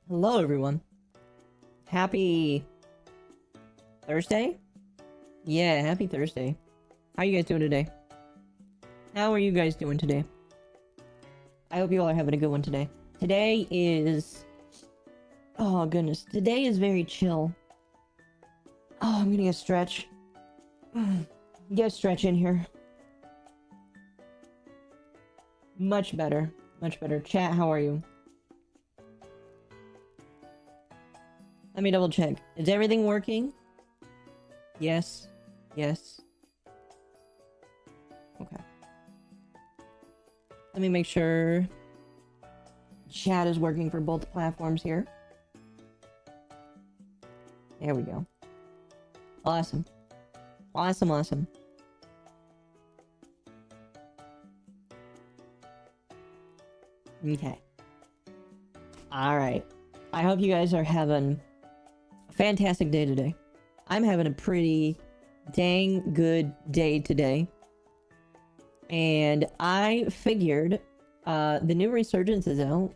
Hello, everyone. Happy Thursday? Yeah, happy Thursday. How you guys doing today? How are you guys doing today? I hope you all are having a good one today. Today is... Oh, goodness. Today is very chill. Oh, I'm gonna get a stretch. Get a stretch in here. Much better. Much better. Chat, how are you? Let me double check. Is everything working? Yes. Yes. Okay. Let me make sure chat is working for both platforms here. There we go. Awesome. Awesome, awesome. Okay. Alright. I hope you guys are having a fantastic day today. I'm having a pretty dang good day today. And I figured the new Resurgence is out.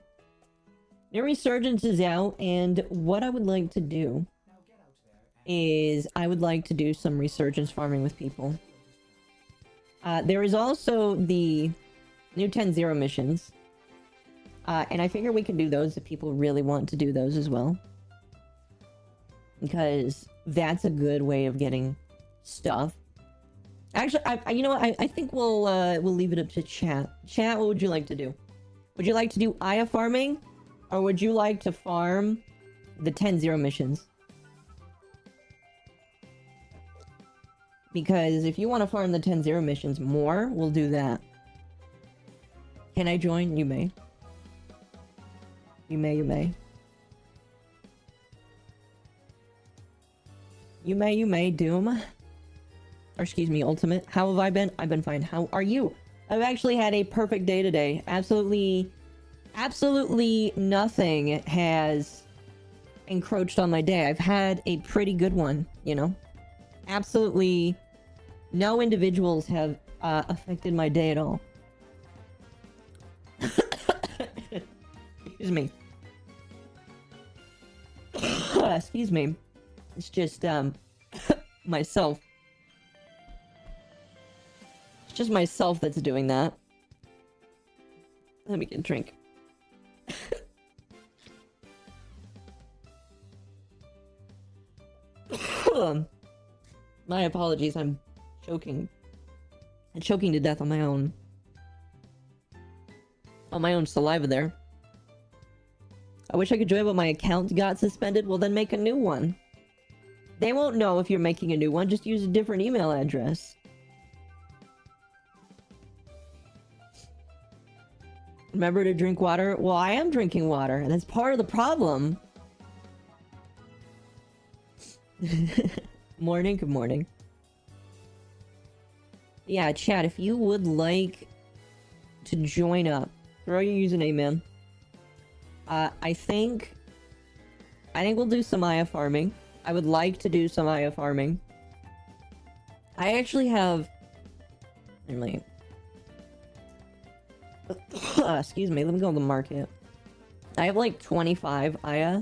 New Resurgence is out, and what I would like to do is I would like to do some Resurgence farming with people. There is also the new 10-0 missions. And I figure we can do those if people really want to do those as well. Because that's a good way of getting stuff. Actually, you know what? I think we'll leave it up to chat. Chat, what would you like to do? Would you like to do Aya farming? Or would you like to farm the 10-0 missions? Because if you want to farm the 10-0 missions more, we'll do that. Can I join? You may. You may, you may. You may, Doom. Or excuse me, Ultimate. How have I been? I've been fine. How are you? I've actually had a perfect day today. Absolutely nothing has encroached on my day. I've had a pretty good one, you know? Absolutely no individuals have affected my day at all. Excuse me. Excuse me. It's just, myself. It's just myself that's doing that. Let me get a drink. My apologies, I'm choking. I'm choking to death on my own saliva there. I wish I could join, but my account got suspended. Well, then make a new one. They won't know if you're making a new one. Just use a different email address. Remember to drink water? Well, I am drinking water, and that's part of the problem. Morning, good morning. Yeah, chat, if you would like to join up, throw your username in. I think we'll do some Aya farming. I would like to do some Aya farming. I actually have... excuse me, let me go to the market. I have like 25 Aya.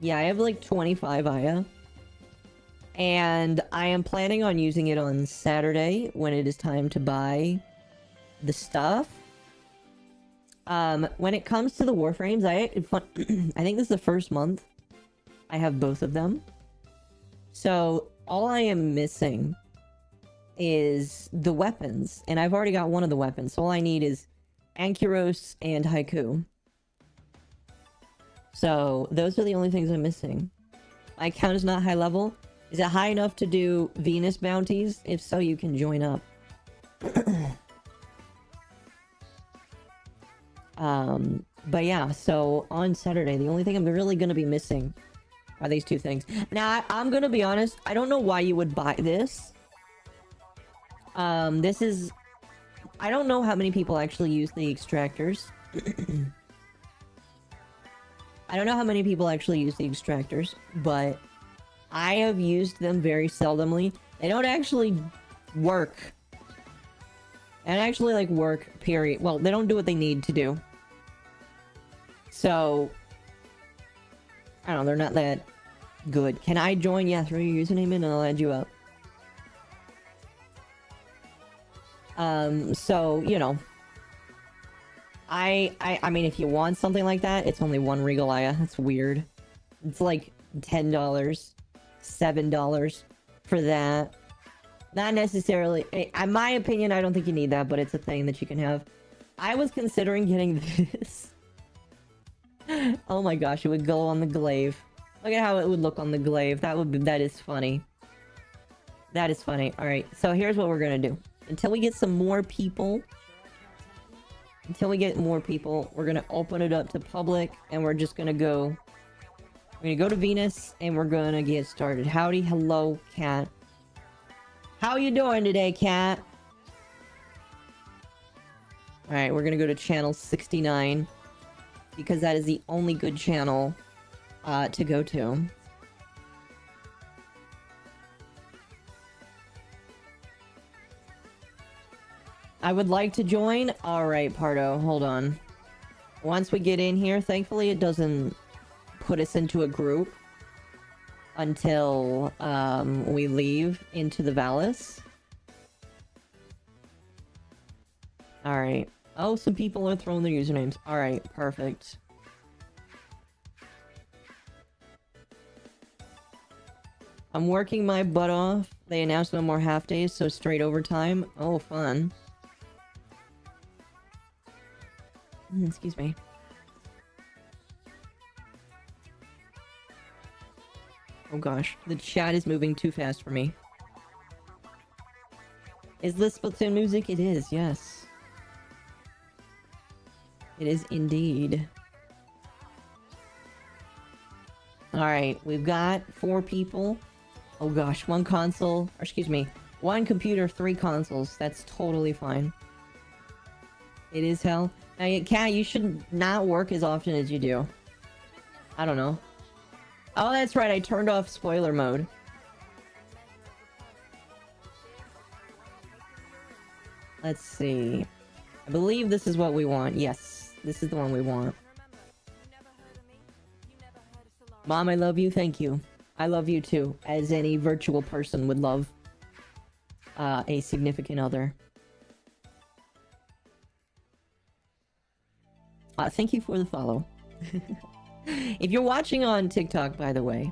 Yeah, I have like 25 Aya. And I am planning on using it on Saturday when it is time to buy the stuff. When it comes to the Warframes, I think this is the first month I have both of them. So, all I am missing is the weapons. And I've already got one of the weapons. So all I need is Ankyros and Haiku. So, those are the only things I'm missing. My account is not high level. Is it high enough to do Venus bounties? If so, you can join up. But yeah, so on Saturday, the only thing I'm really gonna be missing are these two things. Now, I'm gonna be honest, I don't know why you would buy this. This is... I don't know how many people actually use the extractors. I don't know how many people actually use the extractors, but I have used them very seldomly. They don't actually work. They don't actually, like, work, period. Well, they don't do what they need to do. So, I don't know, they're not that good. Can I join? Yeah, throw your username in and I'll add you up. So, you know. I mean, if you want something like that, it's only one Regalaya. That's weird. It's like $10, $7 for that. Not necessarily... In my opinion, I don't think you need that, but it's a thing that you can have. I was considering getting this. Oh my gosh, it would go on the glaive. Look at how it would look on the glaive. That is funny. That is funny. Alright, so here's what we're gonna do. Until we get some more people... Until we get more people, we're gonna open it up to public, and we're just gonna go... We're gonna go to Venus, and we're gonna get started. Howdy, hello, cat. How you doing today, cat? Alright, we're gonna go to channel 69, because that is the only good channel to go to. I would like to join. Alright, Pardo, hold on. Once we get in here, thankfully it doesn't put us into a group until we leave into the Valis. Alright. Oh, some people are throwing their usernames. Alright, perfect. I'm working my butt off. They announced no more half days, so straight overtime. Oh, fun. Excuse me. Oh gosh, the chat is moving too fast for me. Is this Splatoon music? It is, yes. It is indeed. Alright, we've got 4 people. Oh gosh, 1 console, or excuse me, 1 computer, 3 consoles. That's totally fine. It is hell. Now, Kat, you should not work as often as you do. I don't know. Oh, that's right, I turned off spoiler mode. Let's see. I believe this is what we want. Yes, this is the one we want. Mom, I love you. Thank you. I love you too, as any virtual person would love a significant other. Thank you for the follow. If you're watching on TikTok, by the way,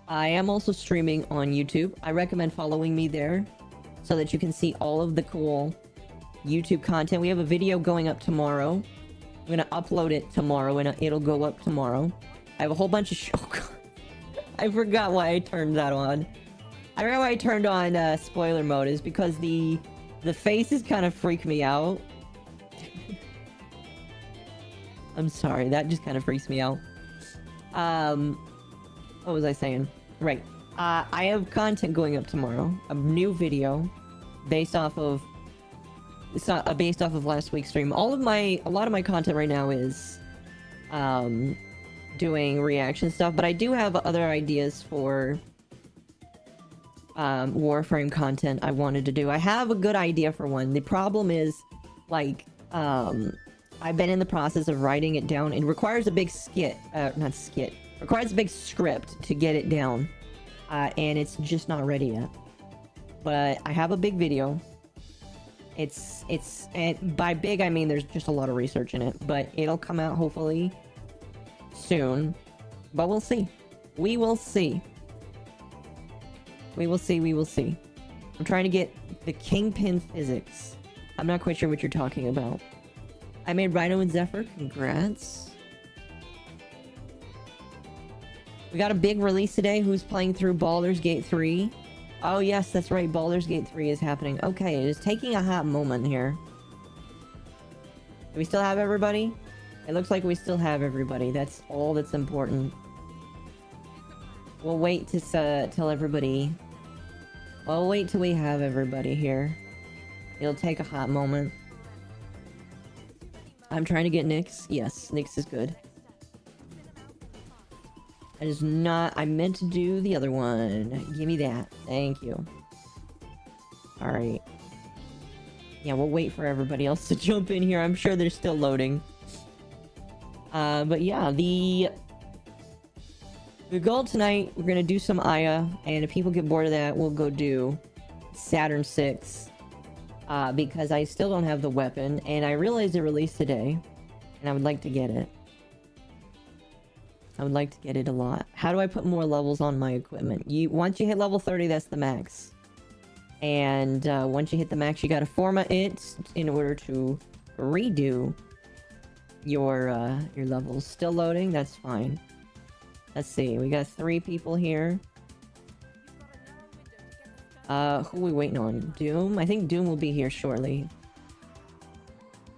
I am also streaming on YouTube. I recommend following me there so that you can see all of the cool YouTube content. We have a video going up tomorrow. I'm gonna upload it tomorrow and it'll go up tomorrow. I have a whole bunch of oh God. I forgot why I turned that on. I forgot why I turned on spoiler mode is because the faces kind of freak me out. I'm sorry, that just kind of freaks me out. What was I saying? Right. I have content going up tomorrow. A new video based off of... It's not based off of last week's stream. A lot of my content right now is doing reaction stuff, but I do have other ideas for Warframe content I wanted to do. I have a good idea for one. The problem is, like, I've been in the process of writing it down. It requires a big requires a big script to get it down. And it's just not ready yet. But I have a big video. And by big I mean there's just a lot of research in it. But it'll come out hopefully soon. But we'll see. We will see. We will see, we will see. I'm trying to get the Kingpin physics. I'm not quite sure what you're talking about. I made Rhino and Zephyr. Congrats. We got a big release today. Who's playing through Baldur's Gate 3? Oh yes, that's right. Baldur's Gate 3 is happening. Okay, it is taking a hot moment here. Do we still have everybody? It looks like we still have everybody. That's all that's important. We'll wait to till everybody... We'll wait till we have everybody here. It'll take a hot moment. I'm trying to get Nyx. Yes, Nyx is good. I meant to do the other one. Give me that. Thank you. Alright. Yeah, we'll wait for everybody else to jump in here. I'm sure they're still loading. But yeah, the goal tonight, we're gonna do some Aya, and if people get bored of that, we'll go do Saturn 6. Because I still don't have the weapon, and I realized it released today, and I would like to get it. I would like to get it a lot. How do I put more levels on my equipment? Once you hit level 30, that's the max. And once you hit the max, you gotta format it in order to redo your levels. Still loading? That's fine. Let's see, we got 3 people here. Who are we waiting on? Doom? I think Doom will be here shortly.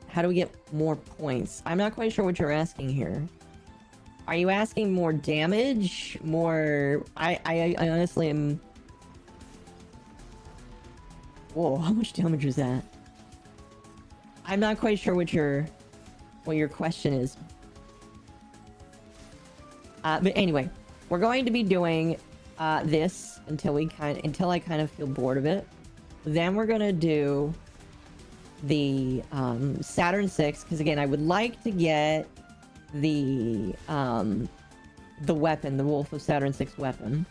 How do we get more points? I'm not quite sure what you're asking here. Are you asking more damage? More... I honestly am... Whoa, how much damage was that? I'm not quite sure what your question is. But anyway, we're going to be doing this until I kind of feel bored of it. Then we're gonna do the Saturn 6, because again, I would like to get the weapon, the Wolf of Saturn 6 weapon.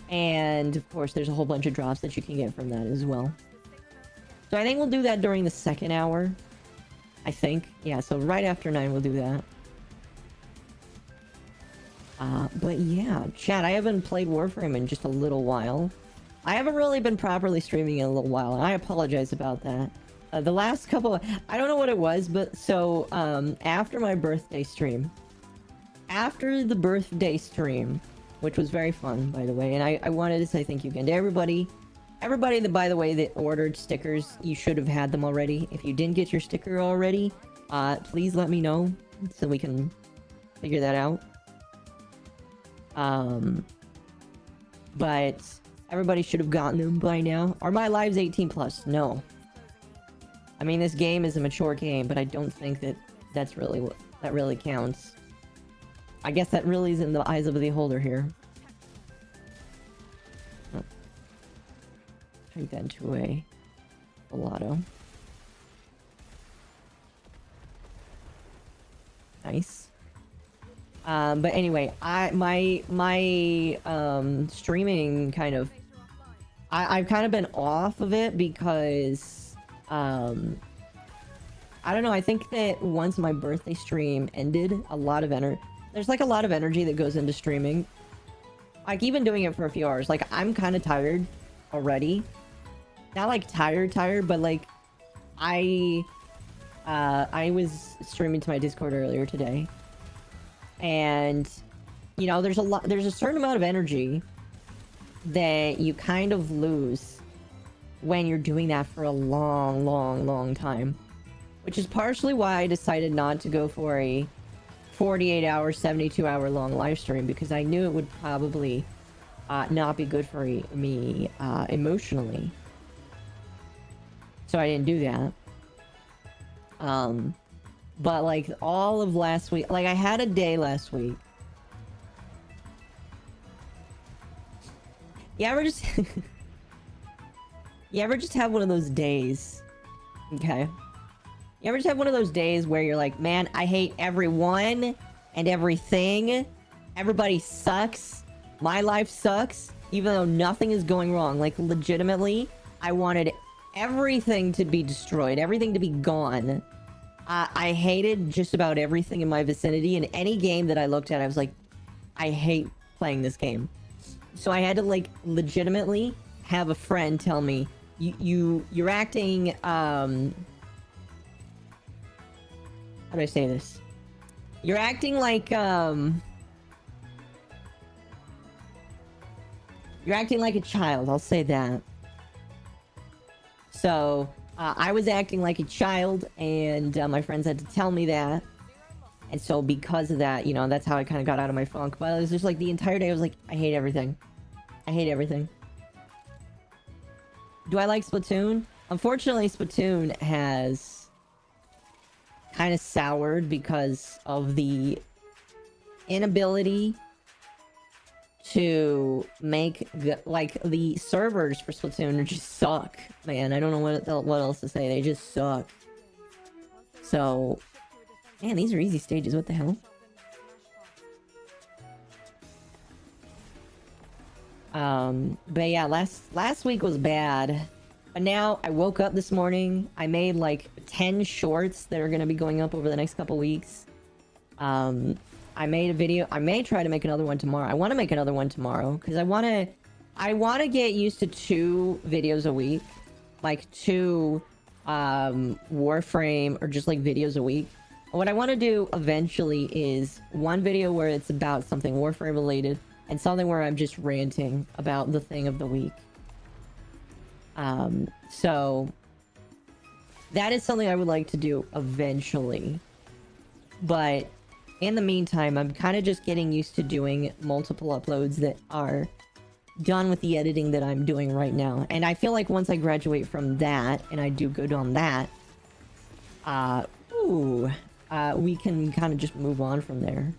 And of course, there's a whole bunch of drops that you can get from that as well. So I think we'll do that during the 2nd hour. I think. Yeah, so right after 9 we'll do that. But yeah, chat, I haven't played Warframe in just a little while. I haven't really been properly streaming in a little while, and I apologize about that. The last couple of... I don't know what it was, but so, after my birthday stream... After the birthday stream, which was very fun, by the way, and I wanted to say thank you again to everybody. Everybody that, by the way, that ordered stickers, you should have had them already. If you didn't get your sticker already, please let me know, so we can figure that out. But everybody should have gotten them by now. Are my lives 18+? No. I mean, this game is a mature game, but I don't think that that's really what that really counts. I guess that really is in the eyes of the beholder here. Oh. Take that into a lotto. Nice. But anyway, my streaming kind of... I've kind of been off of it because, I don't know, I think that once my birthday stream ended, there's like a lot of energy that goes into streaming. Like, even doing it for a few hours, like, I'm kind of tired already. Not like tired, but like, I was streaming to my Discord earlier today. And, you know, there's a certain amount of energy that you kind of lose when you're doing that for a long time. Which is partially why I decided not to go for a 48-hour, 72-hour long live stream, because I knew it would probably not be good for me emotionally. So I didn't do that. But, like, all of last week... Like, I had a day last week. You ever just... You ever just have one of those days? Okay. You ever just have one of those days where you're like, man, I hate everyone and everything. Everybody sucks. My life sucks. Even though nothing is going wrong. Like, legitimately, I wanted everything to be destroyed. Everything to be gone. I hated just about everything in my vicinity. In any game that I looked at, I was like, I hate playing this game. So I had to, like, legitimately have a friend tell me, you're acting, how do I say this? You're acting like, you're acting like a child, I'll say that. So, I was acting like a child, and my friends had to tell me that. And so because of that, you know, that's how I kind of got out of my funk. But it was just like the entire day, I was like, I hate everything. I hate everything. Do I like Splatoon? Unfortunately, Splatoon has kind of soured because of the inability to make like the servers for Splatoon just suck, man. I don't know what else to say. They just suck. So Man, these are easy stages. What the hell? But yeah, last week was bad. But now I woke up this morning. I made like 10 shorts that are gonna be going up over the next couple weeks. I made a video. I may try to make another one tomorrow. I want to make another one tomorrow because I want to get used to 2 videos a week, like 2 Warframe or just like videos a week. What I want to do eventually is one video where it's about something Warframe related and something where I'm just ranting about the thing of the week. So that is something I would like to do eventually. But in the meantime, I'm kind of just getting used to doing multiple uploads that are done with the editing that I'm doing right now. And I feel like once I graduate from that and I do good on that, we can kind of just move on from there.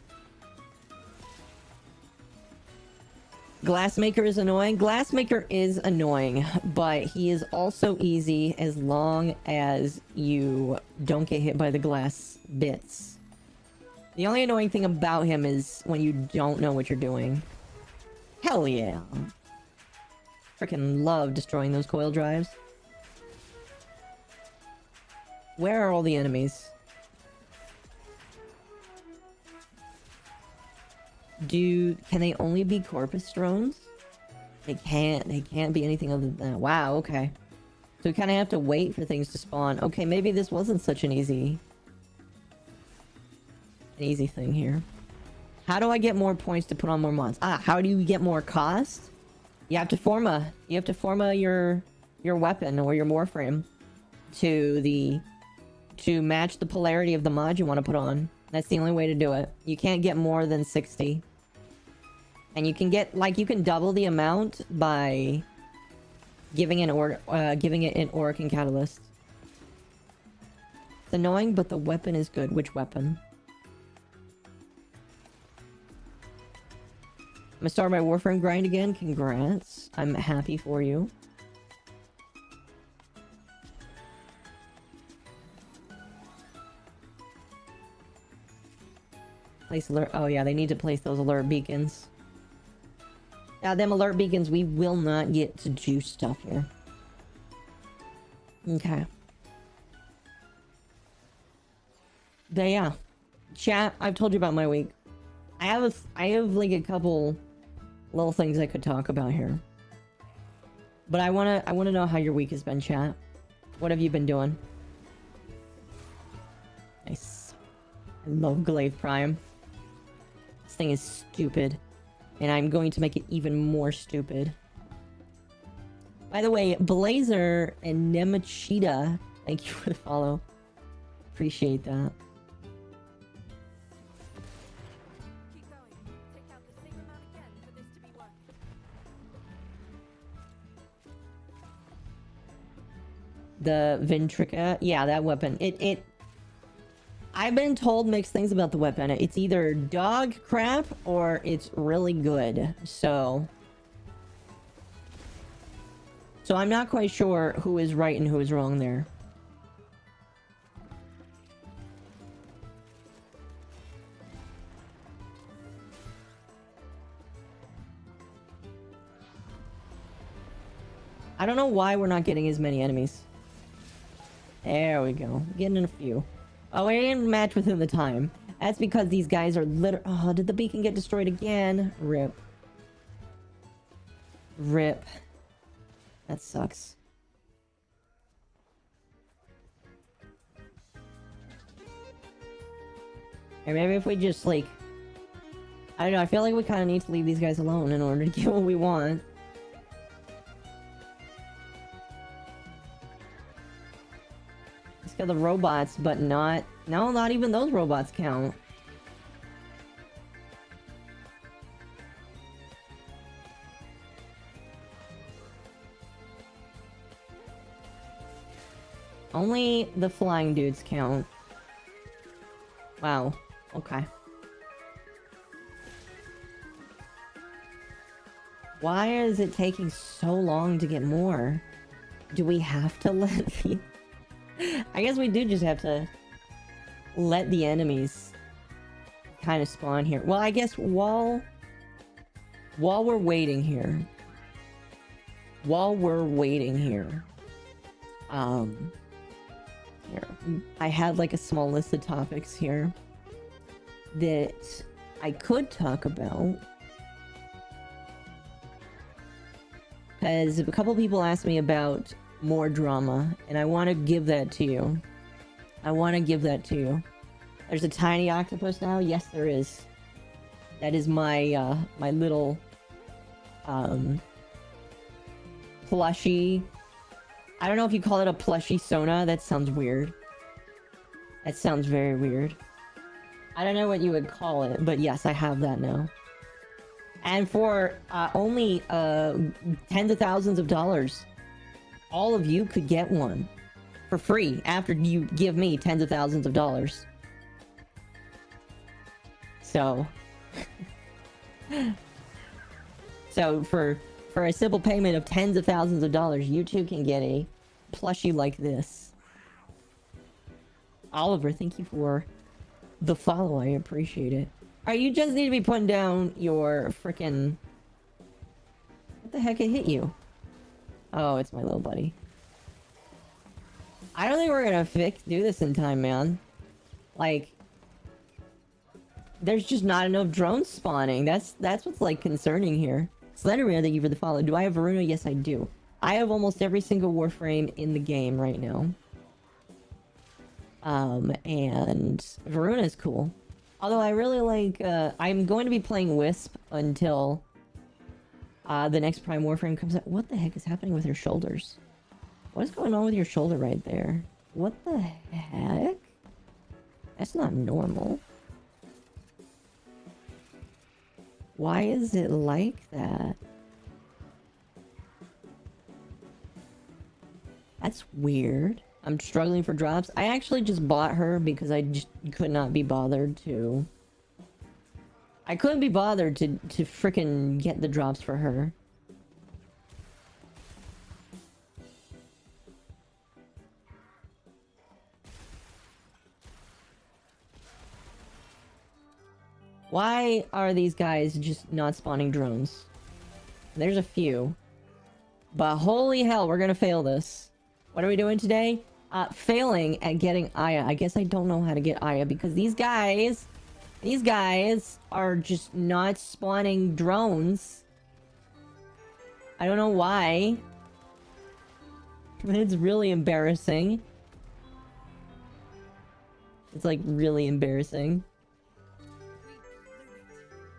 Glassmaker is annoying. Glassmaker is annoying, but he is also easy as long as you don't get hit by the glass bits. The only annoying thing about him is when you don't know what you're doing. Hell yeah. Freaking love destroying those coil drives. Where are all the enemies? Can they only be corpus drones? They can't be anything other than that. Wow, okay. So we kind of have to wait for things to spawn. Okay, maybe this wasn't such an easy thing here. How do I get more points to put on more mods? How do you get more cost? You have to forma your weapon or your Warframe to match the polarity of the mod you want to put on. That's the only way to do it. You can't get more than 60. And you can get, like, you can double the amount by giving it an Auric and Catalyst. It's annoying, but the weapon is good. Which weapon? I'm gonna start my Warframe grind again. Congrats. I'm happy for you. Place alert. Oh yeah, they need to place those alert beacons. Now, them alert beacons, we will not get to juice stuff here. Okay. But yeah. Chat, I've told you about my week. I have like a couple little things I could talk about here. But I wanna know how your week has been, chat. What have you been doing? Nice. I love Glaive Prime. This thing is stupid. And I'm going to make it even more stupid. By the way, Blazer and NachoChipu, thank you for the follow. Appreciate that. Keep going. Take out the same amount again for this to be worth it. The Ventrica, yeah, that weapon. I've been told mixed things about the weapon. It's either dog crap or it's really good. So I'm not quite sure who is right and who is wrong there. I don't know why we're not getting as many enemies. There we go. Getting a few. Oh, I didn't match within the time. That's because these guys are oh, did the beacon get destroyed again? Rip. Rip. That sucks. Or maybe if we just, like... I don't know, I feel like we kind of need to leave these guys alone in order to get what we want. The robots, but not... No, not even those robots count. Only the flying dudes count. Wow. Okay. Why is it taking so long to get more? Do we have to let the... I guess we do just have to let the enemies kind of spawn here. Well, I guess while we're waiting here, here, I had like a small list of topics here that I could talk about. Because a couple people asked me about more drama, and I want to give that to you. There's a tiny octopus now? Yes, there is. That is my, my little, plushie. I don't know if you call it a plushie Sona. That sounds weird. That sounds very weird. I don't know what you would call it, but yes, I have that now. And for only tens of thousands of dollars, all of you could get one for free after you give me tens of thousands of dollars. So, so for a simple payment of tens of thousands of dollars, you too can get a plushie like this. Oliver, thank you for the follow. I appreciate it. Alright, you just need to be putting down your frickin'... What the heck, it hit you? Oh, it's my little buddy. I don't think we're gonna do this in time, man. Like... There's just not enough drones spawning. That's what's, like, concerning here. Slenderman, thank you for the follow. Do I have Varuna? Yes, I do. I have almost every single Warframe in the game right now. And Varuna is cool. Although I really like, I'm going to be playing Wisp until, the next Prime Warframe comes out. What the heck is happening with your shoulders? What is going on with your shoulder right there? What the heck? That's not normal. Why is it like that? That's weird. I'm struggling for drops. I actually just bought her because I just could not be bothered to... I couldn't be bothered to frickin' get the drops for her. Why are these guys just not spawning drones? There's a few. But holy hell, we're gonna fail this. What are we doing today? Failing at getting Aya. I guess I don't know how to get Aya because these guys are just not spawning drones. I don't know why. It's really embarrassing. It's like really embarrassing.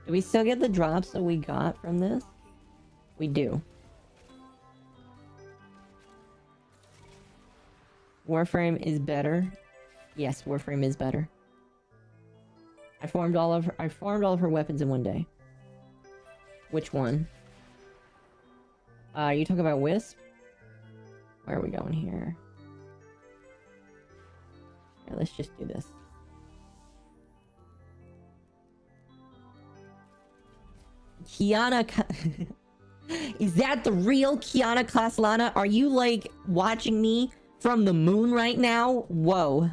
Do we still get the drops that we got from this? We do. Warframe is better. Yes, Warframe is better. I formed all of her weapons in one day. Which one? You talk about Wisp? Where are we going here? Here, let's just do this. Kiana... Is that the real Kiana Klaslana? Are you, like, watching me from the moon right now? Whoa.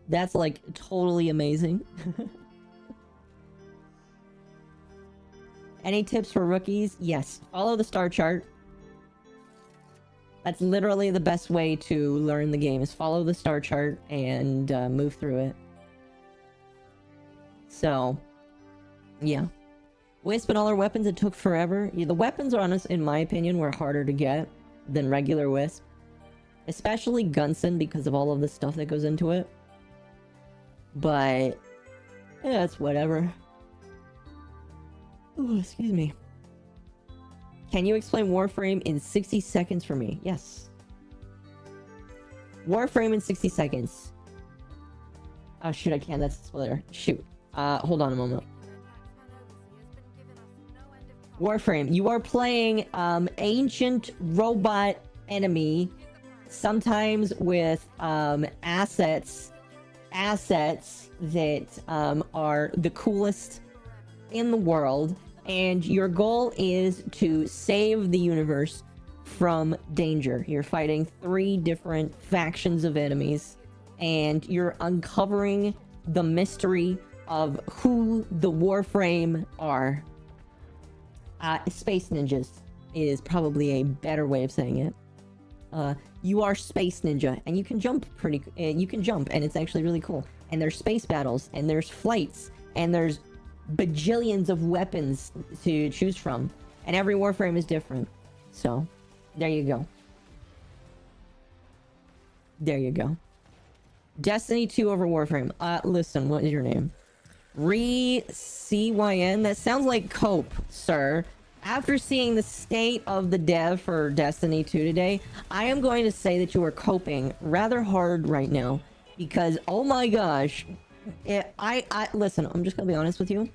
That's, like, totally amazing. Any tips for rookies? Yes. Follow the star chart. That's literally the best way to learn the game, is follow the star chart and move through it. So, yeah. Wisp and all our weapons, it took forever. Yeah, the weapons, in my opinion, were harder to get than regular Wisp. Especially Gunson, because of all of the stuff that goes into it. But, yeah, it's whatever. Ooh, excuse me. Can you explain Warframe in 60 seconds for me? Yes. Warframe in 60 seconds. Oh, shoot, I can't. That's the spoiler. Shoot. Hold on a moment. Warframe, you are playing ancient robot enemy, sometimes with assets that are the coolest in the world, and your goal is to save the universe from danger. You're fighting 3 different factions of enemies, and you're uncovering the mystery of who the Warframe are. Space ninjas is probably a better way of saying it. You are Space Ninja, and you can jump you can jump, and it's actually really cool. And there's space battles, and there's flights, and there's bajillions of weapons to choose from. And every Warframe is different. So, there you go. There you go. Destiny 2 over Warframe. Listen, what is your name? CYN? That sounds like cope, sir. After seeing the state of the dev for Destiny 2 today, I am going to say that you are coping rather hard right now. Because, oh my gosh. Listen, I'm just gonna be honest with you.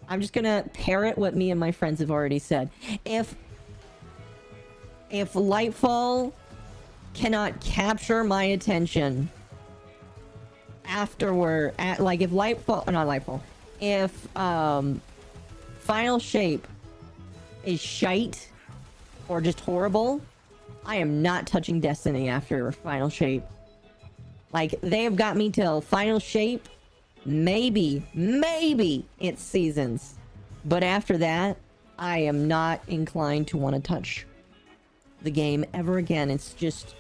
I'm just gonna parrot what me and my friends have already said. If Lightfall cannot capture my attention afterward, if Final Shape is shite or just horrible, I am not touching Destiny after Final Shape. Like, they have got me till Final Shape, maybe it's Seasons. But after that, I am not inclined to want to touch the game ever again. It's just...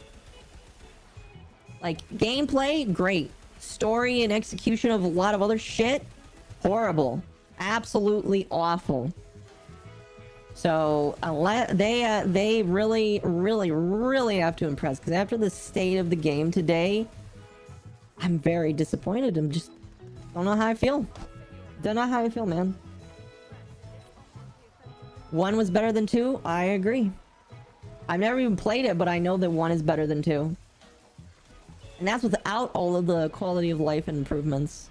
like, gameplay, great. Story and execution of a lot of other shit, horrible. Absolutely awful. So, they really have to impress. Because after the state of the game today, I'm very disappointed. I'm just... don't know how I feel. Don't know how I feel, man. 1 was better than 2? I agree. I've never even played it, but I know that 1 is better than 2. And that's without all of the quality of life improvements.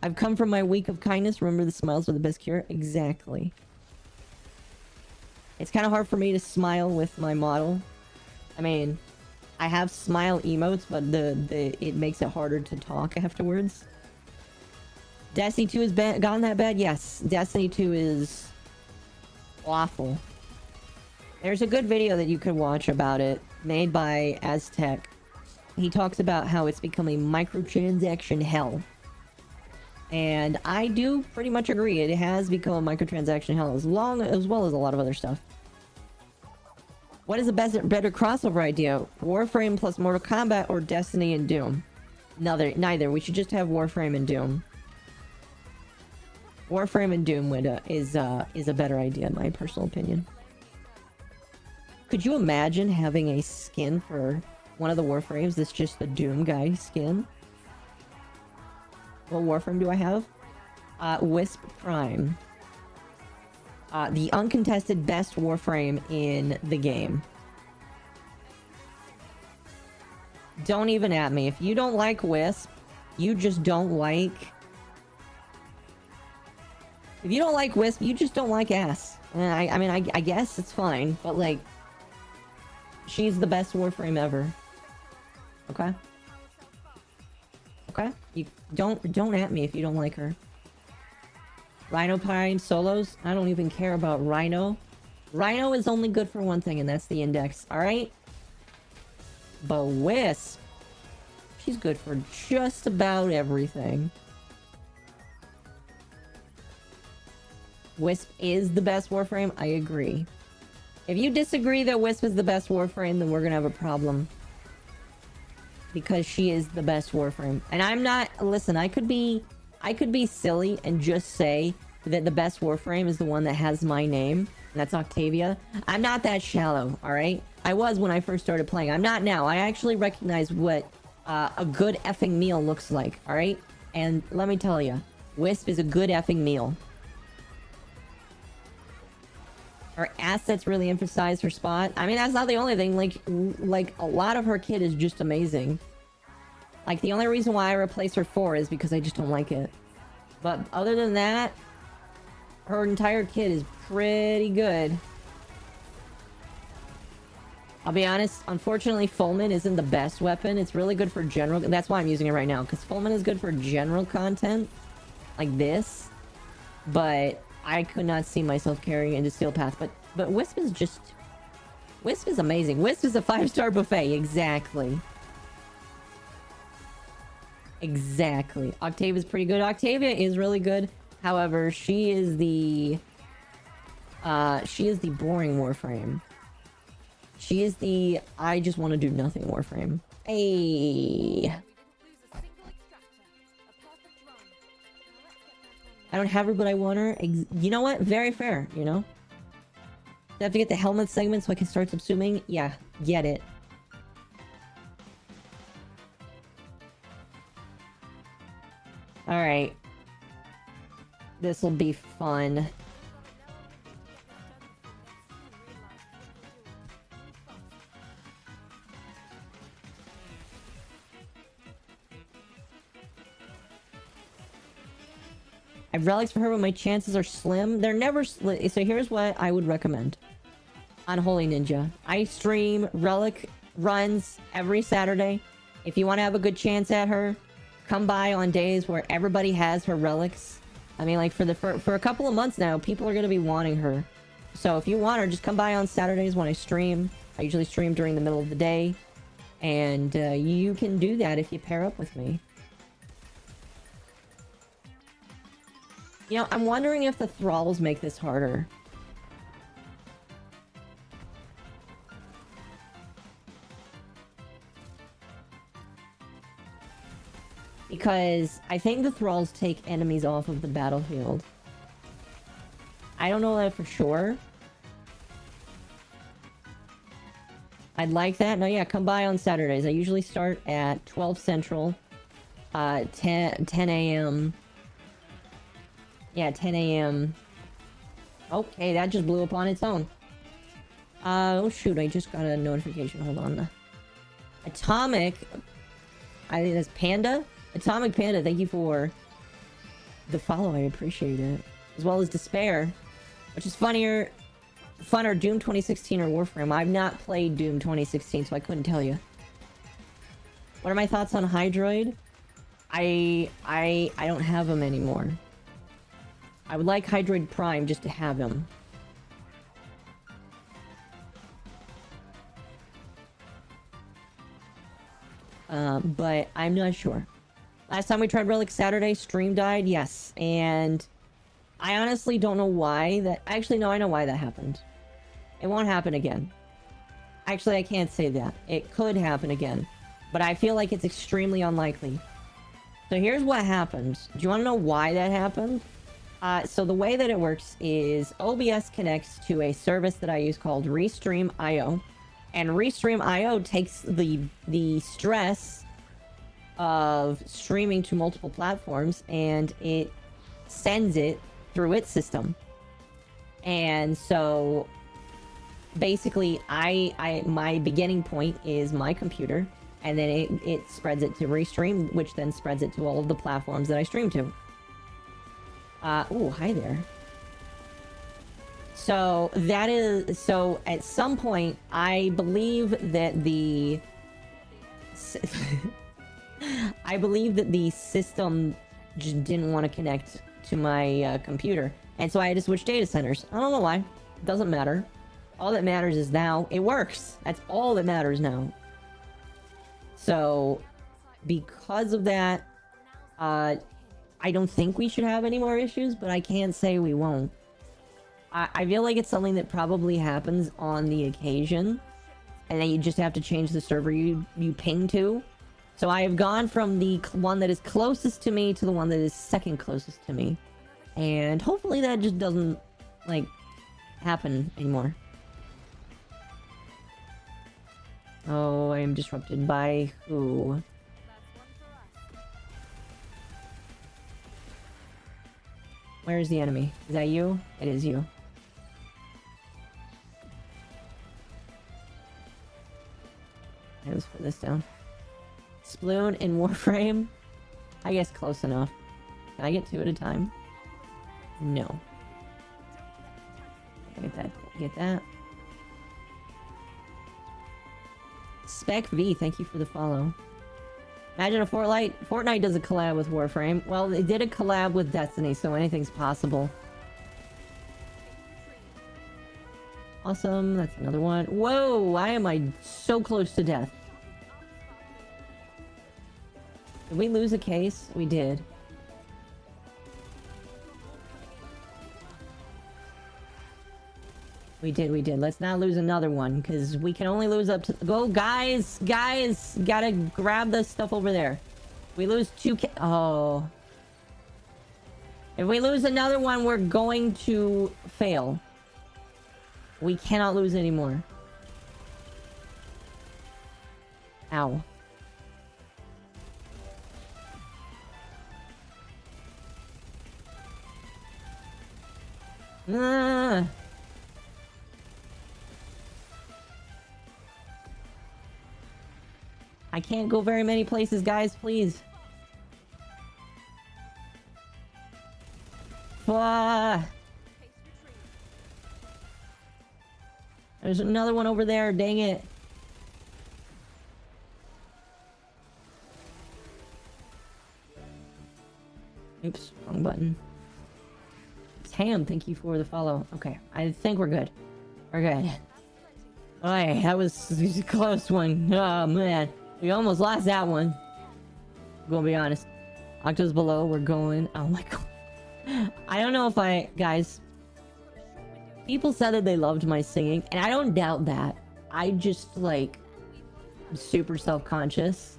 I've come from my week of kindness. Remember, the smiles are the best cure. Exactly. It's kind of hard for me to smile with my model. I mean, I have smile emotes, but it makes it harder to talk afterwards. Destiny 2 has gone that bad? Yes. Destiny 2 is awful. There's a good video that you can watch about it, made by Aztec. He talks about how it's become a microtransaction hell. And I do pretty much agree. It has become a microtransaction hell, as well as a lot of other stuff. What is the better crossover idea? Warframe plus Mortal Kombat or Destiny and Doom? Neither. We should just have Warframe and Doom. Warframe and Doom is a better idea, in my personal opinion. Could you imagine having a skin for one of the Warframes that's just the Doom guy skin? What Warframe do I have? Wisp Prime. The uncontested best Warframe in the game. Don't even at me. If you don't like Wisp, you just don't like... if you don't like Wisp, you just don't like ass. I mean, I guess it's fine, but like... she's the best Warframe ever. Okay? Okay? You don't at me if you don't like her. Rhino Pine solos? I don't even care about Rhino. Rhino is only good for one thing, and that's the index, alright? But Wisp, she's good for just about everything. Wisp is the best Warframe? I agree. If you disagree that Wisp is the best Warframe, then we're gonna have a problem. Because she is the best Warframe. And I'm not... listen, I could be silly and just say that the best Warframe is the one that has my name, and that's Octavia. I'm not that shallow, alright? I was when I first started playing. I'm not now. I actually recognize what a good effing meal looks like, alright? And let me tell you, Wisp is a good effing meal. Her assets really emphasize her spot. I mean, that's not the only thing. Like a lot of her kit is just amazing. Like, the only reason why I replace her 4 is because I just don't like it. But other than that, her entire kit is pretty good. I'll be honest, unfortunately, Fulmin isn't the best weapon. It's really good for general... that's why I'm using it right now, because Fulmin is good for general content. Like this. But... I could not see myself carrying into Steel Path, but Wisp is just... Wisp is amazing. Wisp is a 5-star buffet. Exactly. Exactly. Octavia's pretty good. Octavia is really good. However, she is the boring Warframe. She is the I just want to do nothing Warframe. Hey. I don't have her, but I want her. You know what? Very fair, you know? I have to get the helmet segment so I can start subsuming? Yeah, get it. Alright. This'll be fun. I have relics for her, but my chances are slim. They're never so here's what I would recommend. On Holy Ninja. I stream relic runs every Saturday. If you want to have a good chance at her, come by on days where everybody has her relics. I mean, like, for a couple of months now, people are going to be wanting her. So if you want her, just come by on Saturdays when I stream. I usually stream during the middle of the day. And you can do that if you pair up with me. You know, I'm wondering if the thralls make this harder. Because I think the thralls take enemies off of the battlefield. I don't know that for sure. I'd like that. No, yeah, come by on Saturdays. I usually start at 12 Central. 10 a.m. Yeah, 10 a.m. Okay, that just blew up on its own. Oh shoot, I just got a notification. Hold on. Atomic... I think that's Panda? Atomic Panda, thank you for the follow. I appreciate it. As well as Despair. Which is funner, Doom 2016 or Warframe. I've not played Doom 2016, so I couldn't tell you. What are my thoughts on Hydroid? I don't have him anymore. I would like Hydroid Prime just to have him. But I'm not sure. Last time we tried Relic Saturday, stream died, yes. And I honestly don't know why that... Actually, no, I know why that happened. It won't happen again. Actually, I can't say that. It could happen again. But I feel like it's extremely unlikely. So here's what happened. Do you want to know why that happened? So the way that it works is OBS connects to a service that I use called Restream.io. And Restream.io takes the stress of streaming to multiple platforms and it sends it through its system. And so basically my beginning point is my computer, and then it spreads it to Restream, which then spreads it to all of the platforms that I stream to. Oh, hi there. So that is, so at some point, I believe that the system just didn't want to connect to my computer. And so I had to switch data centers. I don't know why. It doesn't matter. All that matters is now it works. That's all that matters now. So because of that, I don't think we should have any more issues, but I can't say we won't. I feel like it's something that probably happens on the occasion, and then you just have to change the server you ping to. So I have gone from the one that is closest to me to the one that is second closest to me. And hopefully that just doesn't, like, happen anymore. Oh, I am disrupted by who? Where is the enemy? Is that you? It is you. Let's put this down. Sploon in Warframe? I guess close enough. Can I get two at a time? No. Get that. Get that. Spec V, thank you for the follow. Imagine a Fortnite does a collab with Warframe. Well, they did a collab with Destiny, so anything's possible. Awesome. That's another one. Whoa! Why am I so close to death? Did we lose a case? We did. We did. Let's not lose another one, because we can only lose up to... Go, guys! Guys! Gotta grab the stuff over there. We lose oh. If we lose another one, we're going to fail. We cannot lose anymore. Ow. Ah. I can't go very many places, guys, please. Ah. There's another one over there, dang it. Oops, wrong button. Tam, thank you for the follow. Okay, I think we're good. We're good. Alright, that was a close one. Oh, man. We almost lost that one. I'm gonna be honest. Octo's below, we're going... Oh my god. I don't know if guys... People said that they loved my singing, and I don't doubt that. I just, like... I'm super self-conscious.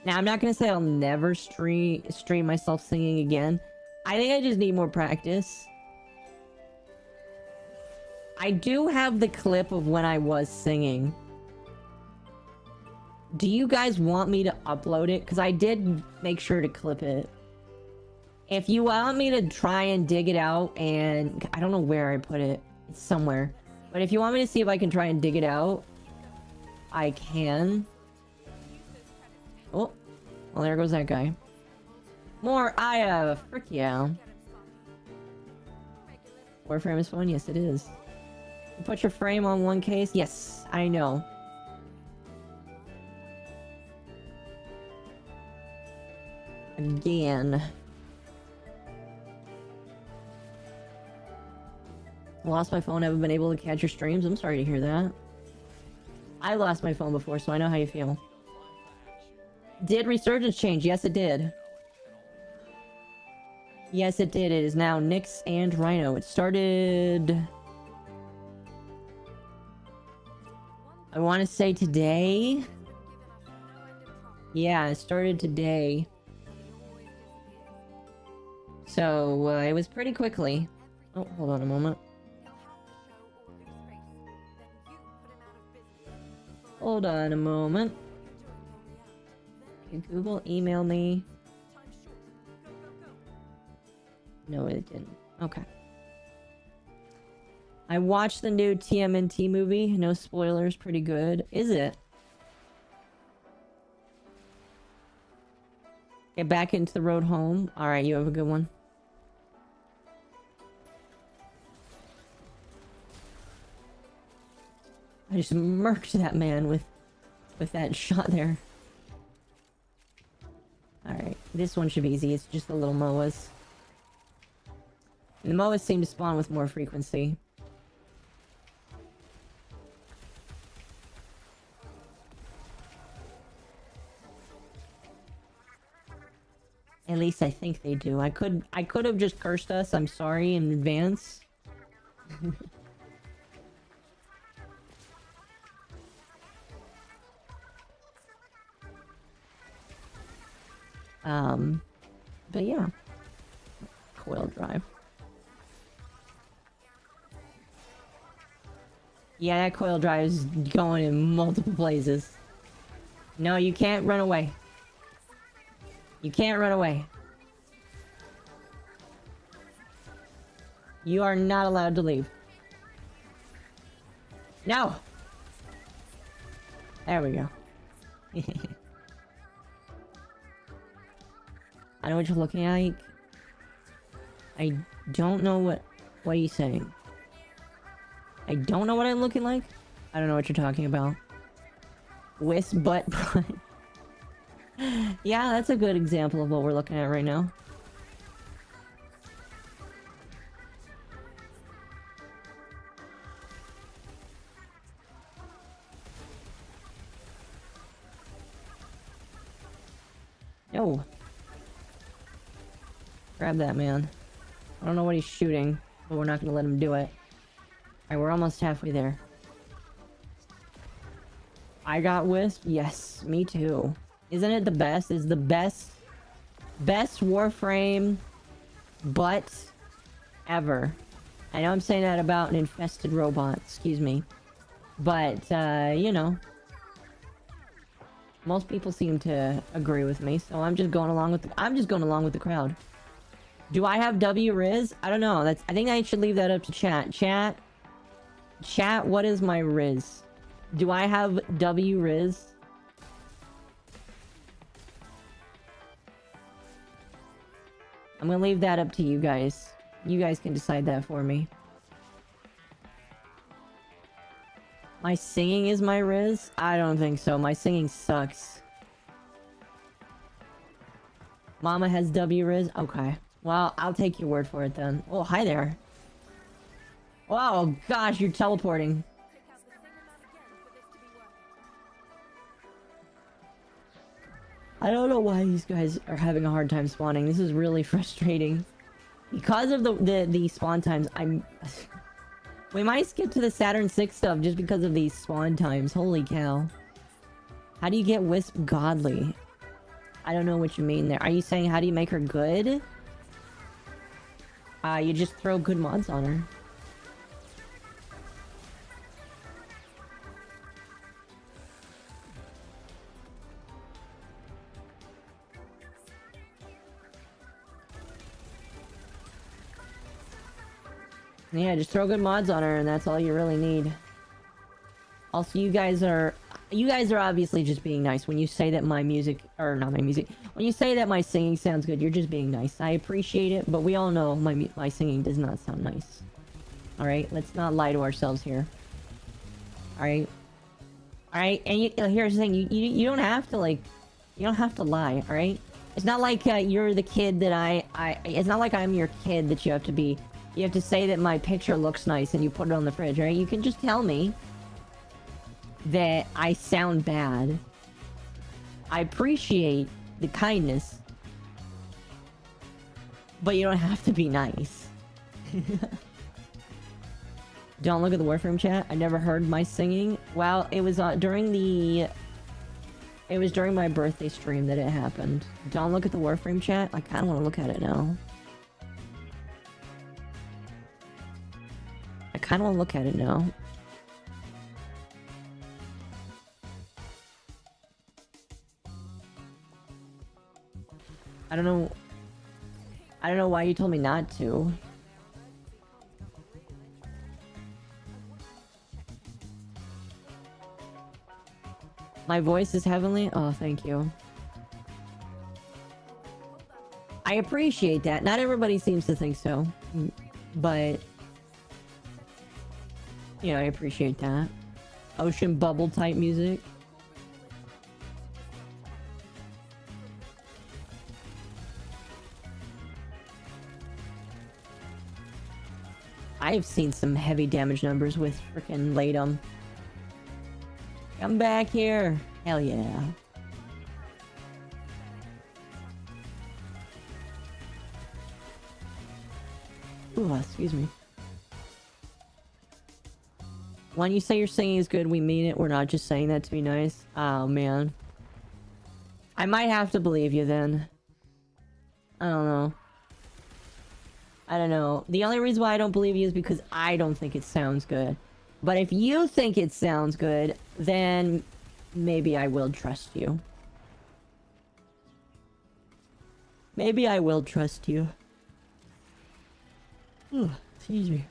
Now, I'm not gonna say I'll never stream myself singing again. I think I just need more practice. I do have the clip of when I was singing. Do you guys want me to upload it? Because I did make sure to clip it. If you want me to try and dig it out, and I don't know where I put it. It's somewhere. But if you want me to see if I can try and dig it out, I can. Oh, well, there goes that guy. More, frick yeah. Warframe is fun? Yes, it is. You put your frame on one case? Yes, I know. Again. Lost my phone, haven't been able to catch your streams. I'm sorry to hear that. I lost my phone before, so I know how you feel. Did Resurgence change? Yes, it did. Yes, it did. It is now Nyx and Rhino. It started... I want to say today. Yeah, it started today. So, it was pretty quickly. Oh, hold on a moment. Hold on a moment. Can Google email me? No, it didn't. Okay. I watched the new TMNT movie. No spoilers. Pretty good. Is it? Get back into the road home. Alright, you have a good one. I just murked that man with that shot there. Alright, this one should be easy. It's just the little MOAs. And the MOAs seem to spawn with more frequency. At least I think they do. I could have just cursed us. I'm sorry in advance. But yeah. Coil drive. Yeah, that coil drive is going in multiple places. No, you can't run away. You can't run away. You are not allowed to leave. No! There we go. I know what you're looking at. I don't know what are you saying? I don't know what I'm looking like? I don't know what you're talking about. Whisk butt prime. Yeah, that's a good example of what we're looking at right now. Yo. Grab that, man. I don't know what he's shooting, but we're not gonna let him do it. Alright, we're almost halfway there. I got Wisp? Yes, me too. Isn't it the best? Is the best Warframe butt ever. I know I'm saying that about an infested robot, excuse me. But, you know. Most people seem to agree with me, so I'm just going along with the crowd. Do I have W Riz? I don't know. I think I should leave that up to chat. Chat, what is my Riz? Do I have W Riz? I'm gonna leave that up to you guys. You guys can decide that for me. My singing is my Riz? I don't think so. My singing sucks. Mama has W Riz? Okay. Well, I'll take your word for it then. Oh, hi there. Oh gosh, you're teleporting. Take out the same amount again for this to be worth it. I don't know why these guys are having a hard time spawning. This is really frustrating. Because of the spawn times, we might skip to the Saturn 6 stuff just because of these spawn times. Holy cow. How do you get Wisp godly? I don't know what you mean there. Are you saying how do you make her good? You just throw good mods on her. Yeah, just throw good mods on her and that's all you really need. Also, you guys are obviously just being nice when you say that my music, or not my music, when you say that my singing sounds good, you're just being nice. I appreciate it, but we all know my singing does not sound nice. Alright, let's not lie to ourselves here. Alright? Alright, and here's the thing, you don't have to, like, you don't have to lie, alright? It's not like you're the kid that it's not like I'm your kid that you have to say that my picture looks nice and you put it on the fridge, right? You can just tell me that I sound bad. I appreciate the kindness, but you don't have to be nice. Don't look at the Warframe chat. I never heard my singing. Well, it was during my birthday stream that it happened. Don't look at the Warframe chat. I kind of want to look at it now. I kind of want to look at it now. I don't know why you told me not to. My voice is heavenly? Oh, thank you. I appreciate that. Not everybody seems to think so. But you know, I appreciate that. Ocean bubble type music. I've seen some heavy damage numbers with frickin' Latum. Come back here. Hell yeah. Ooh, excuse me. When you say your singing is good, we mean it. We're not just saying that to be nice. Oh, man. I might have to believe you then. I don't know. I don't know. The only reason why I don't believe you is because I don't think it sounds good. But if you think it sounds good, then maybe I will trust you. Maybe I will trust you. Ooh, excuse me.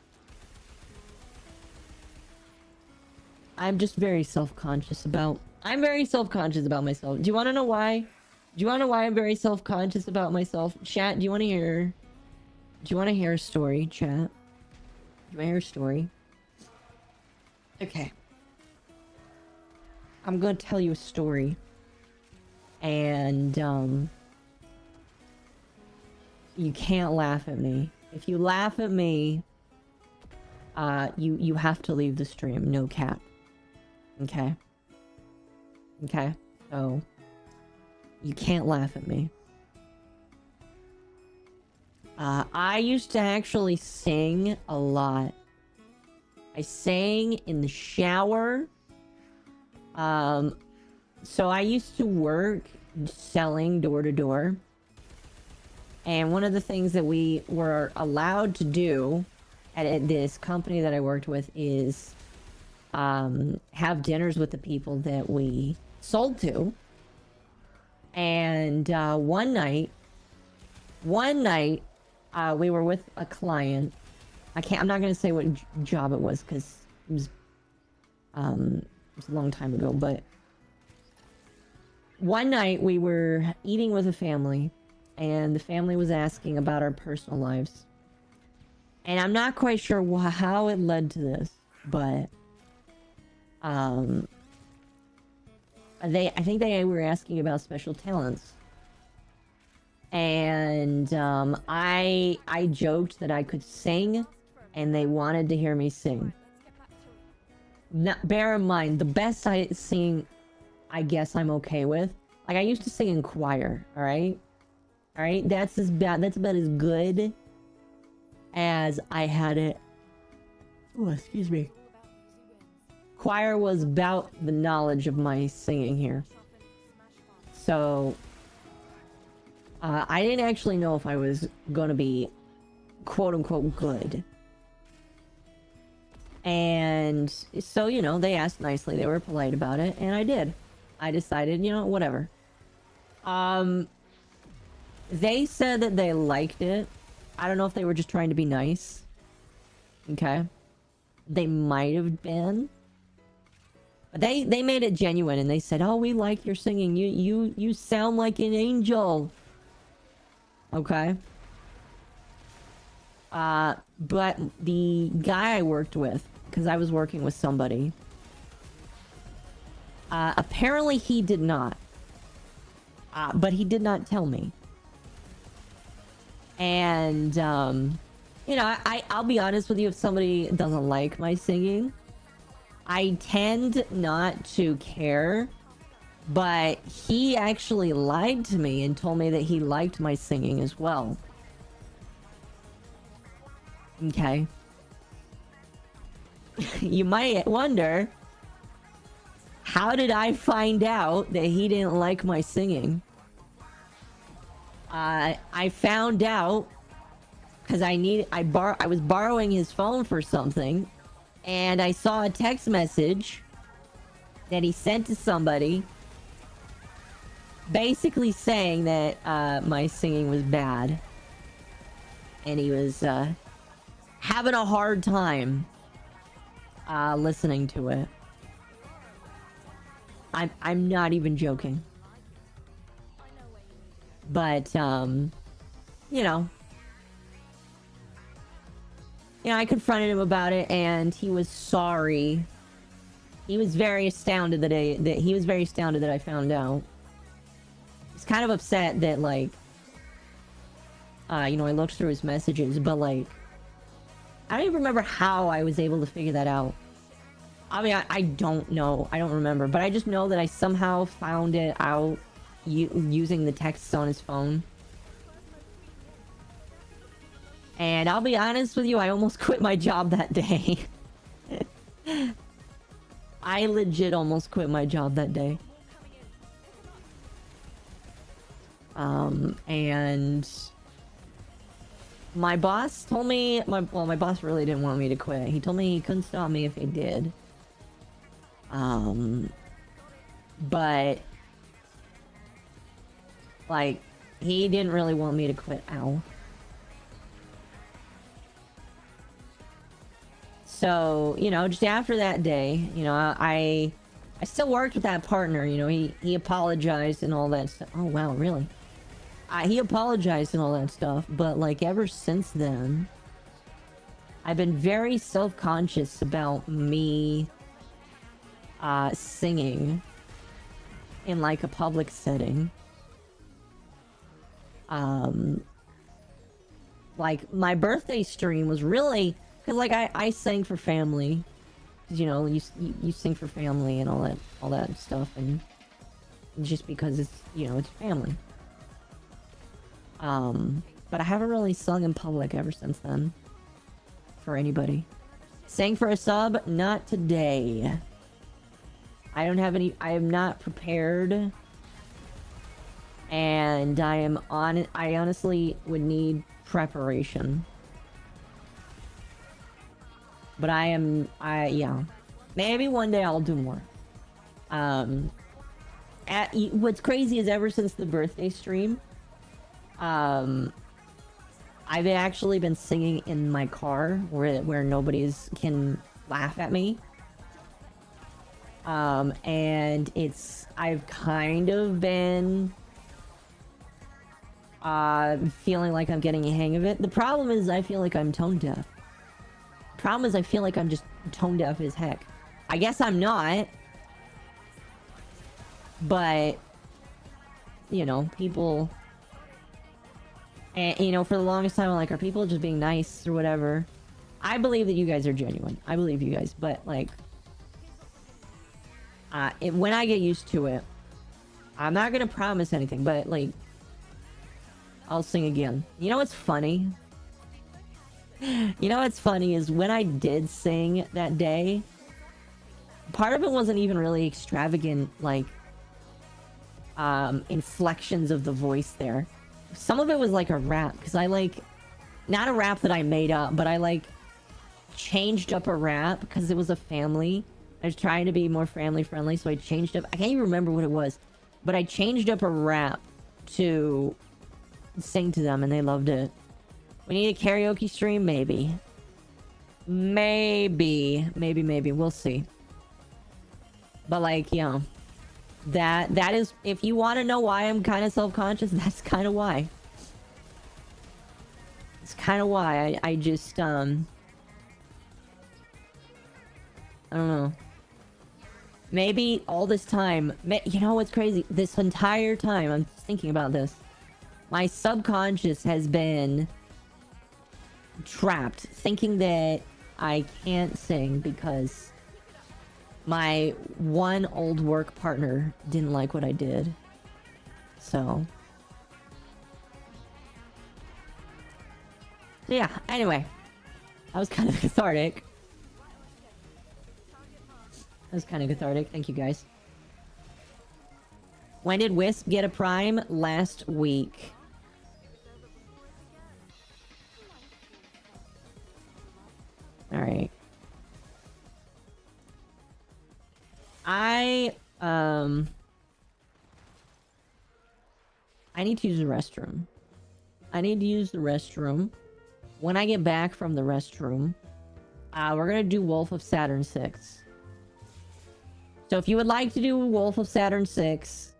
I'm just very self-conscious about... I'm very self-conscious about myself. Do you want to know why? Do you want to know why I'm very self-conscious about myself? Chat, do you want to hear... Do you want to hear a story, chat? Do you want to hear a story? Okay. I'm gonna tell you a story. And, you can't laugh at me. If you laugh at me, you have to leave the stream. No cap. Okay? Okay? So, you can't laugh at me. I used to actually sing a lot. I sang in the shower. So I used to work selling door to door. And one of the things that we were allowed to do at this company that I worked with is have dinners with the people that we sold to. And one night, we were with a client. I'm not gonna say what job it was because it was a long time ago. But one night we were eating with a family, and the family was asking about our personal lives. And I'm not quite sure how it led to this, but I think they were asking about special talents. And I joked that I could sing, and they wanted to hear me sing. Now, bear in mind, the best singing, I guess I'm okay with. Like, I used to sing in choir, alright? Alright? That's about as good as I had it. Oh, excuse me. Choir was about the knowledge of my singing here. So, I didn't actually know if I was gonna be quote-unquote good. And so, you know, they asked nicely, they were polite about it, and I did. I decided, you know, whatever. They said that they liked it. I don't know if they were just trying to be nice. Okay. They might have been. But they made it genuine, and they said, "Oh, we like your singing. You sound like an angel." Okay. But the guy I worked with, because I was working with somebody, apparently he did not. But he did not tell me. And, you know, I'll be honest with you, if somebody doesn't like my singing, I tend not to care. But he actually lied to me and told me that he liked my singing as well. Okay. You might wonder, how did I find out that he didn't like my singing? I found out because I was borrowing his phone for something, and I saw a text message that he sent to somebody basically saying that my singing was bad, and he was having a hard time listening to it. I'm not even joking. But you know, I confronted him about it, and he was sorry. He was very astounded that I found out. He's kind of upset that, like, you know, I looked through his messages, but, like, I don't even remember how I was able to figure that out. I mean, I don't know. I don't remember. But I just know that I somehow found it out using the texts on his phone. And I'll be honest with you, I almost quit my job that day. I legit almost quit my job that day. And my boss told me, my boss really didn't want me to quit. He told me he couldn't stop me if he did. But, like, he didn't really want me to quit. Ow. So, you know, just after that day, you know, I still worked with that partner. You know, he apologized and all that stuff. Oh, wow, really? He apologized and all that stuff, but, like, ever since then, I've been very self-conscious about me singing in, like, a public setting. Like, my birthday stream was really... Because, like, I sang for family. Because, you know, you sing for family and all that stuff, and just because it's, you know, it's family. But I haven't really sung in public ever since then. For anybody. Sang for a sub? Not today. I don't have any... I am not prepared. And I honestly would need preparation. But yeah. Maybe one day I'll do more. What's crazy is ever since the birthday stream, I've actually been singing in my car where nobody's can laugh at me. And I've kind of been feeling like I'm getting a hang of it. The problem is I feel like I'm tone deaf. The problem is I feel like I'm just tone deaf as heck. I guess I'm not. But, you know, people... And, you know, for the longest time, I'm like, are people just being nice or whatever? I believe that you guys are genuine. I believe you guys. But, like... when I get used to it... I'm not gonna promise anything, but, like... I'll sing again. You know what's funny? You know what's funny is when I did sing that day... Part of it wasn't even really extravagant, like... inflections of the voice there. Some of it was like a rap, because I like... Not a rap that I made up, but I like... changed up a rap, because it was a family. I was trying to be more family friendly, so I changed up... I can't even remember what it was. But I changed up a rap to... sing to them, and they loved it. We need a karaoke stream? Maybe. Maybe. We'll see. But like, you know... That is, if you want to know why I'm kind of self-conscious, that's kind of why. It's kind of why. I just, I don't know. Maybe all this time, you know what's crazy? This entire time, I'm thinking about this. My subconscious has been trapped, thinking that I can't sing because... my one old work partner didn't like what I did. So... yeah, anyway. That was kind of cathartic. Thank you, guys. When did Wisp get a prime? Last week. Alright. I need to use the restroom. When I get back from the restroom, we're gonna do Wolf of Saturn 6. So if you would like to do Wolf of Saturn 6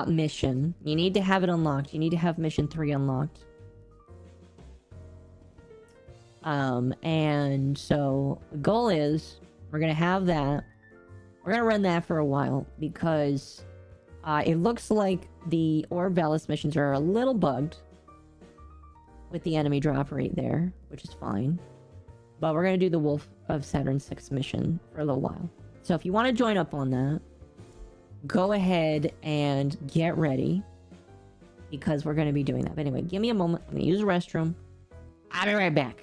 mission, you need to have it unlocked. You need to have mission 3 unlocked. And so the goal is we're gonna have that. We're gonna run that for a while because it looks like the Orb Velis missions are a little bugged with the enemy drop rate there, which is fine. But we're gonna do the Wolf of Saturn 6 mission for a little while. So if you want to join up on that, go ahead and get ready because we're gonna be doing that. But anyway, give me a moment. I'm gonna use the restroom. I'll be right back.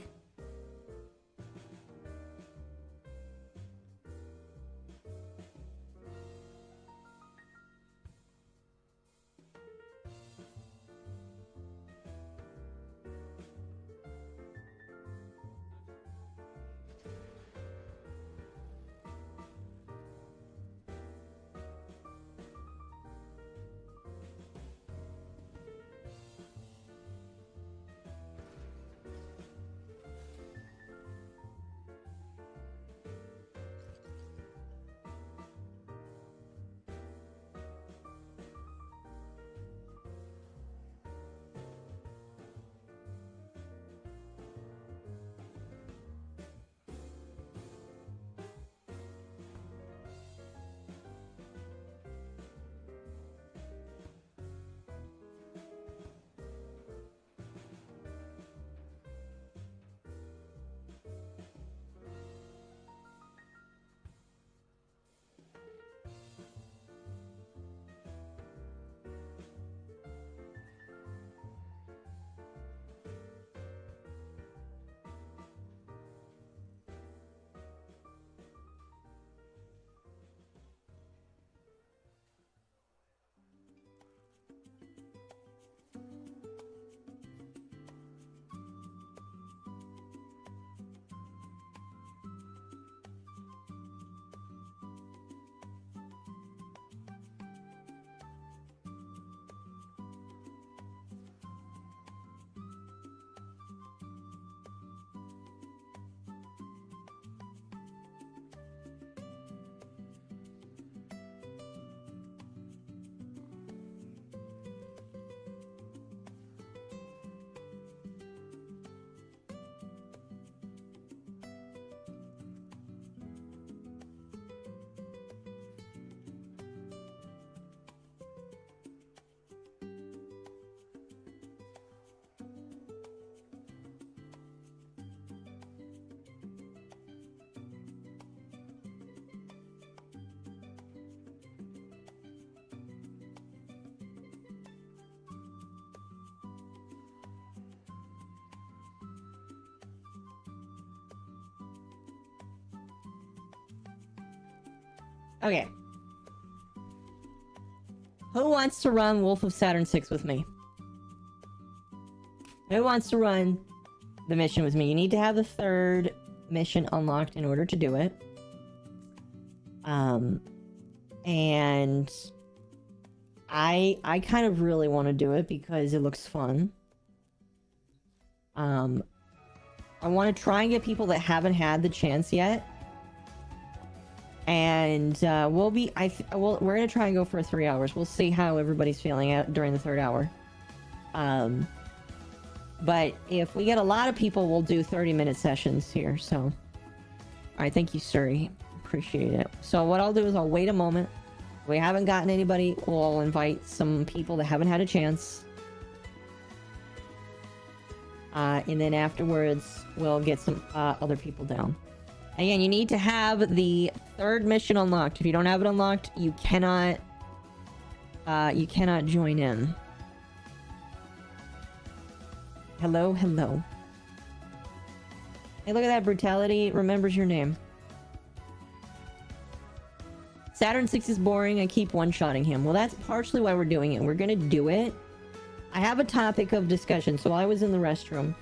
Okay. Who wants to run Wolf of Saturn 6 with me? Who wants to run the mission with me? You need to have the third mission unlocked in order to do it. And I kind of really want to do it because it looks fun. I want to try and get people that haven't had the chance yet. And we're gonna try and go for 3 hours. We'll see how everybody's feeling out during the third hour. But if we get a lot of people, we'll do 30-minute sessions here. So, all right, thank you, Suri. Appreciate it. So what I'll do is I'll wait a moment. If we haven't gotten anybody, we'll invite some people that haven't had a chance. And then afterwards, we'll get some other people down. Again, you need to have the third mission unlocked. If you don't have it unlocked, you cannot join in. Hello, hello. Hey, look at that. Brutality remembers your name. Saturn 6 is boring. I keep one-shotting him. Well, that's partially why we're doing it. We're gonna do it. I have a topic of discussion. So while I was in the restroom,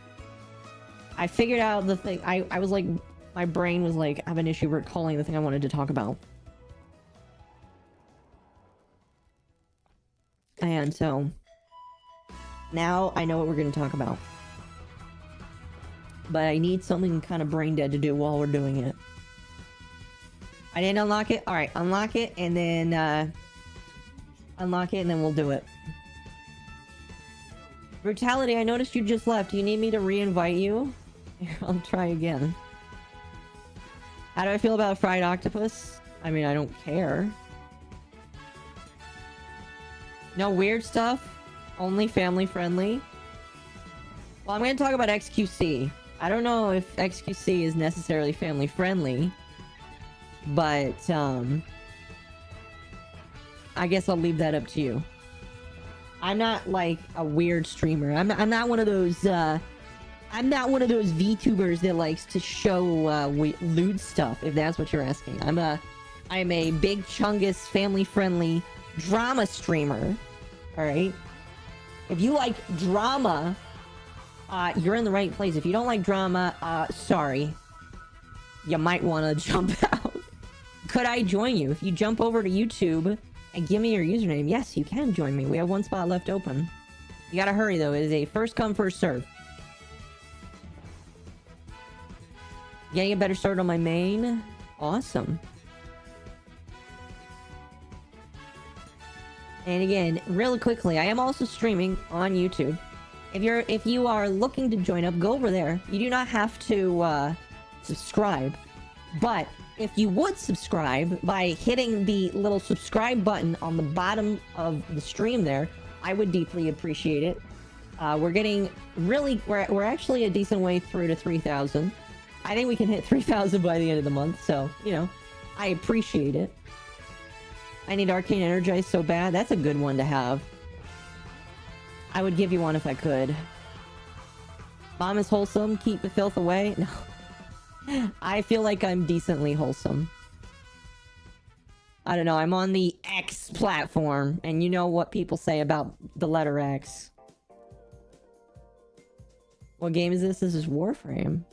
I figured out the thing. I was like, my brain was like, I have an issue recalling the thing I wanted to talk about. And so now I know what we're going to talk about. But I need something kind of brain dead to do while we're doing it. I didn't unlock it. All right, unlock it and then we'll do it. Brutality, I noticed you just left. Do you need me to re-invite you? I'll try again. How do I feel about fried octopus? I mean, I don't care. No weird stuff. Only family friendly. Well, I'm going to talk about XQC. I don't know if XQC is necessarily family friendly, but I guess I'll leave that up to you. I'm not like a weird streamer. I'm not one of those I'm not one of those VTubers that likes to show lewd stuff, if that's what you're asking. I'm a big chungus family friendly drama streamer. All right. If you like drama, you're in the right place. If you don't like drama, sorry. You might want to jump out. Could I join you? If you jump over to YouTube and give me your username, yes, you can join me. We have one spot left open. You gotta hurry, though. It is a first come, first serve. Getting a better start on my main. Awesome. And again, really quickly, I am also streaming on YouTube. If you are looking to join up, go over there. You do not have to subscribe. But if you would subscribe by hitting the little subscribe button on the bottom of the stream there, I would deeply appreciate it. We're getting really... We're actually a decent way through to 3,000. I think we can hit 3,000 by the end of the month, so, you know, I appreciate it. I need Arcane Energize so bad. That's a good one to have. I would give you one if I could. Mom is wholesome. Keep the filth away. No. I feel like I'm decently wholesome. I don't know. I'm on the X platform, and you know what people say about the letter X. What game is this? This is Warframe.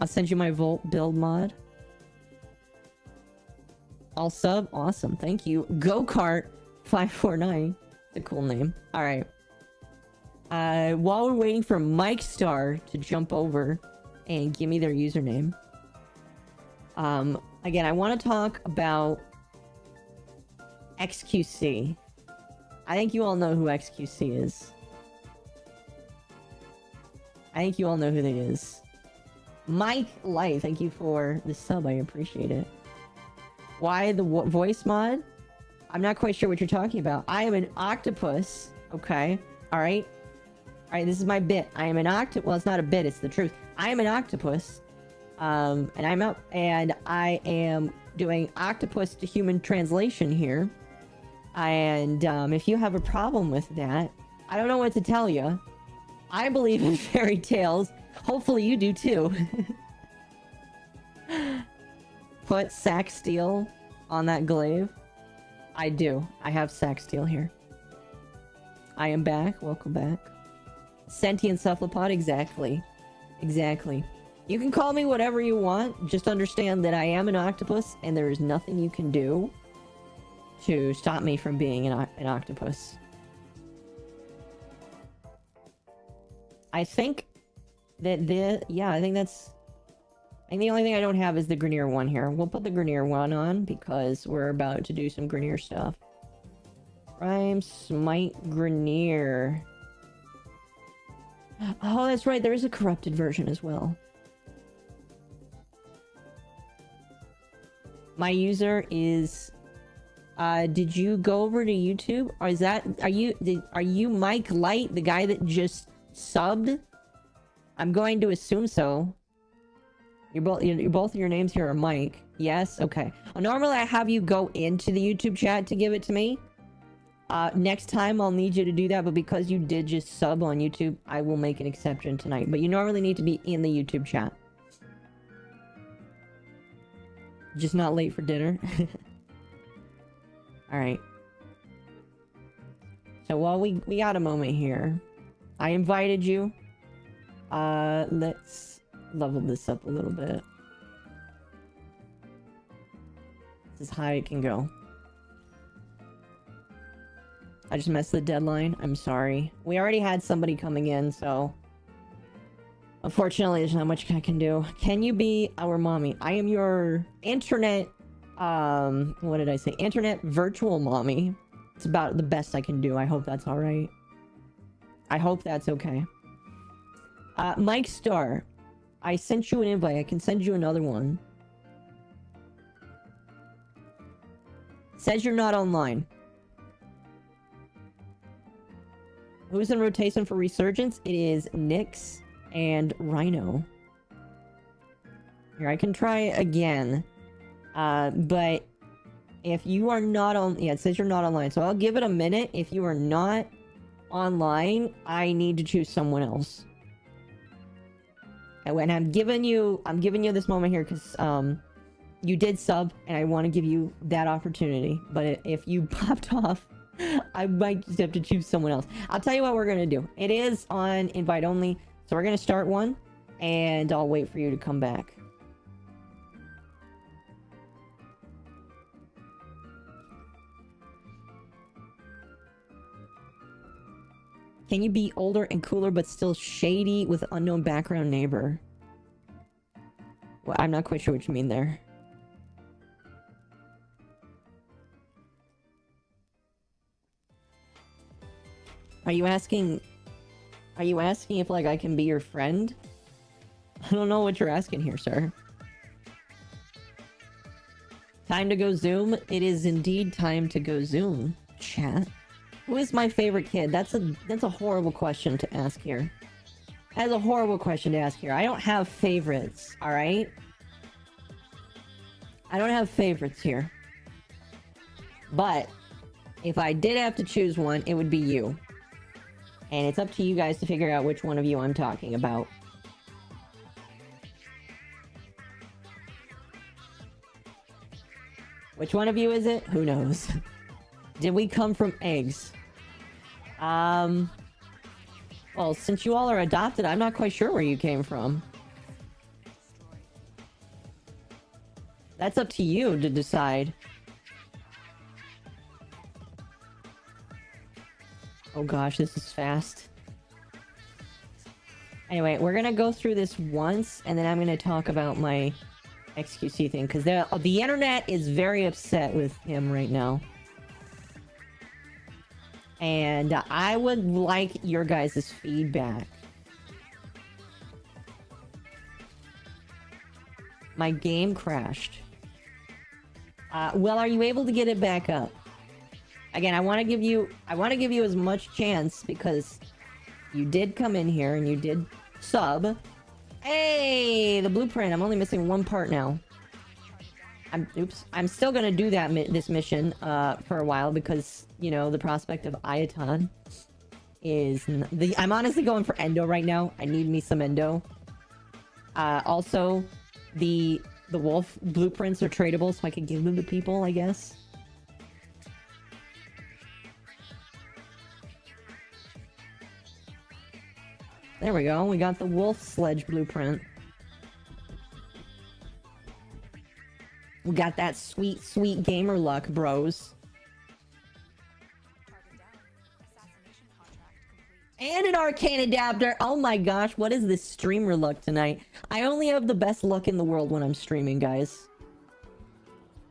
I'll send you my Volt build mod. I'll sub. Awesome. Thank you. Go-Kart 549. It's a cool name. Alright. While we're waiting for Mike Star to jump over and give me their username. Again, I want to talk about XQC. I think you all know who XQC is. I think you all know who that is. Mike Light, thank you for the sub. I appreciate it. Why the voice mod? I'm not quite sure what you're talking about. I am an octopus. Okay. Alright. Alright, this is my bit. I am an octopus. Well, it's not a bit, it's the truth. I am an octopus. And I'm up and I am doing octopus to human translation here. And if you have a problem with that, I don't know what to tell you. I believe in fairy tales. Hopefully you do too. Put sack steel on that glaive. I do. I have sack steel here. I am back. Welcome back. Sentient cephalopod. Exactly. Exactly. You can call me whatever you want. Just understand that I am an octopus and there is nothing you can do to stop me from being an octopus. I think that I think the only thing I don't have is the Grineer one here. We'll put the Grineer one on because we're about to do some Grineer stuff. Prime Smite Grineer. Oh, that's right. There is a corrupted version as well. My user is... did you go over to YouTube? Or is that... Are you Mike Light, the guy that just subbed? I'm going to assume so. Both of your names here are Mike. Yes? Okay. Well, normally I have you go into the YouTube chat to give it to me. Next time I'll need you to do that, but because you did just sub on YouTube, I will make an exception tonight. But you normally need to be in the YouTube chat. Just not late for dinner. Alright. So while we got a moment here, I invited you. Let's level this up a little bit. This is high it can go. I just messed the deadline. I'm sorry. We already had somebody coming in, so... Unfortunately, there's not much I can do. Can you be our mommy? I am your internet... what did I say? Internet virtual mommy. It's about the best I can do. I hope that's alright. I hope that's okay. Mike Star. I sent you an invite. I can send you another one. Says you're not online. Who's in rotation for Resurgence? It is Nyx and Rhino. Here, I can try again. But if you are not on... Yeah, it says you're not online. So I'll give it a minute. If you are not online, I need to choose someone else. And I'm giving you this moment here because you did sub, and I want to give you that opportunity. But if you popped off, I might just have to choose someone else. I'll tell you what we're gonna do. It is on invite only, so we're gonna start one, and I'll wait for you to come back. Can you be older and cooler but still shady with unknown background neighbor? Well, I'm not quite sure what you mean there. Are you asking if, like, I can be your friend? I don't know what you're asking here, sir. Time to go Zoom? It is indeed time to go Zoom, chat. Who is my favorite kid? That's a horrible question to ask here. That's a horrible question to ask here. I don't have favorites, alright? I don't have favorites here. But, if I did have to choose one, it would be you. And it's up to you guys to figure out which one of you I'm talking about. Which one of you is it? Who knows? Did we come from eggs? Well, since you all are adopted, I'm not quite sure where you came from. That's up to you to decide. Oh gosh, this is fast. Anyway, we're gonna go through this once, and then I'm gonna talk about my XQC thing, because the internet is very upset with him right now. And I would like your guys' feedback. My game crashed. Well, are you able to get it back up? Again, I want to give you as much chance because you did come in here and you did sub. Hey, the blueprint. I'm only missing one part now. I'm still gonna do this mission for a while because, you know, the prospect of Ayaton. is... I'm honestly going for endo right now. I need me some endo. Also, the wolf blueprints are tradable, so I can give them to people, I guess. There we go. We got the wolf sledge blueprint. We got that sweet, sweet gamer luck, bros. And an arcane adapter. Oh my gosh, what is this streamer luck tonight? I only have the best luck in the world when I'm streaming, guys.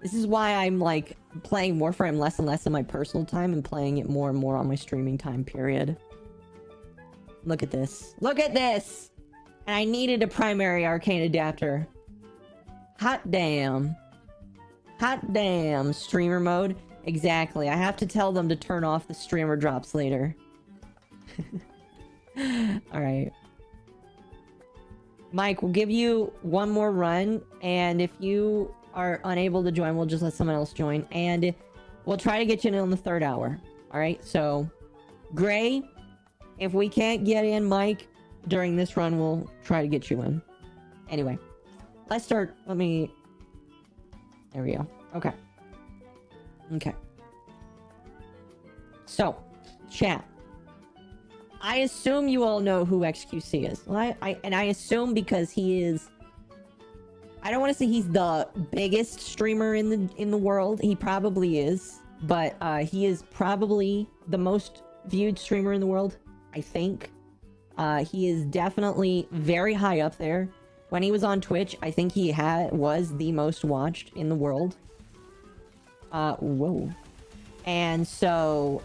This is why I'm, like, playing Warframe less and less in my personal time and playing it more and more on my streaming time period. Look at this. Look at this! And I needed a primary arcane adapter. Hot damn. Hot damn, streamer mode. Exactly. I have to tell them to turn off the streamer drops later. Alright. Mike, we'll give you one more run, and if you are unable to join, we'll just let someone else join, and we'll try to get you in on the 3rd hour. Alright, so... Gray, if we can't get in Mike during this run, we'll try to get you in. Anyway. Let's start... Let me... There we go. Okay. Okay. So, chat. I assume you all know who XQC is. Well, I assume because he is... I don't want to say he's the biggest streamer in the world. He probably is. But he is probably the most viewed streamer in the world, I think. He is definitely very high up there. When he was on Twitch, I think he was the most watched in the world. Whoa. And so,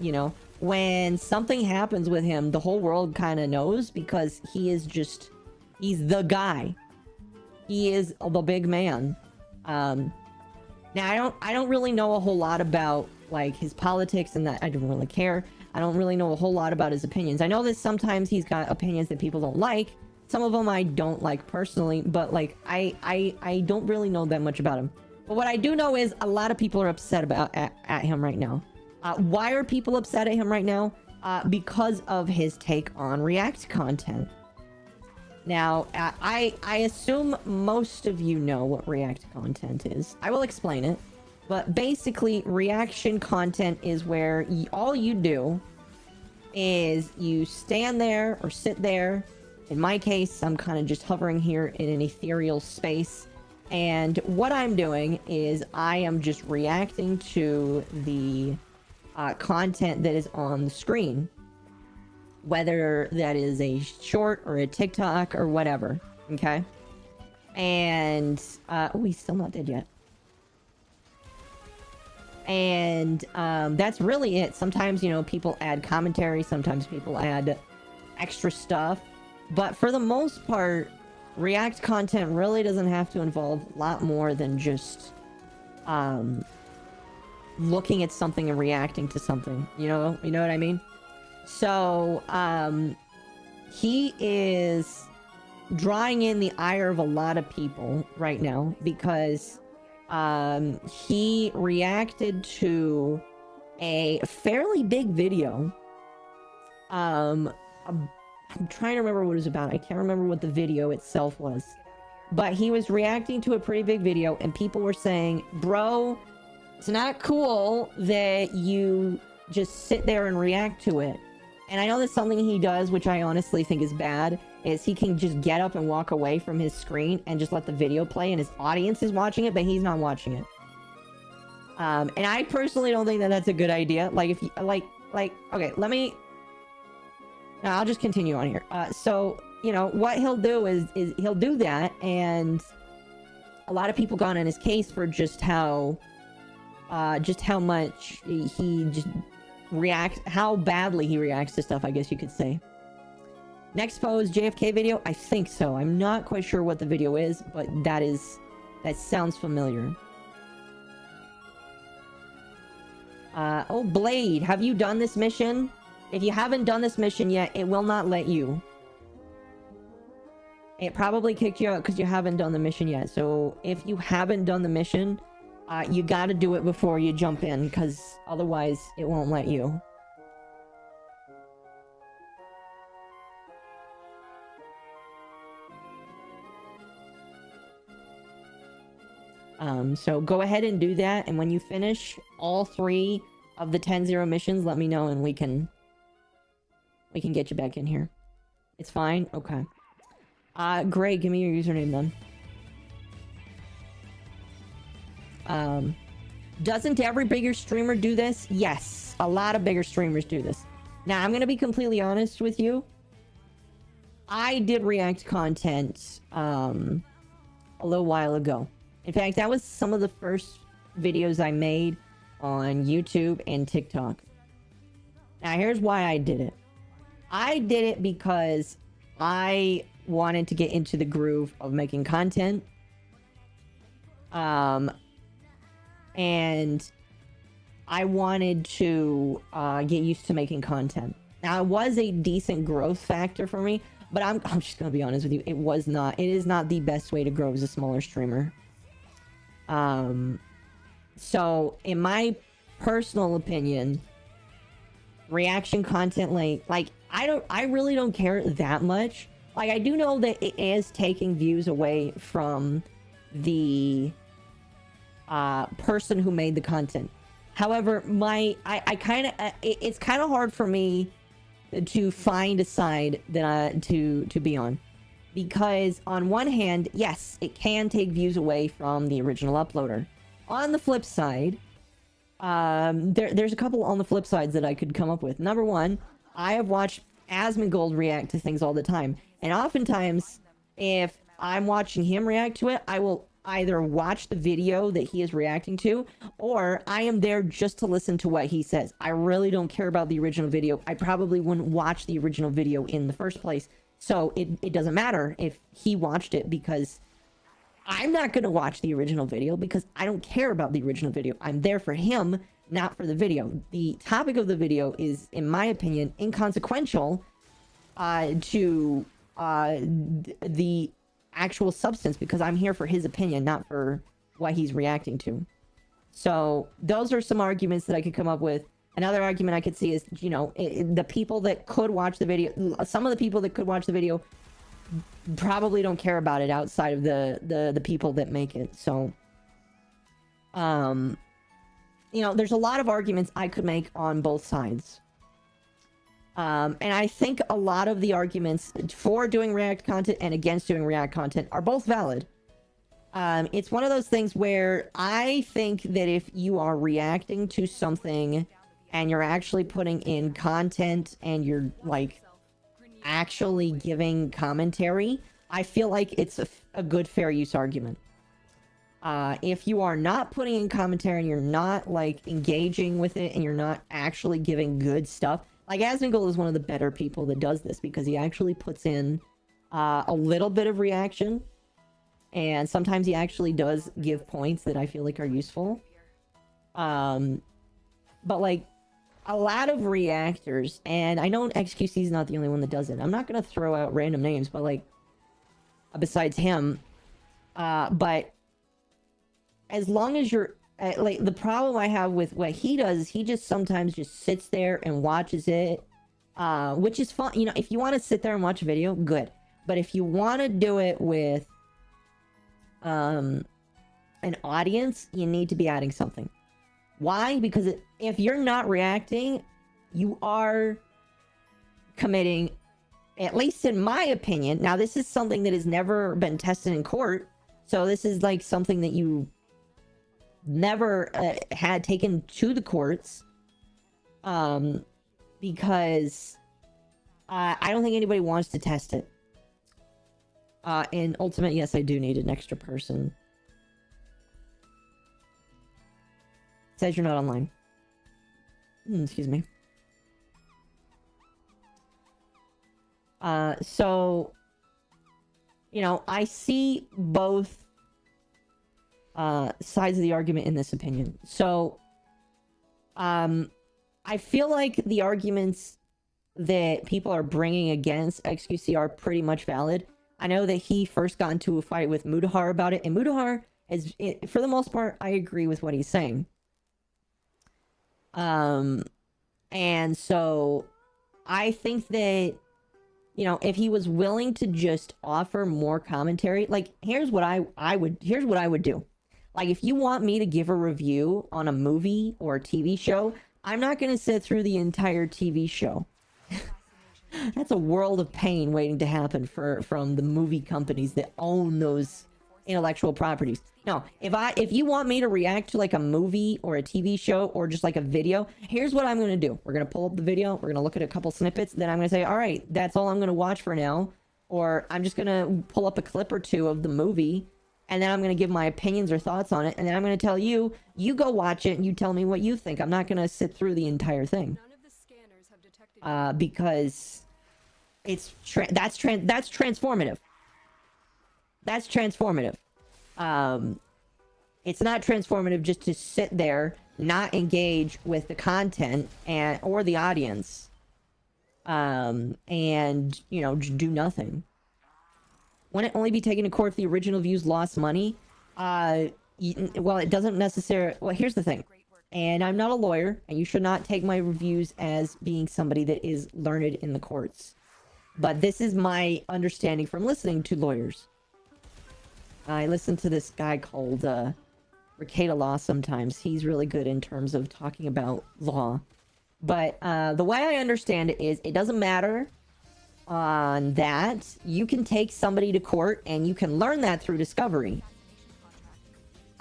you know, when something happens with him, the whole world kind of knows because he is just... He's the guy. He is the big man. Now, I don't really know a whole lot about, like, his politics and that. I don't really care. I don't really know a whole lot about his opinions. I know that sometimes he's got opinions that people don't like. Some of them I don't like personally, but, like, I don't really know that much about him. But what I do know is a lot of people are upset about at him right now. Why are people upset at him right now? Because of his take on React content. Now, I assume most of you know what React content is. I will explain it. But basically, reaction content is where all you do is you stand there or sit there. In my case, I'm kind of just hovering here in an ethereal space. And what I'm doing is I am just reacting to the content that is on the screen. Whether that is a short or a TikTok or whatever. Okay? And, oh, he's still not dead yet. And, that's really it. Sometimes, you know, people add commentary. Sometimes people add extra stuff. But for the most part, React content really doesn't have to involve a lot more than just, looking at something and reacting to something. You know what I mean? So, he is drawing in the ire of a lot of people right now because, he reacted to a fairly big video. I'm trying to remember what it was about. I can't remember what the video itself was. But he was reacting to a pretty big video, and people were saying, bro, it's not cool that you just sit there and react to it. And I know that's something he does, which I honestly think is bad, is he can just get up and walk away from his screen and just let the video play, and his audience is watching it, but he's not watching it. And I personally don't think that that's a good idea. Like, if you, like, okay, let me... No, I'll just continue on here. So, you know, what he'll do is he'll do that, and a lot of people got on his case for just how much he just reacts, how badly he reacts to stuff, I guess you could say. Next pose, JFK video? I think so. I'm not quite sure what the video is, but that sounds familiar. Oh, Blade, have you done this mission? If you haven't done this mission yet, it will not let you. It probably kicked you out because you haven't done the mission yet. So if you haven't done the mission, you gotta do it before you jump in, because otherwise it won't let you. So go ahead and do that, and when you finish all 3 of the 10-0 missions, let me know and we can get you back in here. It's fine? Okay. Greg, give me your username then. Doesn't every bigger streamer do this? Yes, a lot of bigger streamers do this. Now, I'm gonna be completely honest with you. I did react content, a little while ago. In fact, that was some of the first videos I made on YouTube and TikTok. Now, here's why I did it. I did it because I wanted to get into the groove of making content. And I wanted to get used to making content. Now, it was a decent growth factor for me, but I'm just gonna be honest with you. It is not the best way to grow as a smaller streamer. So in my personal opinion, reaction content, like I really don't care that much. Like, I do know that it is taking views away from the person who made the content. However, it's kind of hard for me to find a side that to be on, because on one hand, yes, it can take views away from the original uploader. On the flip side, there's a couple on the flip sides that I could come up with. Number one, I have watched Asmongold react to things all the time, and oftentimes, if I'm watching him react to it, I will either watch the video that he is reacting to, or I am there just to listen to what he says. I really don't care about the original video. I probably wouldn't watch the original video in the first place, so it doesn't matter if he watched it, because I'm not going to watch the original video because I don't care about the original video. I'm there for him, not for the video. The topic of the video is, in my opinion, inconsequential to the actual substance, because I'm here for his opinion, not for what he's reacting to. So those are some arguments that I could come up with. Another argument I could see is, you know, the people that could watch the video, some of the people that could watch the video probably don't care about it outside of the people that make it. So, you know, there's a lot of arguments I could make on both sides. And I think a lot of the arguments for doing React content and against doing React content are both valid. It's one of those things where I think that if you are reacting to something and you're actually putting in content and you're, like, actually giving commentary, I feel like it's a good fair use argument. If you are not putting in commentary and you're not, like, engaging with it and you're not actually giving good stuff, like, Asmongold is one of the better people that does this, because he actually puts in a little bit of reaction, and sometimes he actually does give points that I feel like are useful. But, like, a lot of reactors, and I know XQC is not the only one that does it. I'm not going to throw out random names, but, like, besides him, but as long as you're, like, the problem I have with what he does is he just sometimes just sits there and watches it, which is fun. You know, if you want to sit there and watch a video, good. But if you want to do it with an audience, you need to be adding something. Why? Because if you're not reacting, you are committing, at least in my opinion, now this is something that has never been tested in court, so this is like something that you never had taken to the courts, because I don't think anybody wants to test it. And Ultimate, yes, I do need an extra person. Says you're not online. Excuse me. So, you know, I see both sides of the argument in this opinion. So, I feel like the arguments that people are bringing against XQC are pretty much valid. I know that he first got into a fight with Mudahar about it, and Mudahar is, for the most part, I agree with what he's saying. And so I think that, you know, if he was willing to just offer more commentary, like, here's what I would do. Like, if you want me to give a review on a movie or a TV show, I'm not going to sit through the entire TV show. That's a world of pain waiting to happen from the movie companies that own those intellectual properties. No, if you want me to react to like a movie or a TV show or just like a video, here's what I'm going to do. We're going to pull up the video. We're going to look at a couple snippets. Then I'm going to say, all right, that's all I'm going to watch for now. Or I'm just going to pull up a clip or two of the movie. And then I'm going to give my opinions or thoughts on it. And then I'm going to tell you, you go watch it and you tell me what you think. I'm not going to sit through the entire thing. None of the scanners have detected Because that's transformative. That's transformative. It's not transformative just to sit there, not engage with the content or the audience, and you know, just do nothing. Wouldn't it only be taken to court if the original views lost money? Well, it doesn't necessarily. Well, here's the thing, and I'm not a lawyer, and you should not take my reviews as being somebody that is learned in the courts. But this is my understanding from listening to lawyers. I listen to this guy called Ricada Law sometimes. He's really good in terms of talking about law. But the way I understand it is, it doesn't matter on that. You can take somebody to court and you can learn that through discovery.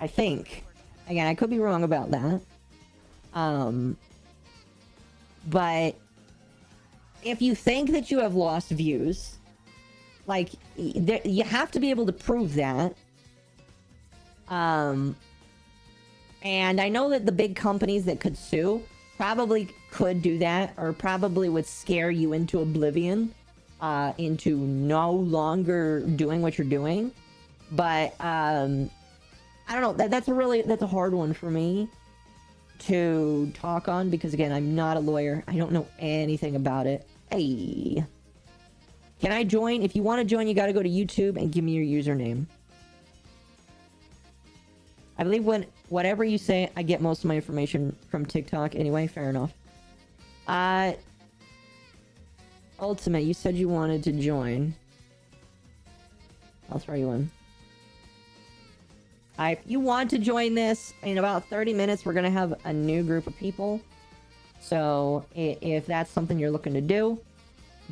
I think. Again, I could be wrong about that. But if you think that you have lost views, like, you have to be able to prove that. And I know that the big companies that could sue probably could do that, or probably would scare you into oblivion, into no longer doing what you're doing. But, I don't know, that's a hard one for me to talk on, because again, I'm not a lawyer. I don't know anything about it. Hey. Can I join? If you want to join, you got to go to YouTube and give me your username. I believe whatever you say, I get most of my information from TikTok anyway. Fair enough. Ultimate, you said you wanted to join. I'll throw you in. If you want to join this, in about 30 minutes, we're going to have a new group of people. So if that's something you're looking to do,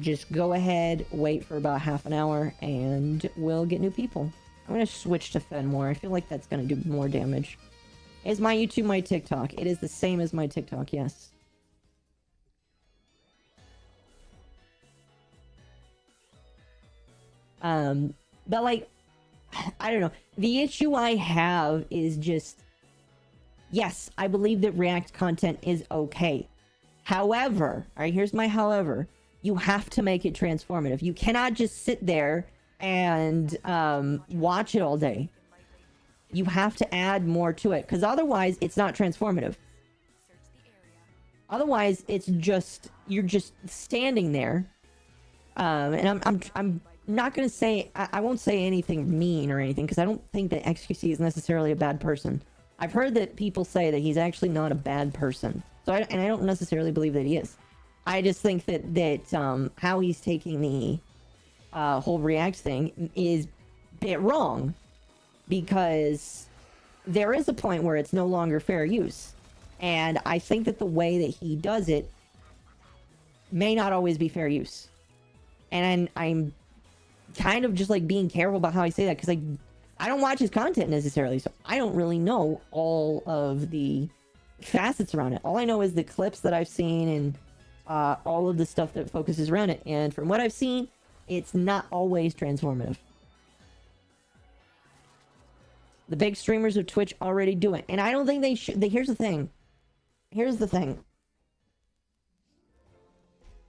just go ahead, wait for about half an hour, and we'll get new people. I'm going to switch to Fen more. I feel like that's going to do more damage. Is my YouTube my TikTok? It is the same as my TikTok, yes. But like, I don't know. The issue I have is just, yes, I believe that React content is okay. However, all right, here's my however. You have to make it transformative. You cannot just sit there and watch it all day. You have to add more to it, because otherwise it's not transformative. Otherwise, it's just, you're just standing there. And I'm not gonna say, I won't say anything mean or anything, because I don't think that XQC is necessarily a bad person. I've heard that people say that he's actually not a bad person. So I don't necessarily believe that he is. I just think that how he's taking the whole React thing is a bit wrong, because there is a point where it's no longer fair use, and I think that the way that he does it may not always be fair use. And I'm kind of just like being careful about how I say that, because I don't watch his content necessarily, so I don't really know all of the facets around it. All I know is the clips that I've seen and all of the stuff that focuses around it, and from what I've seen, it's not always transformative. The big streamers of Twitch already do it, and I don't think they should. Here's the thing.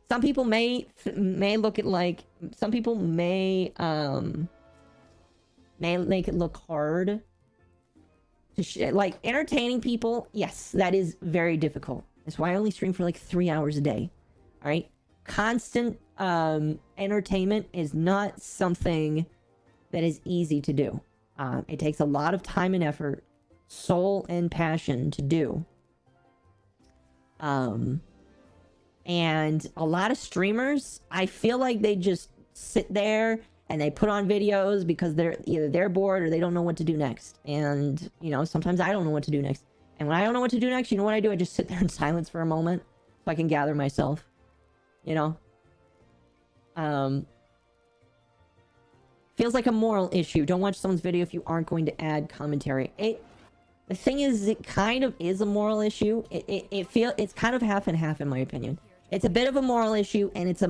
Some people may look at, like, some people may make it look hard to like, entertaining people. Yes, that is very difficult. That's why I only stream for like 3 hours a day. All right, constant entertainment is not something that is easy to do. It takes a lot of time and effort, soul and passion to do. And a lot of streamers, I feel like they just sit there and they put on videos because they're bored or they don't know what to do next. And, you know, sometimes I don't know what to do next. And when I don't know what to do next, you know what I do? I just sit there in silence for a moment so I can gather myself. You know? Feels like a moral issue. Don't watch someone's video if you aren't going to add commentary. The thing is, it kind of is a moral issue. It's kind of half and half in my opinion. It's a bit of a moral issue, and it's a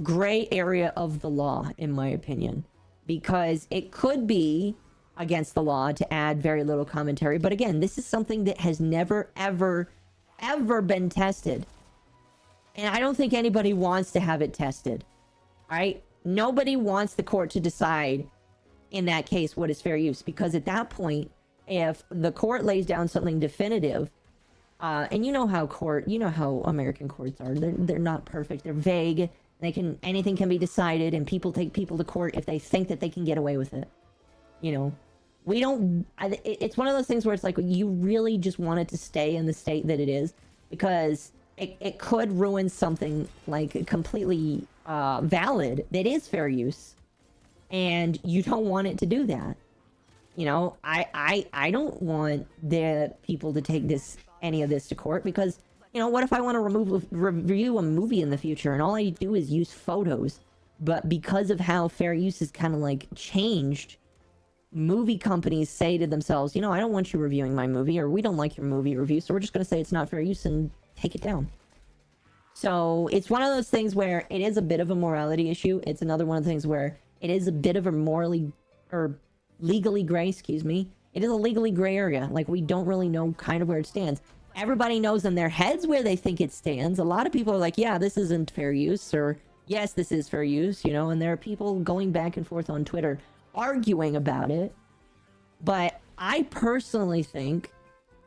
gray area of the law, in my opinion. Because it could be against the law to add very little commentary. But again, this is something that has never, ever been tested. And I don't think anybody wants to have it tested. Alright? Nobody wants the court to decide, in that case, what is fair use. Because at that point, if the court lays down something definitive, and you know how American courts are. They're not perfect. They're vague. Anything can be decided, and people take people to court if they think that they can get away with it. You know, we don't. It's one of those things where it's like you really just want it to stay in the state that it is, because it could ruin something like completely valid that is fair use, and you don't want it to do that. You know, I don't want the people to take any of this to court, because, you know, what if I want to review a movie in the future and all I do is use photos, but because of how fair use is kind of like changed, movie companies say to themselves, you know, I don't want you reviewing my movie, or we don't like your movie review, so we're just going to say it's not fair use and take it down. So it's one of those things where it is a bit of a morality issue. It's another one of the things where it is a bit of a legally gray, excuse me. It is a legally gray area. Like, we don't really know kind of where it stands. Everybody knows in their heads where they think it stands. A lot of people are like, yeah, this isn't fair use, or yes, this is fair use, you know, and there are people going back and forth on Twitter arguing about it. But I personally think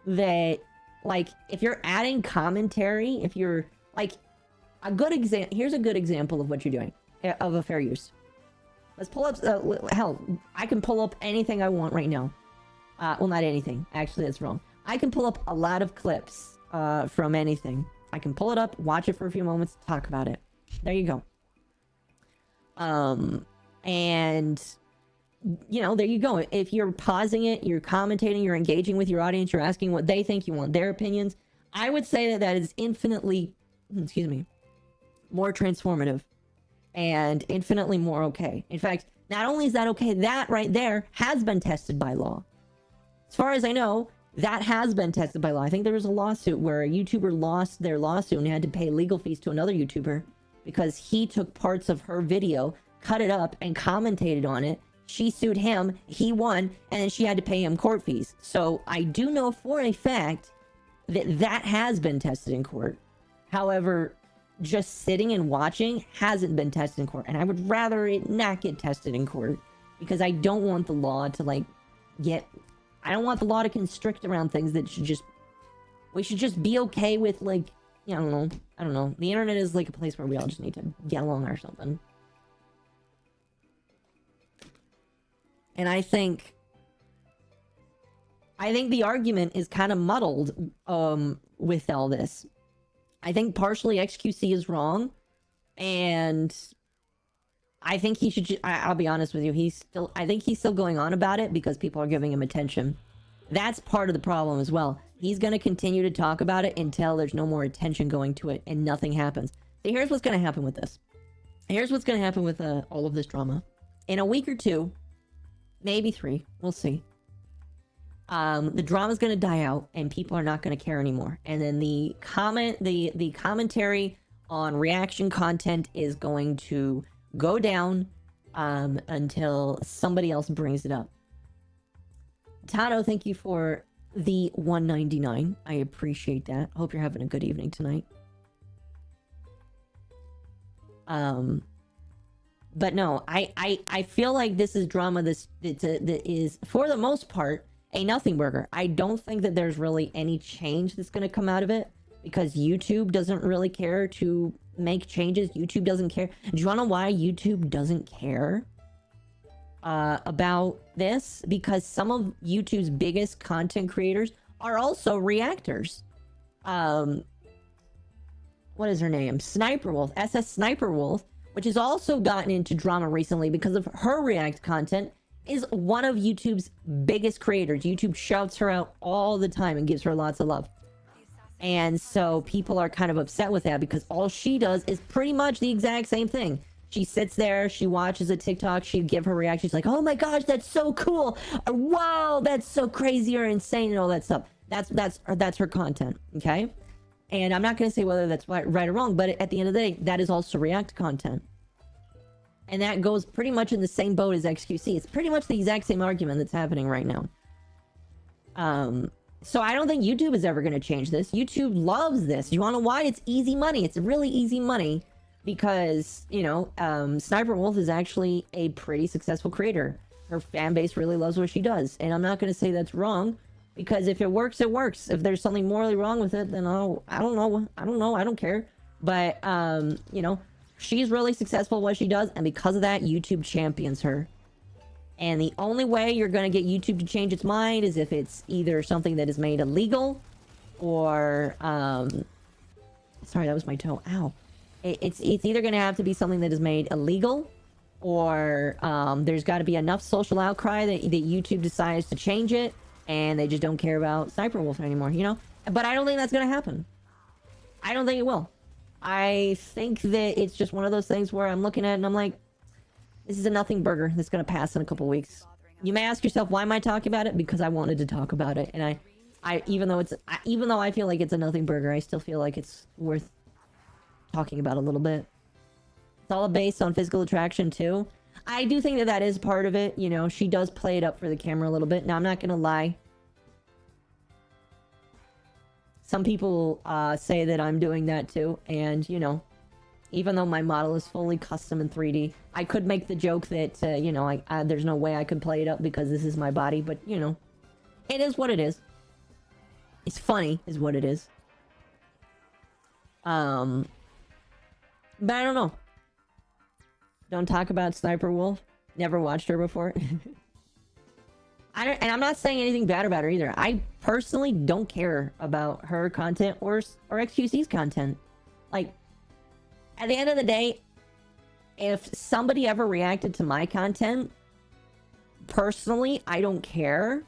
that, like, if you're adding commentary, if you're, like, here's a good example of what you're doing, of a fair use. Let's pull up, hell, I can pull up anything I want right now. Well, not anything. Actually, that's wrong. I can pull up a lot of clips from anything. I can pull it up, watch it for a few moments, talk about it. There you go. And, you know, there you go. If you're pausing it, you're commentating, you're engaging with your audience, you're asking what they think, you want their opinions, I would say that is infinitely, excuse me, more transformative and infinitely more okay. In fact, not only is that okay, that right there has been tested by law. As far as I know, that has been tested by law. I think there was a lawsuit where a YouTuber lost their lawsuit and had to pay legal fees to another YouTuber because he took parts of her video, cut it up, and commentated on it. She sued him, he won, and then she had to pay him court fees. So I do know for a fact that that has been tested in court. However, just sitting and watching hasn't been tested in court. And I would rather it not get tested in court, because I don't want the law to, like, I don't want the law to constrict around things that we should just be okay with, like, I don't know. The internet is like a place where we all just need to get along or something. And I think the argument is kind of muddled with all this. I think partially XQC is wrong, and I think he should. I'll be honest with you. I think he's still going on about it because people are giving him attention. That's part of the problem as well. He's going to continue to talk about it until there's no more attention going to it and nothing happens. So here's what's going to happen with this. Here's what's going to happen with all of this drama. In a week or two, maybe 3, we'll see. The drama's going to die out and people are not going to care anymore. And then the commentary on reaction content is going to go down until somebody else brings it up. Tano, thank you for the $1.99. I appreciate that. Hope you're having a good evening tonight. But no, I feel like this is drama that is, for the most part, a nothing burger. I don't think that there's really any change that's going to come out of it, because YouTube doesn't really care to make changes. YouTube doesn't care. Do you want to know why YouTube doesn't care about this? Because some of YouTube's biggest content creators are also reactors. What is her name? Sniper Wolf, SS Sniper Wolf, which has also gotten into drama recently because of her React content, is one of YouTube's biggest creators. YouTube shouts her out all the time and gives her lots of love. And so people are kind of upset with that because all she does is pretty much the exact same thing. She sits there, she watches a TikTok, she'd give her reaction. She's like, oh my gosh, that's so cool. Or, whoa, that's so crazy or insane and all that stuff. That's her content, okay? And I'm not going to say whether that's right or wrong, but at the end of the day, that is also React content. And that goes pretty much in the same boat as XQC. It's pretty much the exact same argument that's happening right now. So I don't think YouTube is ever going to change this. YouTube loves this. You want to know why? It's easy money. It's really easy money. Because, you know, Sniper Wolf is actually a pretty successful creator. Her fan base really loves what she does. And I'm not going to say that's wrong. Because if it works, it works. If there's something morally wrong with it, then I don't know. I don't care. But, you know, she's really successful at what she does. And because of that, YouTube champions her. And the only way you're going to get YouTube to change its mind is if it's either something that is made illegal. Or, sorry, that was my toe. Ow. It's either going to have to be something that is made illegal, or there's got to be enough social outcry that YouTube decides to change it, and they just don't care about Sniper Wolf anymore, you know? But I don't think that's going to happen. I don't think it will. I think that it's just one of those things where I'm looking at it and I'm like, this is a nothing burger that's going to pass in a couple weeks. You may ask yourself, why am I talking about it? Because I wanted to talk about it, and even though I feel like it's a nothing burger, I still feel like it's worth talking about a little bit. It's all based on physical attraction too. I do think that is part of it. You know, she does play it up for the camera a little bit. Now, I'm not gonna lie. Some people say that I'm doing that too. And, you know, even though my model is fully custom in 3D, I could make the joke that, you know, there's no way I could play it up because this is my body. But, you know, it is what it is. It's funny is what it is. But I don't know. Don't talk about Sniper Wolf. Never watched her before. And I'm not saying anything bad about her either. I personally don't care about her content or XQC's content. Like, at the end of the day, if somebody ever reacted to my content, personally, I don't care.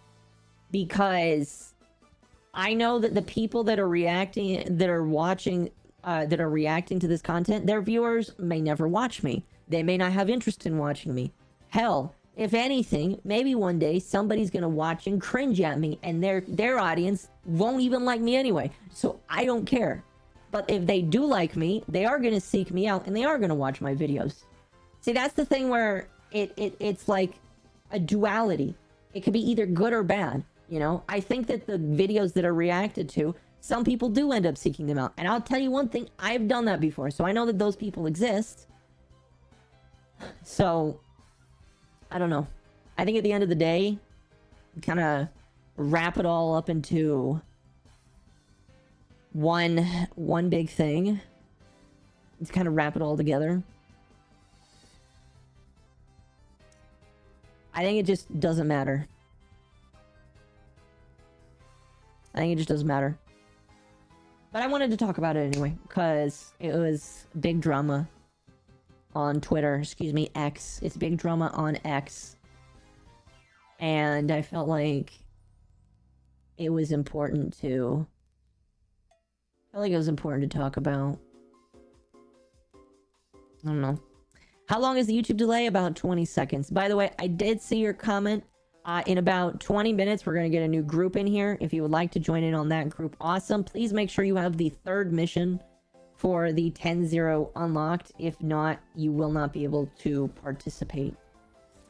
Because I know that the people that are reacting, that are watching... that are reacting to this content, their viewers may never watch me. They may not have interest in watching me. Hell, if anything, maybe one day somebody's gonna watch and cringe at me, and their audience won't even like me anyway. So I don't care. But if they do like me, they are gonna seek me out and they are gonna watch my videos. See, that's the thing where it's like a duality. It could be either good or bad. You know, I think that the videos that are reacted to, some people do end up seeking them out. And I'll tell you one thing, I've done that before. So I know that those people exist. So, I don't know. I think at the end of the day, kind of wrap it all up into one big thing. Just kind of wrap it all together. I think it just doesn't matter. I think it just doesn't matter. But I wanted to talk about it anyway, because it was big drama on Twitter. Excuse me, X. It's big drama on X. And I felt like it was important to... I felt like it was important to talk about. I don't know. How long is the YouTube delay? About 20 seconds. By the way, I did see your comment. In about 20 minutes, we're going to get a new group in here. If you would like to join in on that group, awesome. Please make sure you have the third mission for the 10-0 unlocked. If not, you will not be able to participate.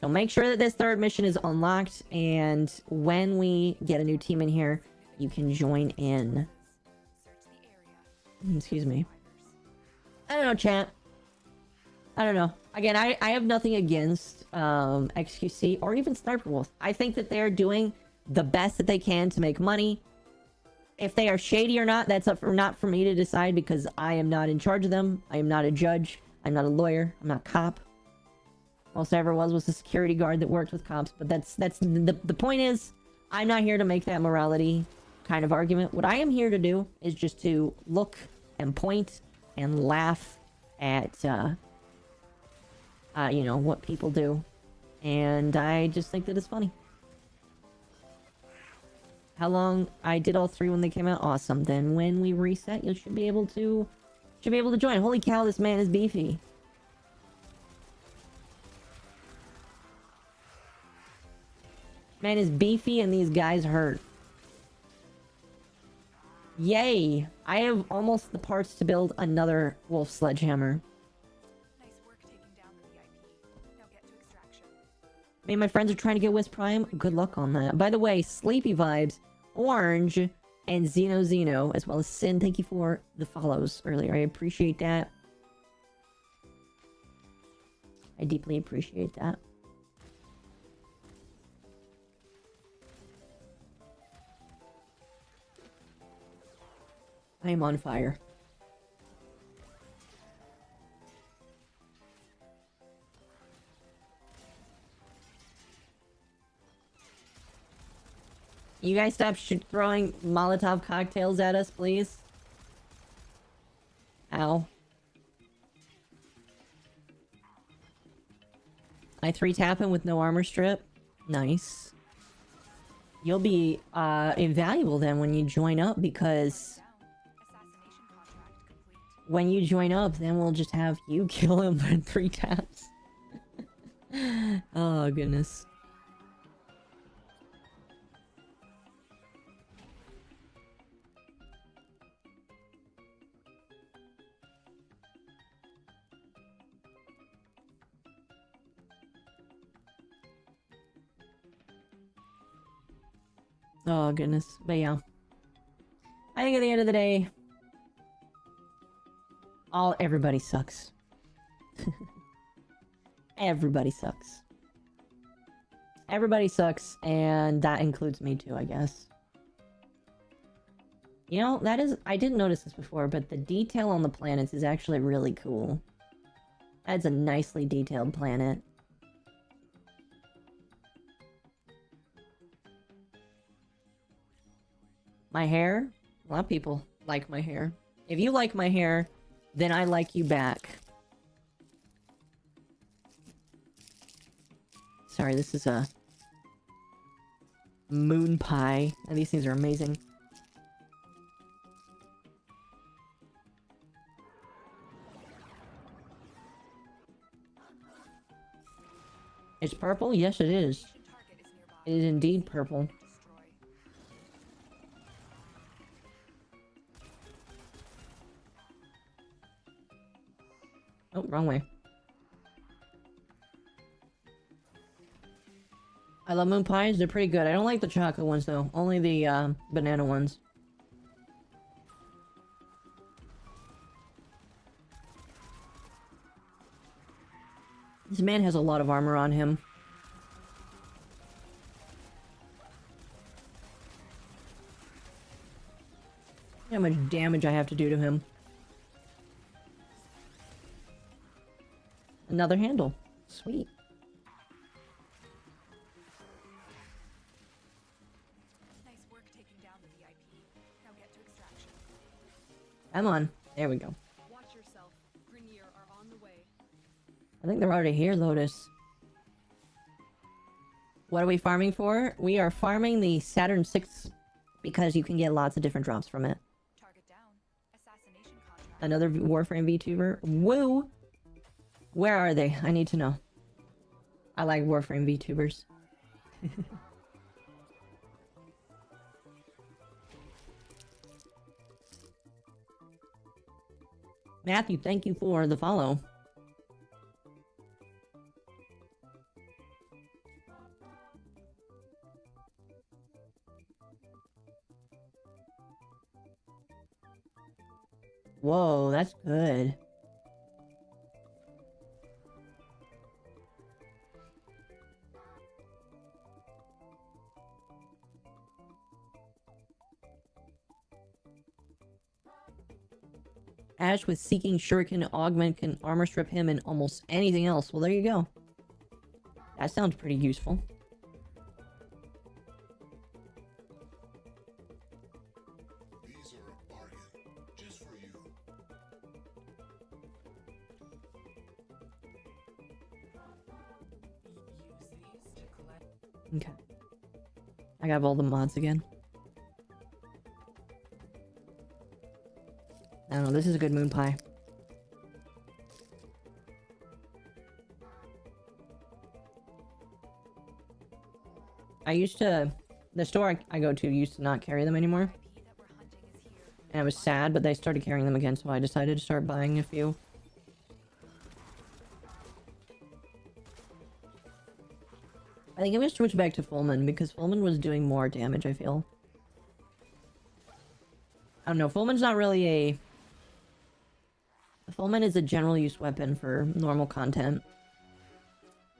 So make sure that this third mission is unlocked. And when we get a new team in here, you can join in. Excuse me. I don't know, chat. I don't know. Again, I have nothing against XQC or even Sniper Wolf. I think that they're doing the best that they can to make money. If they are shady or not, that's not for me to decide, because I am not in charge of them. I am not a judge. I'm not a lawyer. I'm not a cop. Most I ever was a security guard that worked with cops. But that's the point is, I'm not here to make that morality kind of argument. What I am here to do is just to look and point and laugh at you know, what people do. And I just think that it's funny. How long? I did all 3 when they came out. Awesome. Then when we reset, you should be able to join. Holy cow, this man is beefy. Man is beefy and these guys hurt. Yay! I have almost the parts to build another wolf sledgehammer. Nice work taking down the VIP. Now get to extraction. Me and my friends are trying to get Wisp Prime. Good luck on that. By the way, Sleepy Vibes, Orange, and Xeno, as well as Sin, thank you for the follows earlier. I appreciate that. I deeply appreciate that. I am on fire. You guys stop throwing Molotov cocktails at us, please. Ow. I 3-tap him with no armor strip. Nice. You'll be invaluable then when you join up, because Assassination contract complete. when you join up, then we'll just have you kill him in 3 taps. Oh, goodness. Oh, goodness. But yeah. I think at the end of the day, everybody sucks. Everybody sucks. Everybody sucks, and that includes me too, I guess. You know, I didn't notice this before, but the detail on the planets is actually really cool. That's a nicely detailed planet. My hair? A lot of people like my hair. If you like my hair, then I like you back. Sorry, this is a moon pie. And these things are amazing. It's purple? Yes, it is. Target is nearby. It is indeed purple. Destroy. Oh, wrong way. I love moon pies. They're pretty good. I don't like the chocolate ones, though. Only the banana ones. This man has a lot of armor on him. How much damage I have to do to him. Another handle. Sweet. Nice work taking down the VIP. Now get to extraction. Come on. There we go. Watch yourself. Grenier are on the way. I think they're already here, Lotus. What are we farming for? We are farming the Saturn 6 because you can get lots of different drops from it. Target down. Assassination contract. Another Warframe VTuber. Woo! Where are they? I need to know. I like Warframe VTubers. Matthew, thank you for the follow. Whoa, that's good. Ash with Seeking Shuriken Augment can armor strip him and almost anything else. Well, there you go. That sounds pretty useful. These are a bargain, just for you. Okay. I got all the mods again. I don't know, this is a good moon pie. I used to... The store I go to used to not carry them anymore. IP that we're hunting is here. And I was sad, but they started carrying them again, so I decided to start buying a few. I think I'm gonna switch back to Fullman, because Fullman was doing more damage, I feel. I don't know, Fullman's not really a... Fullman is a general use weapon for normal content.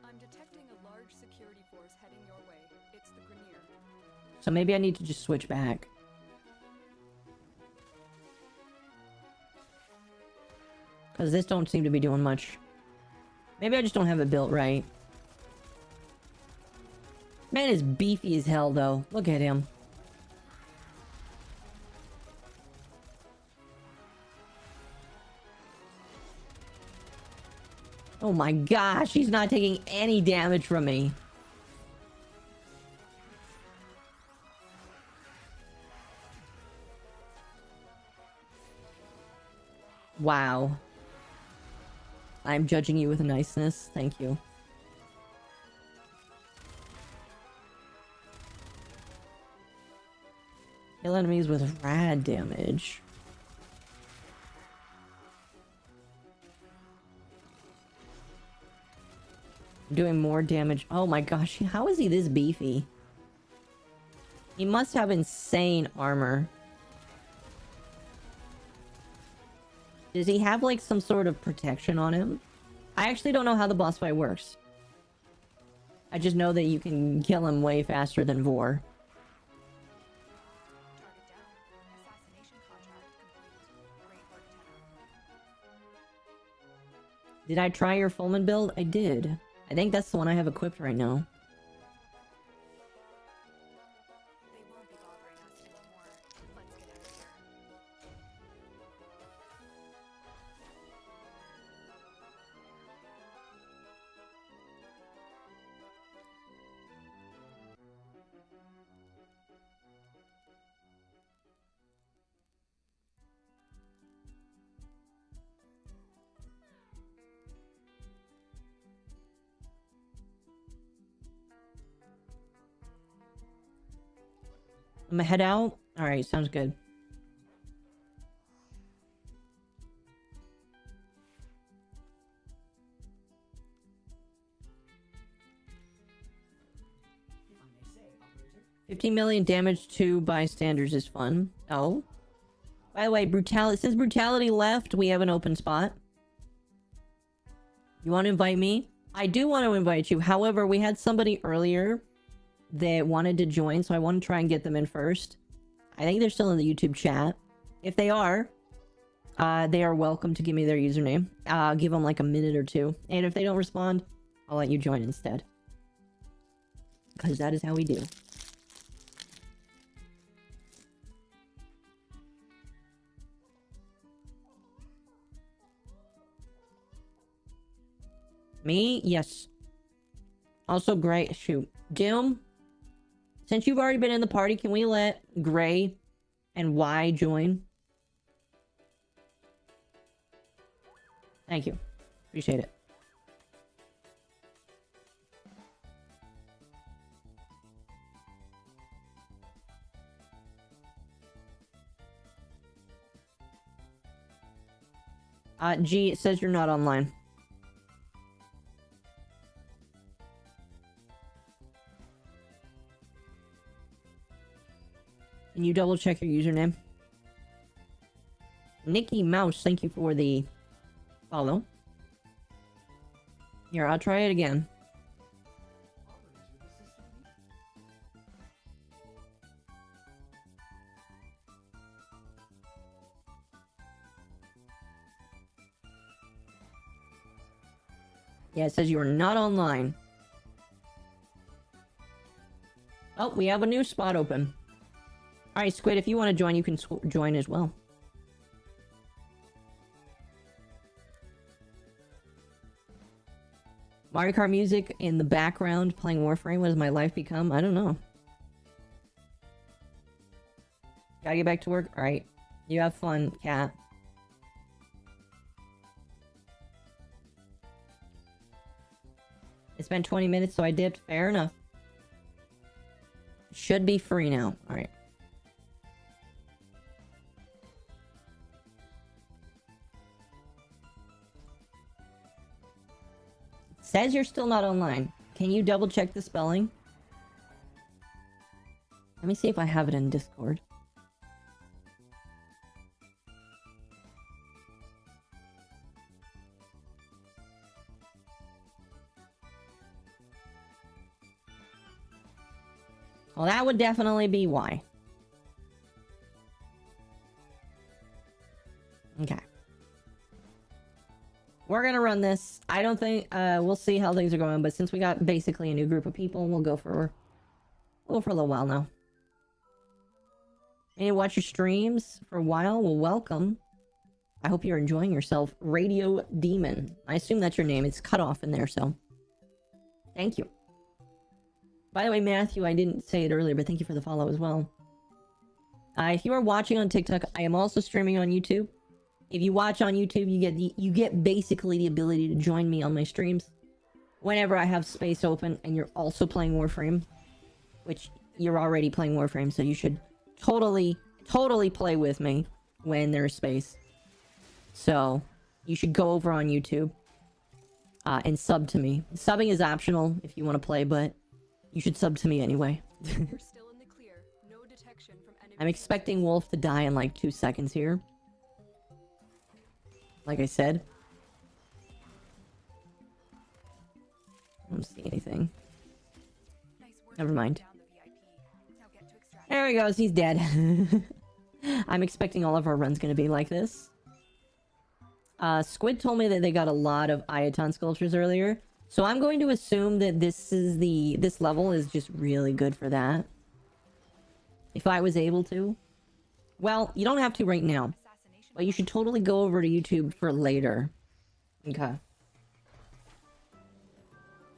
I'm detecting a large security force heading your way. It's the Grenier. So maybe I need to just switch back. Because this don't seem to be doing much. Maybe I just don't have it built right. Man is beefy as hell, though. Look at him. Oh my gosh, he's not taking any damage from me. Wow. I'm judging you with niceness. Thank you. Kill enemies with rad damage. Doing more damage. Oh my gosh, how is he this beefy? He must have insane armor. Does he have like some sort of protection on him? I actually don't know how the boss fight works. I just know that you can kill him way faster than Vor. Target down. Assassination contract complete. Great work, Tenno. Did I try your Fullman build? I did. I think that's the one I have equipped right now. They won't be bothering us anymore. Let's get out of here. I'm gonna head out. Alright, sounds good. $15 million damage to bystanders is fun. Oh. By the way, brutality. Since brutality left, we have an open spot. You want to invite me? I do want to invite you. However, we had somebody earlier that wanted to join, so I want to try and get them in first. I think they're still in the YouTube chat. If they are welcome to give me their username. I'll give them like a minute or two. And if they don't respond, I'll let you join instead. Because that is how we do. Me? Yes. Also, Gray. Shoot. Doom? Since you've already been in the party, can we let Gray and Y join? Thank you. Appreciate it. G, it says you're not online. Can you double check your username? Nikki Mouse, thank you for the follow. Here, I'll try it again. Yeah, it says you are not online. Oh, we have a new spot open. Alright, Squid, if you want to join, you can join as well. Mario Kart music in the background playing Warframe. What has my life become? I don't know. Gotta get back to work? Alright. You have fun, cat. It's been 20 minutes, so I dipped. Fair enough. Should be free now. Alright. Says you're still not online. Can you double check the spelling? Let me see if I have it in Discord. Well, that would definitely be why. Okay. We're gonna run this. I don't think, we'll see how things are going, but since we got basically a new group of people, we'll go for a little while now. And you watch your streams for a while? Well, welcome. I hope you're enjoying yourself. Radio Demon. I assume that's your name. It's cut off in there, so. Thank you. By the way, Matthew, I didn't say it earlier, but thank you for the follow as well. If you are watching on TikTok, I am also streaming on YouTube. If you watch on YouTube, you get basically the ability to join me on my streams whenever I have space open, and you're also playing Warframe, which you're already playing Warframe, so you should totally play with me when there's space. So you should go over on YouTube and sub to me. Subbing is optional if you want to play, but you should sub to me anyway. We're still in the clear. No detection from enemy. I'm expecting Wolf to die in like 2 seconds here. Like I said. I don't see anything. Nice work Never mind. down the VIP. Now get to extract. There he goes, he's dead. I'm expecting all of our runs gonna be like this. Squid told me that they got a lot of Iaton sculptures earlier. So I'm going to assume that this level is just really good for that. If I was able to. Well, you don't have to right now. But you should totally go over to YouTube for later. Okay. I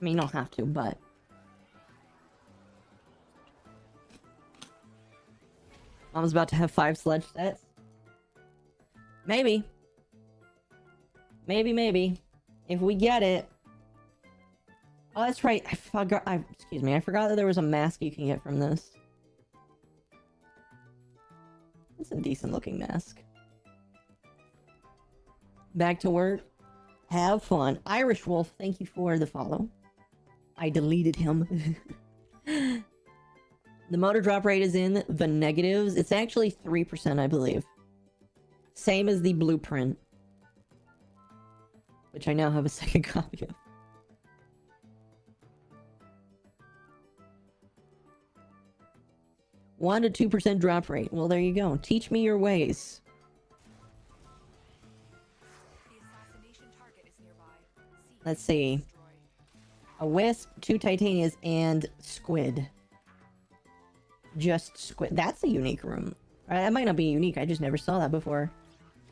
mean, you don't have to, but... Mom's about to have 5 sledge sets. Maybe. Maybe. If we get it. Oh, that's right. I forgot. Excuse me. I forgot that there was a mask you can get from this. It's a decent looking mask. Back to work. Have fun. Irish Wolf, thank you for the follow. I deleted him. The motor drop rate is in the negatives. It's actually 3%, I believe. Same as the blueprint. Which I now have a second copy of. One to 2% drop rate. Well, there you go. Teach me your ways. The assassination target is nearby. Let's see. Destroy. A wisp, 2 titanias, and squid. Just squid. That's a unique room. That might not be unique. I just never saw that before.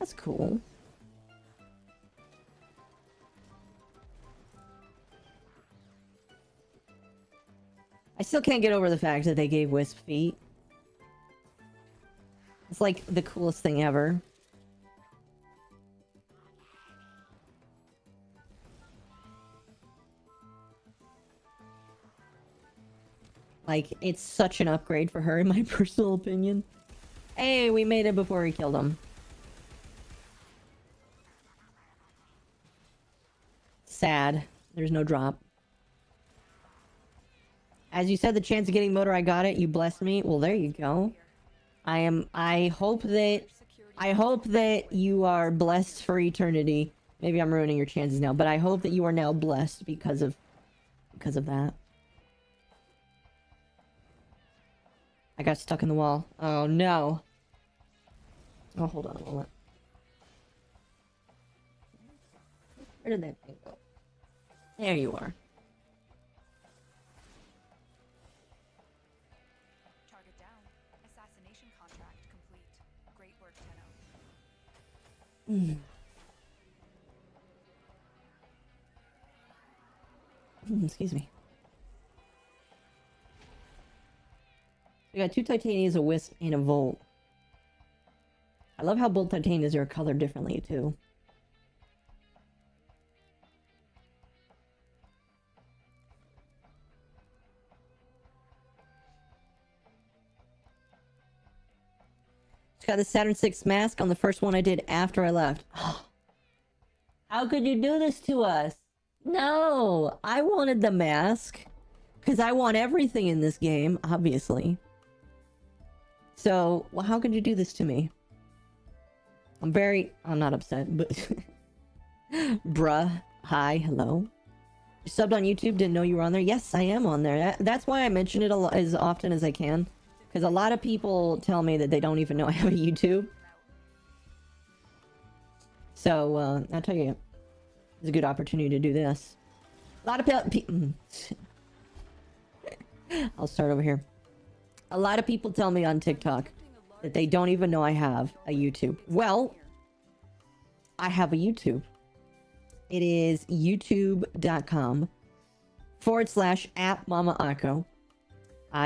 That's cool. I still can't get over the fact that they gave Wisp feet. It's like the coolest thing ever. Like, it's such an upgrade for her, in my personal opinion. Hey, we made it before he killed him. Sad. There's no drop. As you said, the chance of getting motor, I got it. You blessed me. Well, there you go. I hope that you are blessed for eternity. Maybe I'm ruining your chances now, but I hope that you are now blessed because of that. I got stuck in the wall. Oh no. Oh, hold on a moment. Where did that thing go? There you are. Target down. Assassination contract complete. Great work, Tenno. Excuse me. We got 2 Titanias, a Wisp, and a Volt. I love how both Titanias are colored differently, too. Just got the Saturn 6 mask on the first one I did after I left. How could you do this to us? No! I wanted the mask. Because I want everything in this game, obviously. So, well, how could you do this to me? I'm not upset, but... Bruh, hi, hello. You subbed on YouTube, didn't know you were on there? Yes, I am on there. That's why I mention it as often as I can. Because a lot of people tell me that they don't even know I have a YouTube. So, I'll tell you, it's a good opportunity to do this. A lot of people... I'll start over here. A lot of people tell me on TikTok that they don't even know I have a YouTube. Well, I have a YouTube. It is youtube.com/@MommaOcco.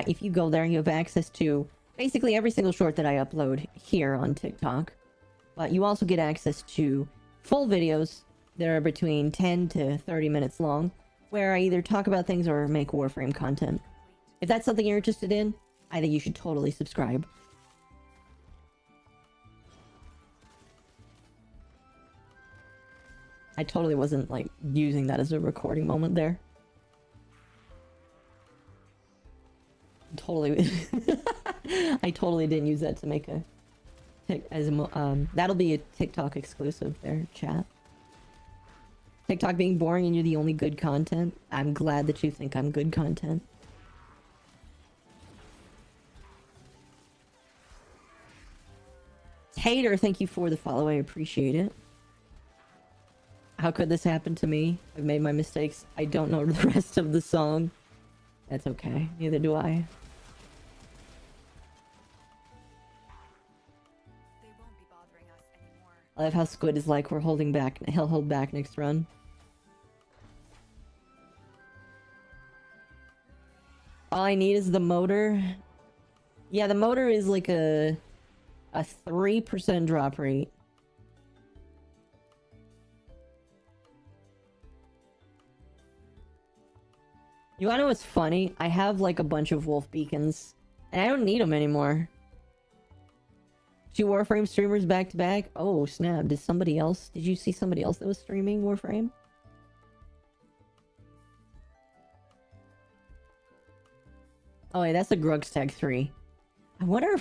If you go there, you have access to basically every single short that I upload here on TikTok. But you also get access to full videos that are between 10 to 30 minutes long, where I either talk about things or make Warframe content. If that's something you're interested in, I think you should totally subscribe. I totally wasn't, like, using that as a recording moment there. Totally. I totally didn't use that to make a... that'll be a TikTok exclusive there, chat. TikTok being boring and you're the only good content. I'm glad that you think I'm good content. Hater, thank you for the follow. I appreciate it. How could this happen to me? I've made my mistakes. I don't know the rest of the song. That's okay. Neither do I. They won't be bothering us anymore. I love how Squid is like, we're holding back. He'll hold back next run. All I need is the motor. Yeah, the motor is like a 3% drop rate. You wanna know what's funny? I have like a bunch of wolf beacons, and I don't need them anymore. 2 Warframe streamers back to back? Oh snap, did you see somebody else that was streaming Warframe? Oh wait, that's a Grugstag 3. I wonder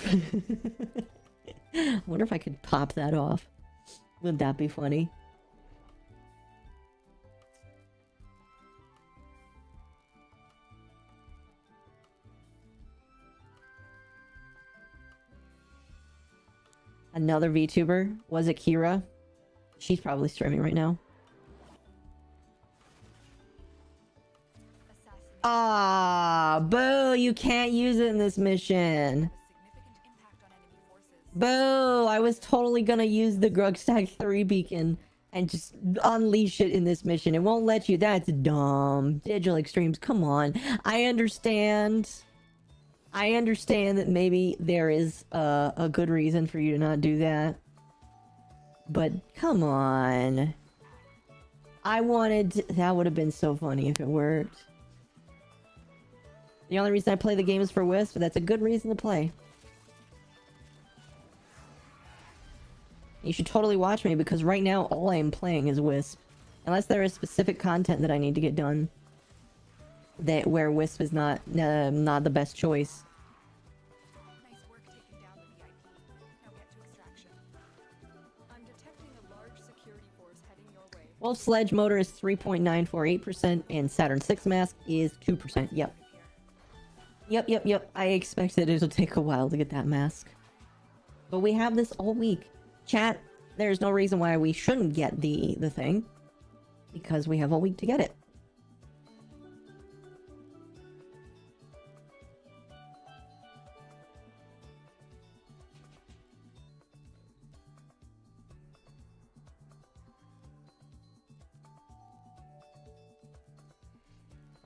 if I could pop that off. Wouldn't that be funny? Another VTuber? Was it Kira? She's probably streaming right now. Ah, boo! You can't use it in this mission. Boo! I was totally gonna use the Grugstag 3 beacon and just unleash it in this mission. It won't let you. That's dumb. Digital Extremes, come on. I understand that maybe there is a good reason for you to not do that. But come on. That would have been so funny if it worked. The only reason I play the game is for Wisp, but that's a good reason to play. You should totally watch me, because right now all I am playing is Wisp. Unless there is specific content that I need to get done. Where Wisp is not the best choice. Nice work taking down the VIP. Now get to extraction. I'm detecting a large security force heading your way. Wolf Sledge motor is 3.948% and Saturn 6 mask is 2%. Yep. Yep. I expected it'll take a while to get that mask. But we have this all week. Chat, there's no reason why we shouldn't get the thing. Because we have all week to get it.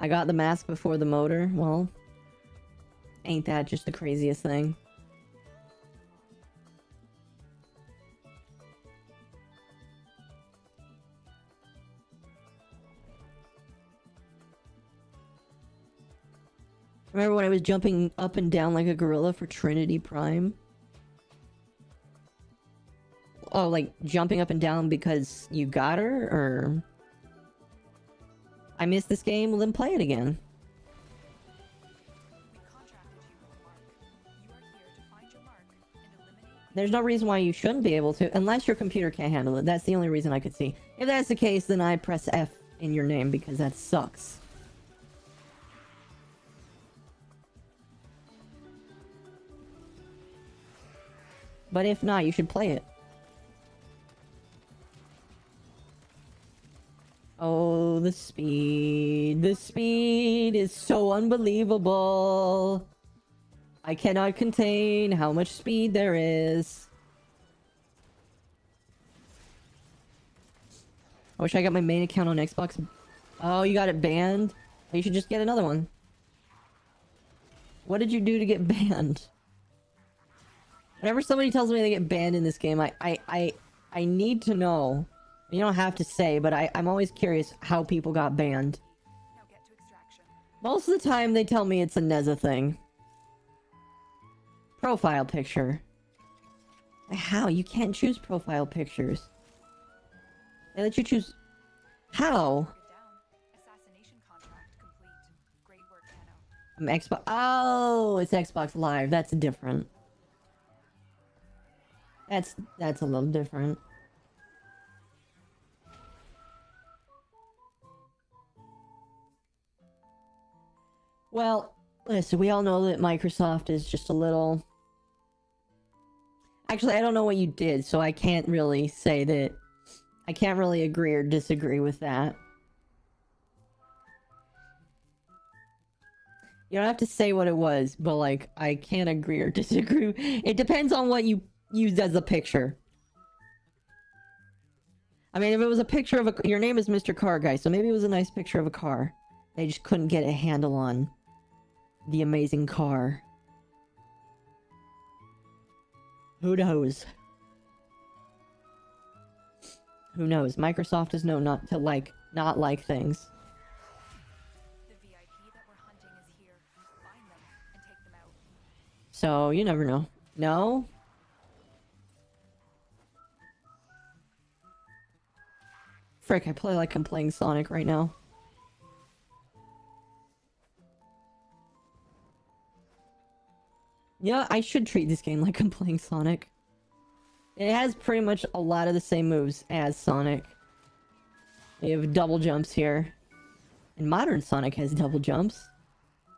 I got the mask before the motor. Well, ain't that just the craziest thing? Remember when I was jumping up and down like a gorilla for Trinity Prime? Oh, like jumping up and down because you got her, or... I missed this game, well then play it again. We contracted you with a mark. You are here to find your mark and eliminate. There's no reason why you shouldn't be able to, unless your computer can't handle it. That's the only reason I could see. If that's the case, then I press F in your name, because that sucks. But if not, you should play it. Oh, the speed. The speed is so unbelievable. I cannot contain how much speed there is. I wish I got my main account on Xbox. Oh, you got it banned? You should just get another one. What did you do to get banned? Whenever somebody tells me they get banned in this game, I need to know. You don't have to say, but I'm always curious how people got banned. Now get to extraction. Most of the time, they tell me it's a Neza thing. Profile picture. How? You can't choose profile pictures. They let you choose... How? Target down. Assassination contract complete. Great work, Nano. Xbox... Oh, it's Xbox Live. That's different. That's a little different. Well, listen, we all know that Microsoft is just a little... Actually, I don't know what you did, so I can't really say that... I can't really agree or disagree with that. You don't have to say what it was, but, like, I can't agree or disagree. It depends on what you used as a picture. I mean, if it was a picture of a... Your name is Mr. Car Guy, so maybe it was a nice picture of a car. They just couldn't get a handle on the amazing car. Who knows? Who knows? Microsoft is known not to not like things. The VIP that we're hunting is here. Find them and take them out. So, you never know. No? Frick, I play like I'm playing Sonic right now. Yeah, I should treat this game like I'm playing Sonic. It has pretty much a lot of the same moves as Sonic. You have double jumps here. And modern Sonic has double jumps.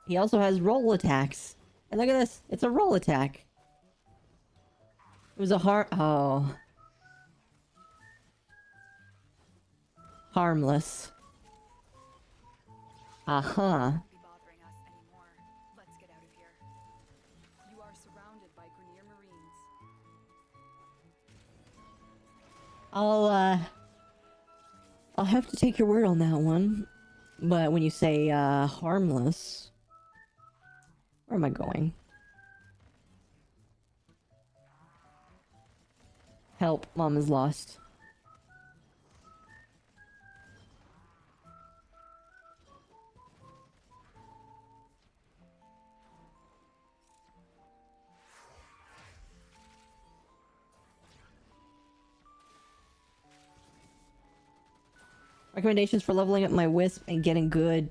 He also has roll attacks. And look at this, it's a roll attack. It was a oh. Harmless. Aha. Won't be bothering us anymore. Let's get out of here. You are surrounded by Grenier Marines. I'll have to take your word on that one. But when you say, harmless... Where am I going? Help, Mom is lost. Recommendations for leveling up my Wisp and getting good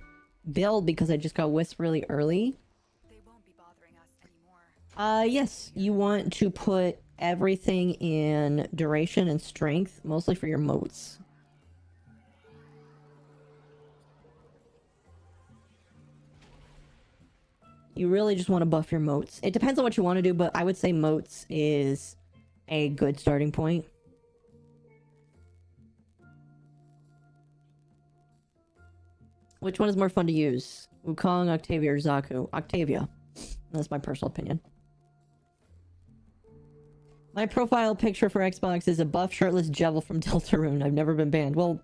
build because I just got Wisp really early. They won't be bothering us anymore. Yes, you want to put everything in duration and strength, mostly for your motes. You really just want to buff your motes. It depends on what you want to do, but I would say motes is a good starting point. Which one is more fun to use? Wukong, Octavia, or Zaku? Octavia. That's my personal opinion. My profile picture for Xbox is a buff shirtless Jevil from Deltarune. I've never been banned. Well,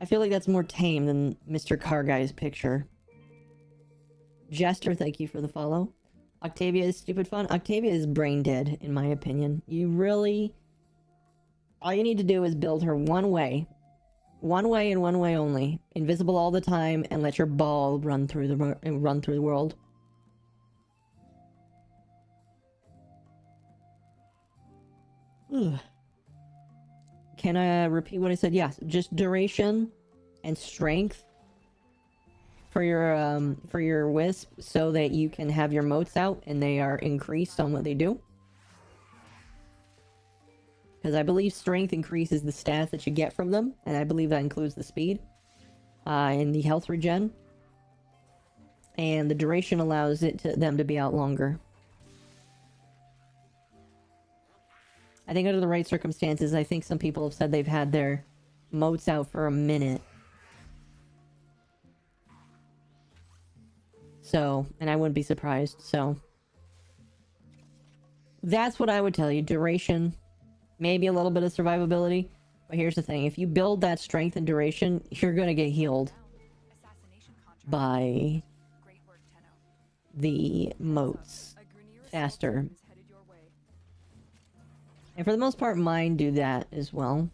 I feel like that's more tame than Mr. Car Guy's picture. Jester, thank you for the follow. Octavia is stupid fun. Octavia is brain dead, in my opinion. You really... All you need to do is build her one way. One way and one way only. Invisible all the time, and let your ball run through the world. Ugh. Can I repeat what I said? Yes, just duration and strength for your wisp, so that you can have your motes out and they are increased on what they do. Because I believe strength increases the stats that you get from them, and I believe that includes the speed and the health regen. And the duration allows them to be out longer. I think under the right circumstances, I think some people have said they've had their motes out for a minute. So, and I wouldn't be surprised, so. That's what I would tell you. Duration, maybe a little bit of survivability. But here's the thing, if you build that strength and duration, you're gonna get healed by the motes faster. And for the most part, mine do that as well.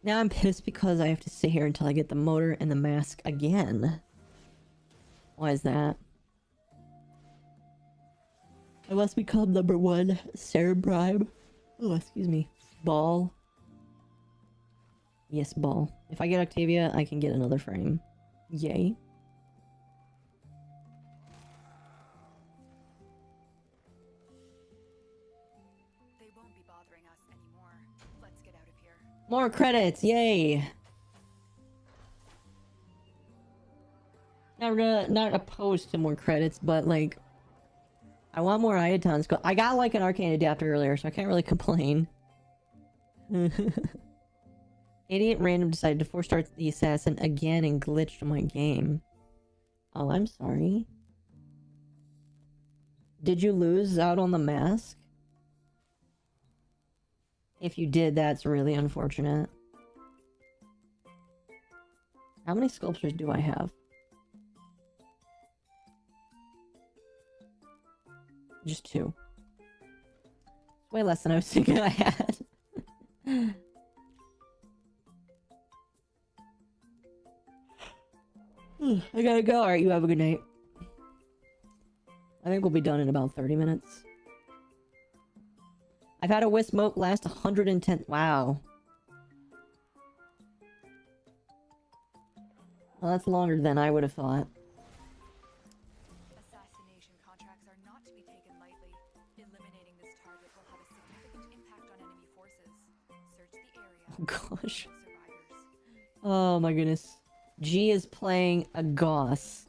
Now I'm pissed because I have to sit here until I get the motor and the mask again. Why is that? I must become #1 Cerebrime. Oh, excuse me. Ball. Yes, ball. If I get Octavia, I can get another frame. Yay. They won't be bothering us anymore. Let's get out of here. More credits, yay! Not opposed to more credits, but like, I want more Iotons. I got like an arcane adapter earlier, so I can't really complain. Idiot random decided to force start the assassin again and glitched my game. Oh, I'm sorry. Did you lose out on the mask? If you did, that's really unfortunate. How many sculptures do I have? Just 2. Way less than I was thinking I had. I gotta go. Alright, you have a good night. I think we'll be done in about 30 minutes. I've had a wisp mote last 110... Wow. Well, that's longer than I would have thought. Assassination contracts are not to be taken lightly. Eliminating this target will have a significant impact on enemy forces. Search the area. Oh gosh. Survivors. Oh my goodness. G is playing a Goss.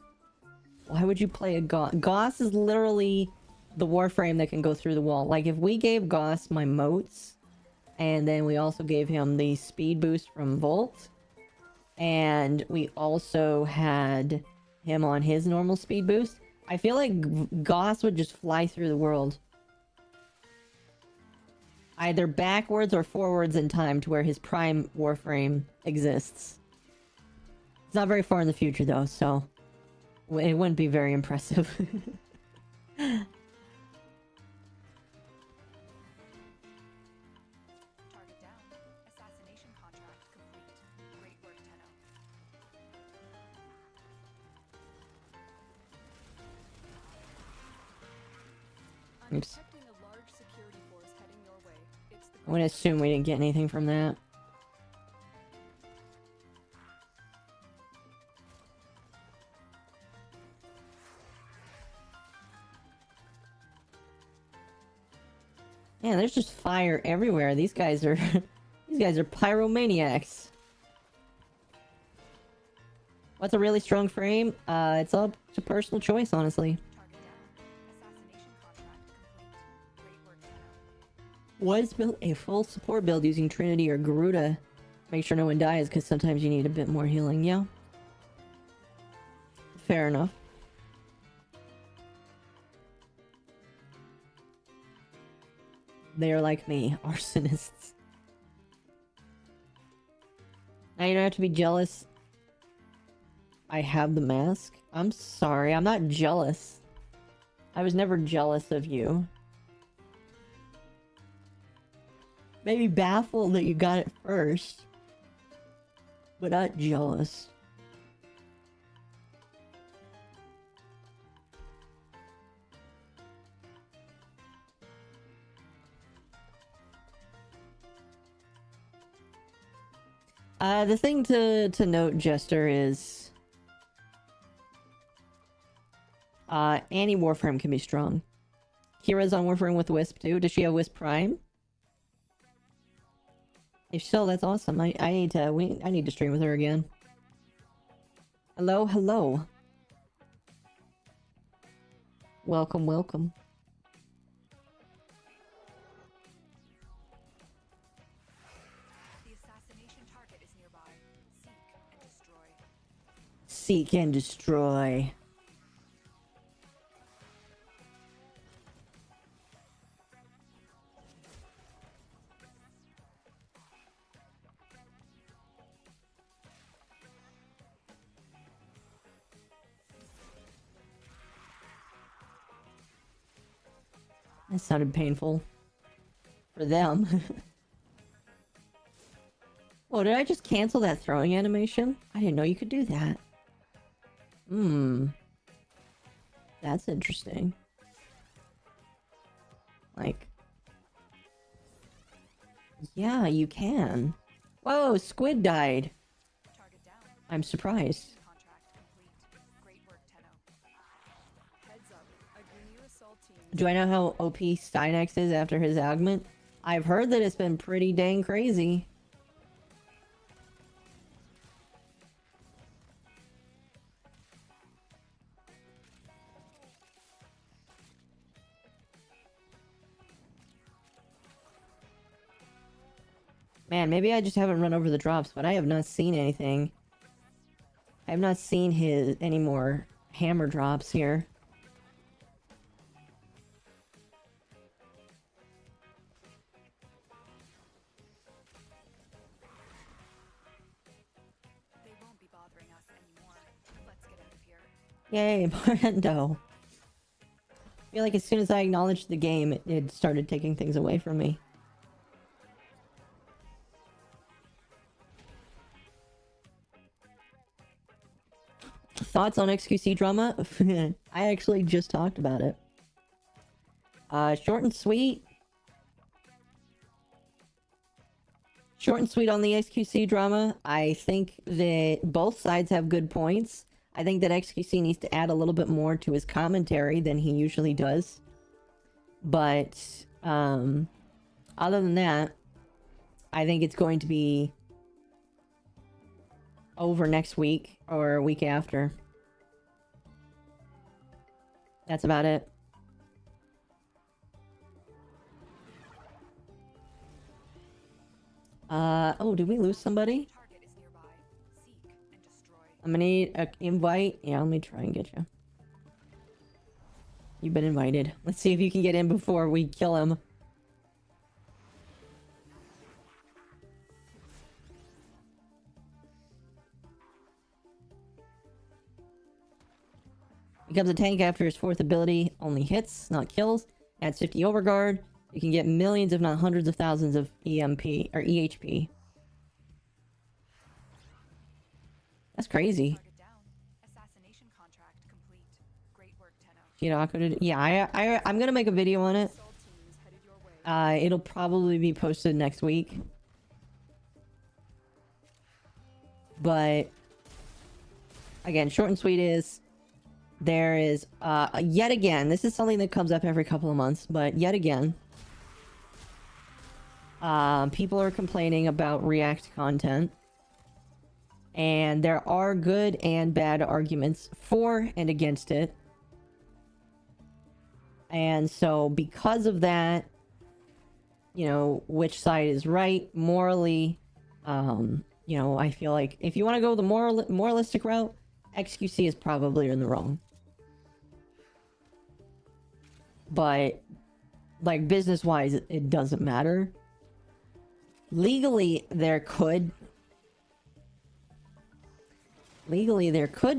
Why would you play a Goss? Goss is literally the Warframe that can go through the wall. Like, if we gave Goss my motes, and then we also gave him the speed boost from Volt, and we also had him on his normal speed boost, I feel like Goss would just fly through the world. Either backwards or forwards in time to where his prime Warframe exists. It's not very far in the future though, so it wouldn't be very impressive. Target down. Assassination contract complete. Great work, Tenno. I'm Oops. detecting a large security force heading your way. It's the I'm gonna assume we didn't get anything from that. Man, there's just fire everywhere. These guys are these guys are pyromaniacs. What's a really strong frame? It's up to personal choice, honestly. target down. Assassination contract complete. Great work, Tenno. Was built a full support build using Trinity or Garuda. Make sure no one dies, because sometimes you need a bit more healing, yeah? fair enough. They're like me, arsonists. Now you don't have to be jealous. I have the mask. I'm sorry, I'm not jealous. I was never jealous of you. Maybe baffled that you got it first. But not jealous. The thing to note, Jester, is any Warframe can be strong. Kira's on Warframe with Wisp too. Does she have Wisp Prime? If so, that's awesome. I need to stream with her again. Hello, hello. Welcome, welcome. The assassination target is nearby. Seek and destroy. Seek and destroy. That sounded painful. For them. Oh, did I just cancel that throwing animation? I didn't know you could do that. That's interesting. Like... yeah, you can. Whoa, Squid died. Target down. I'm surprised. Contract complete. Great work, Tenno. Heads up. A new assault team. Do I know how OP Stynex is after his augment? I've heard that it's been pretty dang crazy. Man, maybe I just haven't run over the drops, but I have not seen anything. I have not seen any more hammer drops here. They won't be bothering us anymore. Let's get out of here. Yay, Brando. I feel like as soon as I acknowledged the game, it started taking things away from me. Thoughts on XQC drama? I actually just talked about it. Short and sweet. Short and sweet on the XQC drama. I think that both sides have good points. I think that XQC needs to add a little bit more to his commentary than he usually does. But, other than that, I think it's going to be over next week or a week after. That's about it. Oh, did we lose somebody? Target is nearby. Seek and destroy. I'm gonna need an invite. Yeah, let me try and get you. You've been invited. Let's see if you can get in before we kill him. Becomes a tank after his fourth ability. Only hits, not kills. Adds 50 overguard. You can get millions, if not hundreds of thousands of EMP or EHP. That's crazy. Target down. Assassination contract complete. Great work, Tenno. Shiraku did. Yeah, I'm gonna make a video on it. Assault teams headed your way. It'll probably be posted next week. But again, short and sweet is there is yet again, this is something that comes up every couple of months, but yet again, people are complaining about React content, and there are good and bad arguments for and against it. And so because of that, you know, which side is right morally, you know, I feel like if you want to go the moralistic route, XQC is probably in the wrong. But, like, business-wise, it doesn't matter. Legally, there could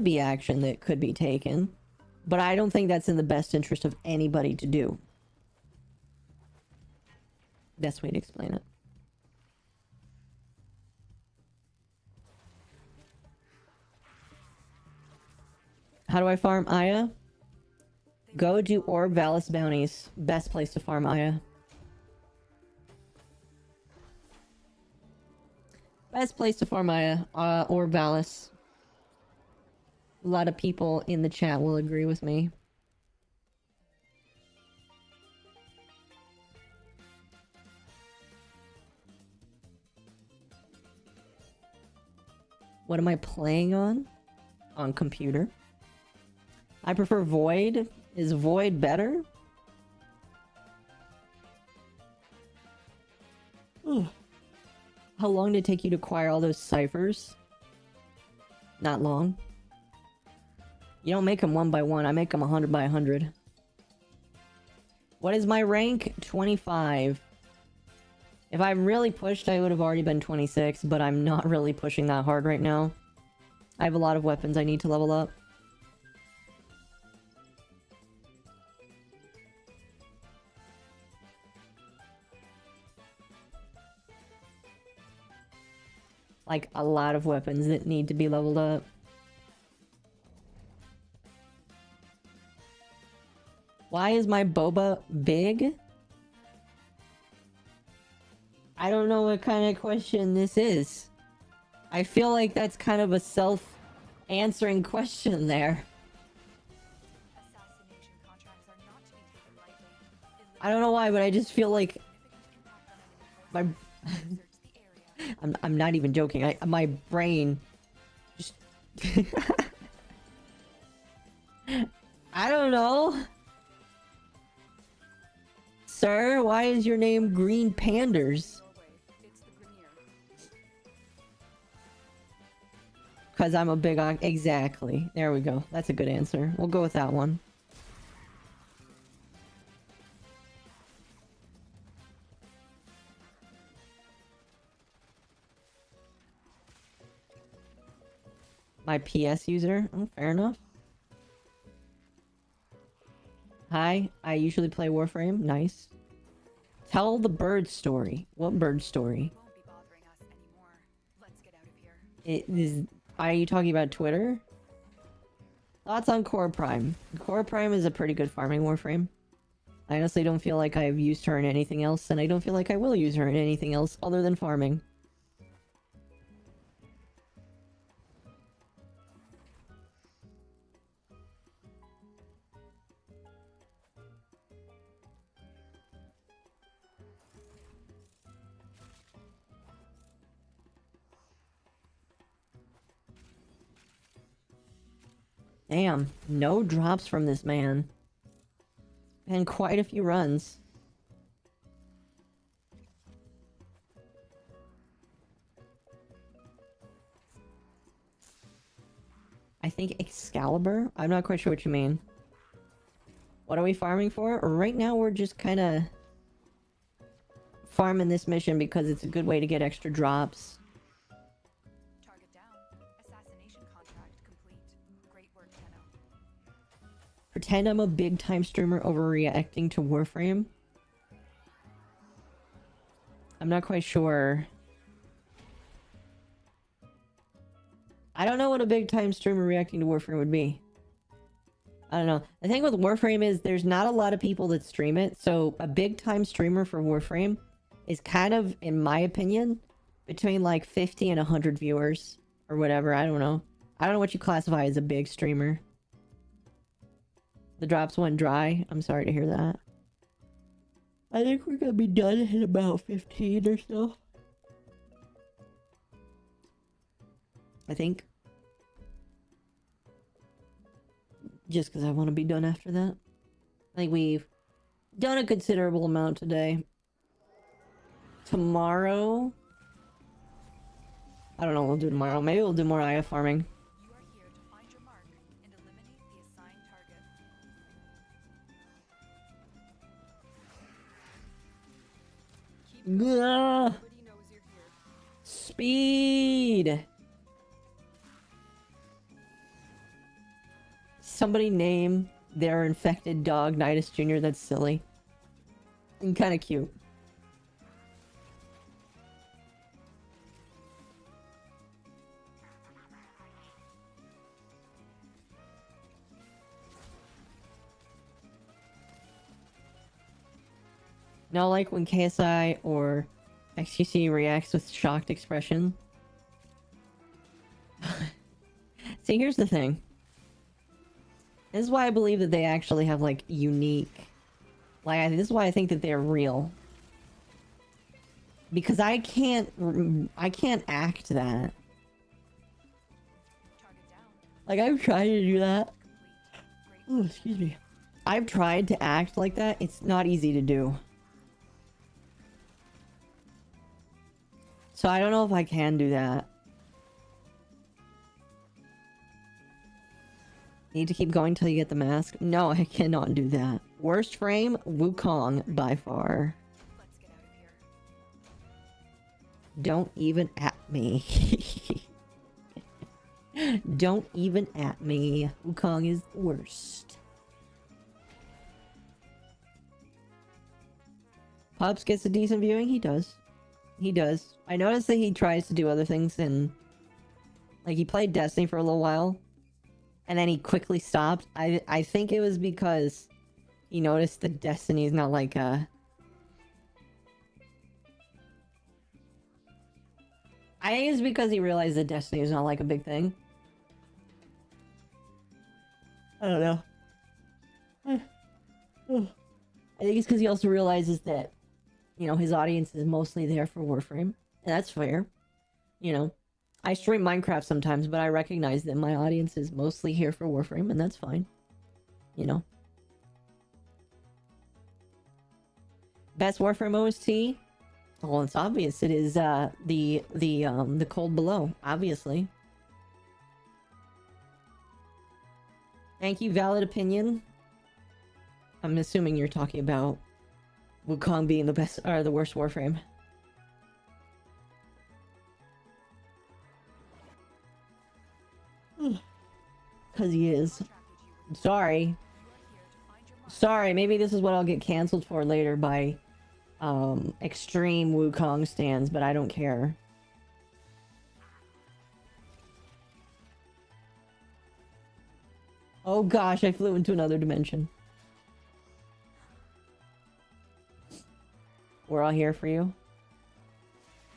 be action that could be taken, but I don't think that's in the best interest of anybody to do. Best way to explain it. How do I farm Aya? Go do Orb Valis bounties. Best place to farm Aya. Best place to farm Aya. Orb Valis. A lot of people in the chat will agree with me. What am I playing on? On computer. I prefer Void. Is Void better? Ugh. How long did it take you to acquire all those ciphers? Not long. You don't make them 1 by 1. I make them 100 by 100. What is my rank? 25. If I really pushed, I would have already been 26, but I'm not really pushing that hard right now. I have a lot of weapons I need to level up. Like, a lot of weapons that need to be leveled up. Why is my boba big? I don't know what kind of question this is. I feel like that's kind of a self-answering question there. Assassination contracts are not to be taken lightly. I don't know why, but I just feel like my I'm not even joking. My brain just I don't know. Sir, why is your name Green Panders? It's the Grenier. Because I'm a big... Exactly. There we go. That's a good answer. We'll go with that one. My PS user? Oh, fair enough. Hi, I usually play Warframe. Nice. Tell the bird story. What bird story? Won't be bothering us anymore. Let's get out of here. Are you talking about Twitter? Thoughts on Core Prime? Core Prime is a pretty good farming Warframe. I honestly don't feel like I've used her in anything else, and I don't feel like I will use her in anything else other than farming. Damn, no drops from this man. And quite a few runs. I think Excalibur? I'm not quite sure what you mean. What are we farming for? Right now we're just kind of farming this mission because it's a good way to get extra drops. Target down. Assassination contract complete. Great work, Tenno. Pretend I'm a big time streamer overreacting to Warframe. I'm not quite sure. I don't know what a big time streamer reacting to Warframe would be. I don't know. The thing with Warframe is there's not a lot of people that stream it, so a big time streamer for Warframe is kind of, in my opinion, between like 50 and 100 viewers or whatever. I don't know. I don't know what you classify as a big streamer. The drops went dry. I'm sorry to hear that. I think we're gonna be done in about 15 or so. I think. Just because I want to be done after that. I think we've done a considerable amount today. Tomorrow... I don't know what we'll do tomorrow. Maybe we'll do more Aya farming. You are here to find your mark Gah! Nobody knows you're here. Speed! Somebody name their infected dog Nidus Jr. That's silly. And kind of cute. Now, like when KSI or XQC reacts with shocked expression. See, here's the thing. This is why I believe that they actually have, like, unique... Like, this is why I think that they're real. Because I can't act that. Target down. Like, I've tried to do that. Great. Oh, excuse me. I've tried to act like that. It's not easy to do. So I don't know if I can do that. Need to keep going till you get the mask? No, I cannot do that. Worst frame? Wukong, by far. Let's get out of here. Don't even at me. Don't even at me. Wukong is the worst. Pops gets a decent viewing? He does. He does. I noticed that he tries to do other things and... Like, he played Destiny for a little while. And then he quickly stopped. I think it was because he noticed that Destiny is not like a... I think it's because he realized that Destiny is not like a big thing. I don't know. I think it's because he also realizes that, you know, his audience is mostly there for Warframe. And that's fair. You know. I stream Minecraft sometimes, but I recognize that my audience is mostly here for Warframe, and that's fine. You know. Best Warframe OST? Well, it's obvious. It is the Cold Below, obviously. Thank you, Valid Opinion. I'm assuming you're talking about Wukong being the best or the worst Warframe. Because he is. I'm sorry. Sorry, maybe this is what I'll get canceled for later by extreme Wukong stands, but I don't care. Oh gosh, I flew into another dimension. We're all here for you.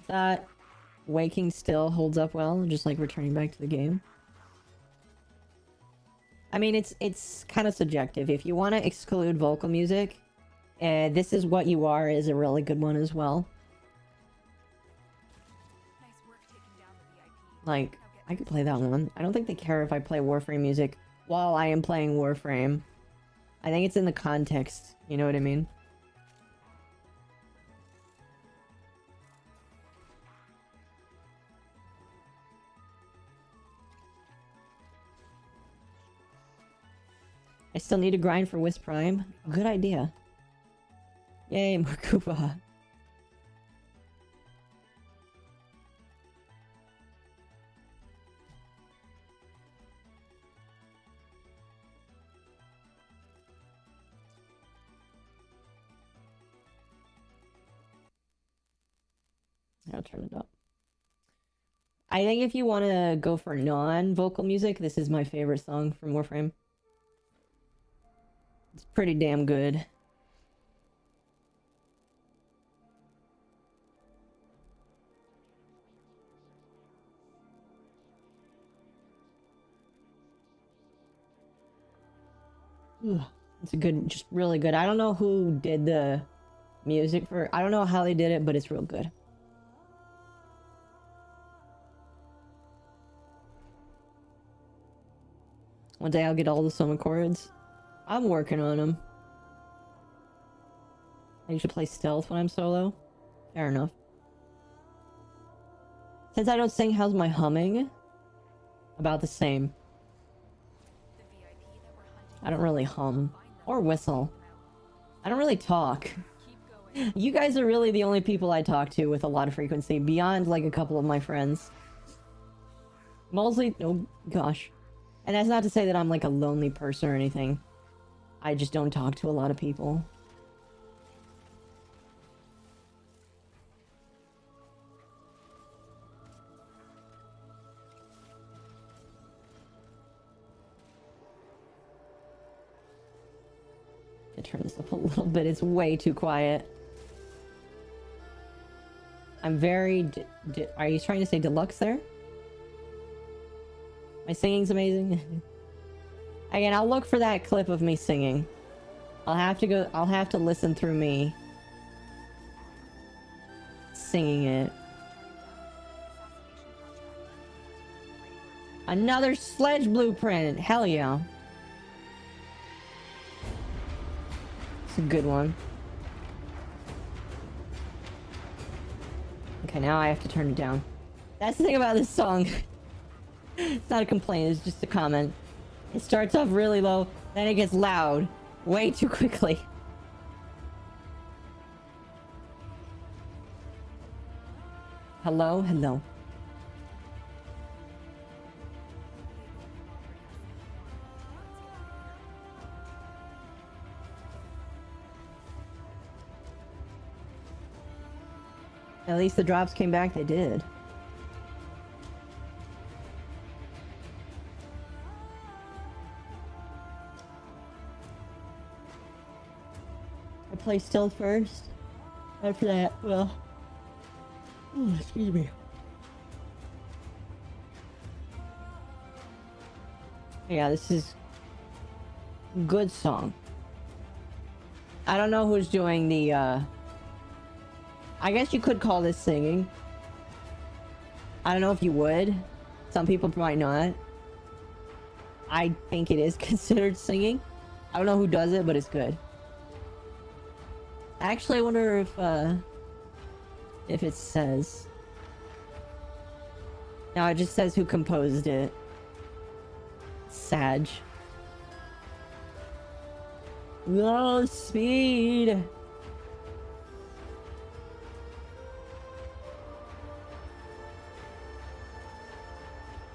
That waking still holds up well, just like returning back to the game. I mean, it's kind of subjective. If you want to exclude vocal music, This Is What You Are is a really good one as well. Nice work taking down the VIP. Like, Now get I could play that one. I don't think they care if I play Warframe music while I am playing Warframe. I think it's in the context, you know what I mean? I still need to grind for Wisp Prime. Good idea. Yay, more Koopa. I'll turn it up. I think if you want to go for non-vocal music, this is my favorite song from Warframe. It's pretty damn good. Ugh, it's a good, just really good. I don't know who did the music for, I don't know how they did it, but it's real good. One day I'll get all the summon chords. I'm working on them. I usually play stealth when I'm solo. Fair enough. Since I don't sing, how's my humming? About the same. the VIP that we're hunting. I don't really hum. Find them. Or whistle. Take them out. I don't really talk. Keep going. You guys are really the only people I talk to with a lot of frequency, beyond like a couple of my friends. Mostly, oh gosh. And that's not to say that I'm like a lonely person or anything. I just don't talk to a lot of people. To turn this up a little bit, it's way too quiet. I'm very... are you trying to say deluxe there? My singing's amazing. Again, I'll look for that clip of me singing. I'll have to listen through me singing it. Another sledge blueprint. Hell yeah. It's a good one. Okay, now I have to turn it down. That's the thing about this song. It's not a complaint, it's just a comment. It starts off really low, then it gets loud way too quickly. Hello, hello. At least the drops came back, they did. I play stealth first. After that, well... oh, excuse me. Yeah, this is... good song. I don't know who's doing the, I guess you could call this singing. I don't know if you would. Some people might not. I think it is considered singing. I don't know who does it, but it's good. Actually, I wonder if it says. No, it just says who composed it. Sag. Low speed.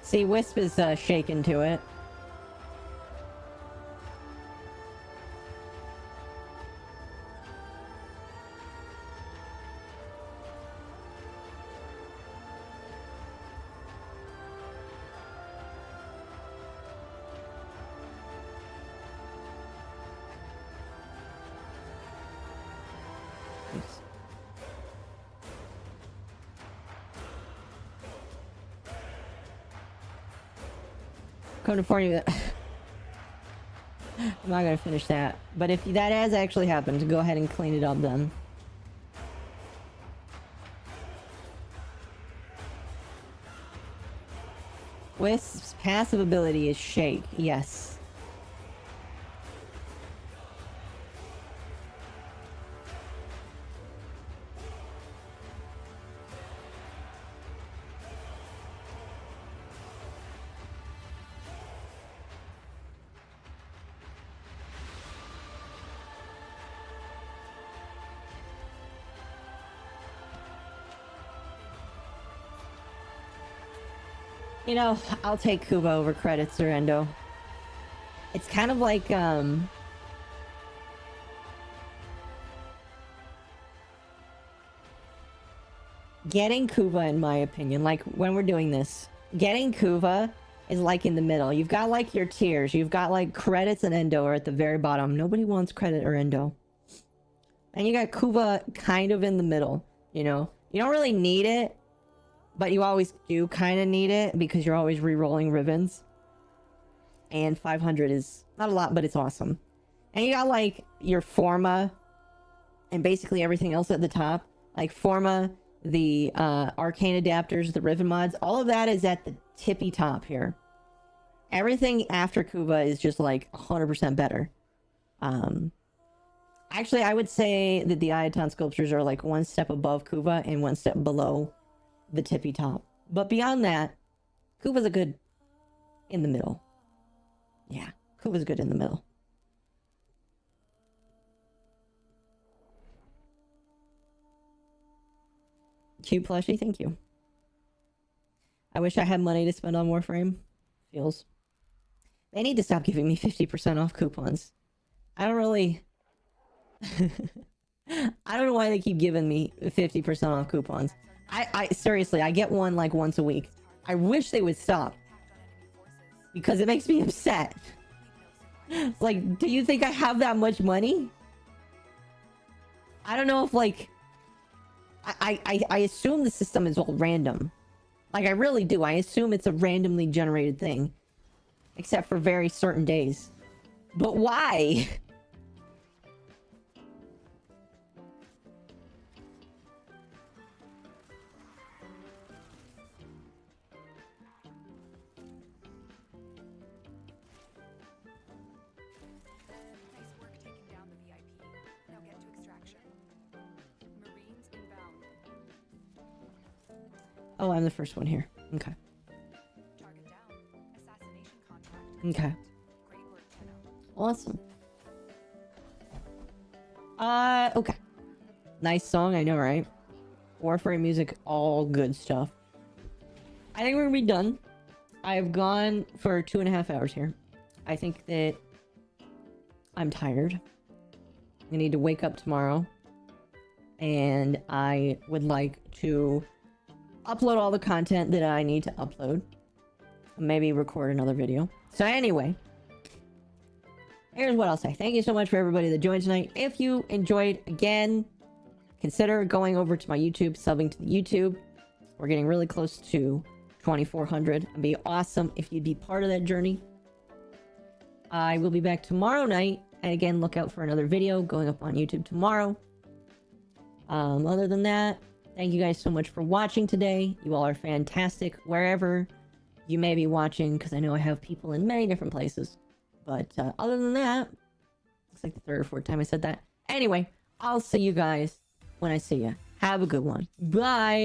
See, Wisp is shaken to it. Come to California. I'm not gonna finish that. But if that has actually happened, go ahead and clean it up then. Wisp's passive ability is Shake, yes. You know, I'll take Kuba over credits or Endo. It's kind of like, getting Kuva, in my opinion, like when we're doing this, getting Kuva is like in the middle. You've got like your tiers. You've got like credits and Endo are at the very bottom. Nobody wants credit or Endo. And you got Kuva kind of in the middle, you know? You don't really need it, but you always do kind of need it because you're always re-rolling ribbons. And 500 is not a lot, but it's awesome. And you got like your Forma and basically everything else at the top. Like Forma, the arcane adapters, the ribbon mods, all of that is at the tippy top here. Everything after Kuva is just like 100% better. Actually, I would say that the Iaton sculptures are like one step above Kuva and one step below the tippy top. But beyond that, Kuva's a good in the middle. Yeah, Kuva's good in the middle. Cute plushie, thank you. I wish I had money to spend on Warframe. Feels. They need to stop giving me 50% off coupons. I don't really... I don't know why they keep giving me 50% off coupons. I seriously, I get one like once a week. I wish they would stop. Because it makes me upset. Like, do you think I have that much money? I don't know if like... I assume the system is all random. Like, I really do. I assume it's a randomly generated thing. Except for very certain days. But why? Nice work taking down the VIP. Now get to extraction. Marines inbound. Oh, I'm the first one here. Okay. Target down. Assassination contract. Okay. Great work, Tenno. Awesome. Okay. Nice song, I know, right? Warframe music, all good stuff. I think we're gonna be done. I've gone for 2.5 hours here. I think that I'm tired. I need to wake up tomorrow. And I would like to upload all the content that I need to upload. Maybe record another video. So anyway, here's what I'll say. Thank you so much for everybody that joined tonight. If you enjoyed, again, consider going over to my YouTube, subbing to the YouTube. We're getting really close to 2,400. It'd be awesome if you'd be part of that journey. I will be back tomorrow night. And again, look out for another video going up on YouTube tomorrow. Other than that, thank you guys so much for watching today. You all are fantastic wherever you may be watching, because I know I have people in many different places. But other than that, it's like the 3rd or 4th time I said that. Anyway, I'll see you guys when I see you. Have a good one. Bye!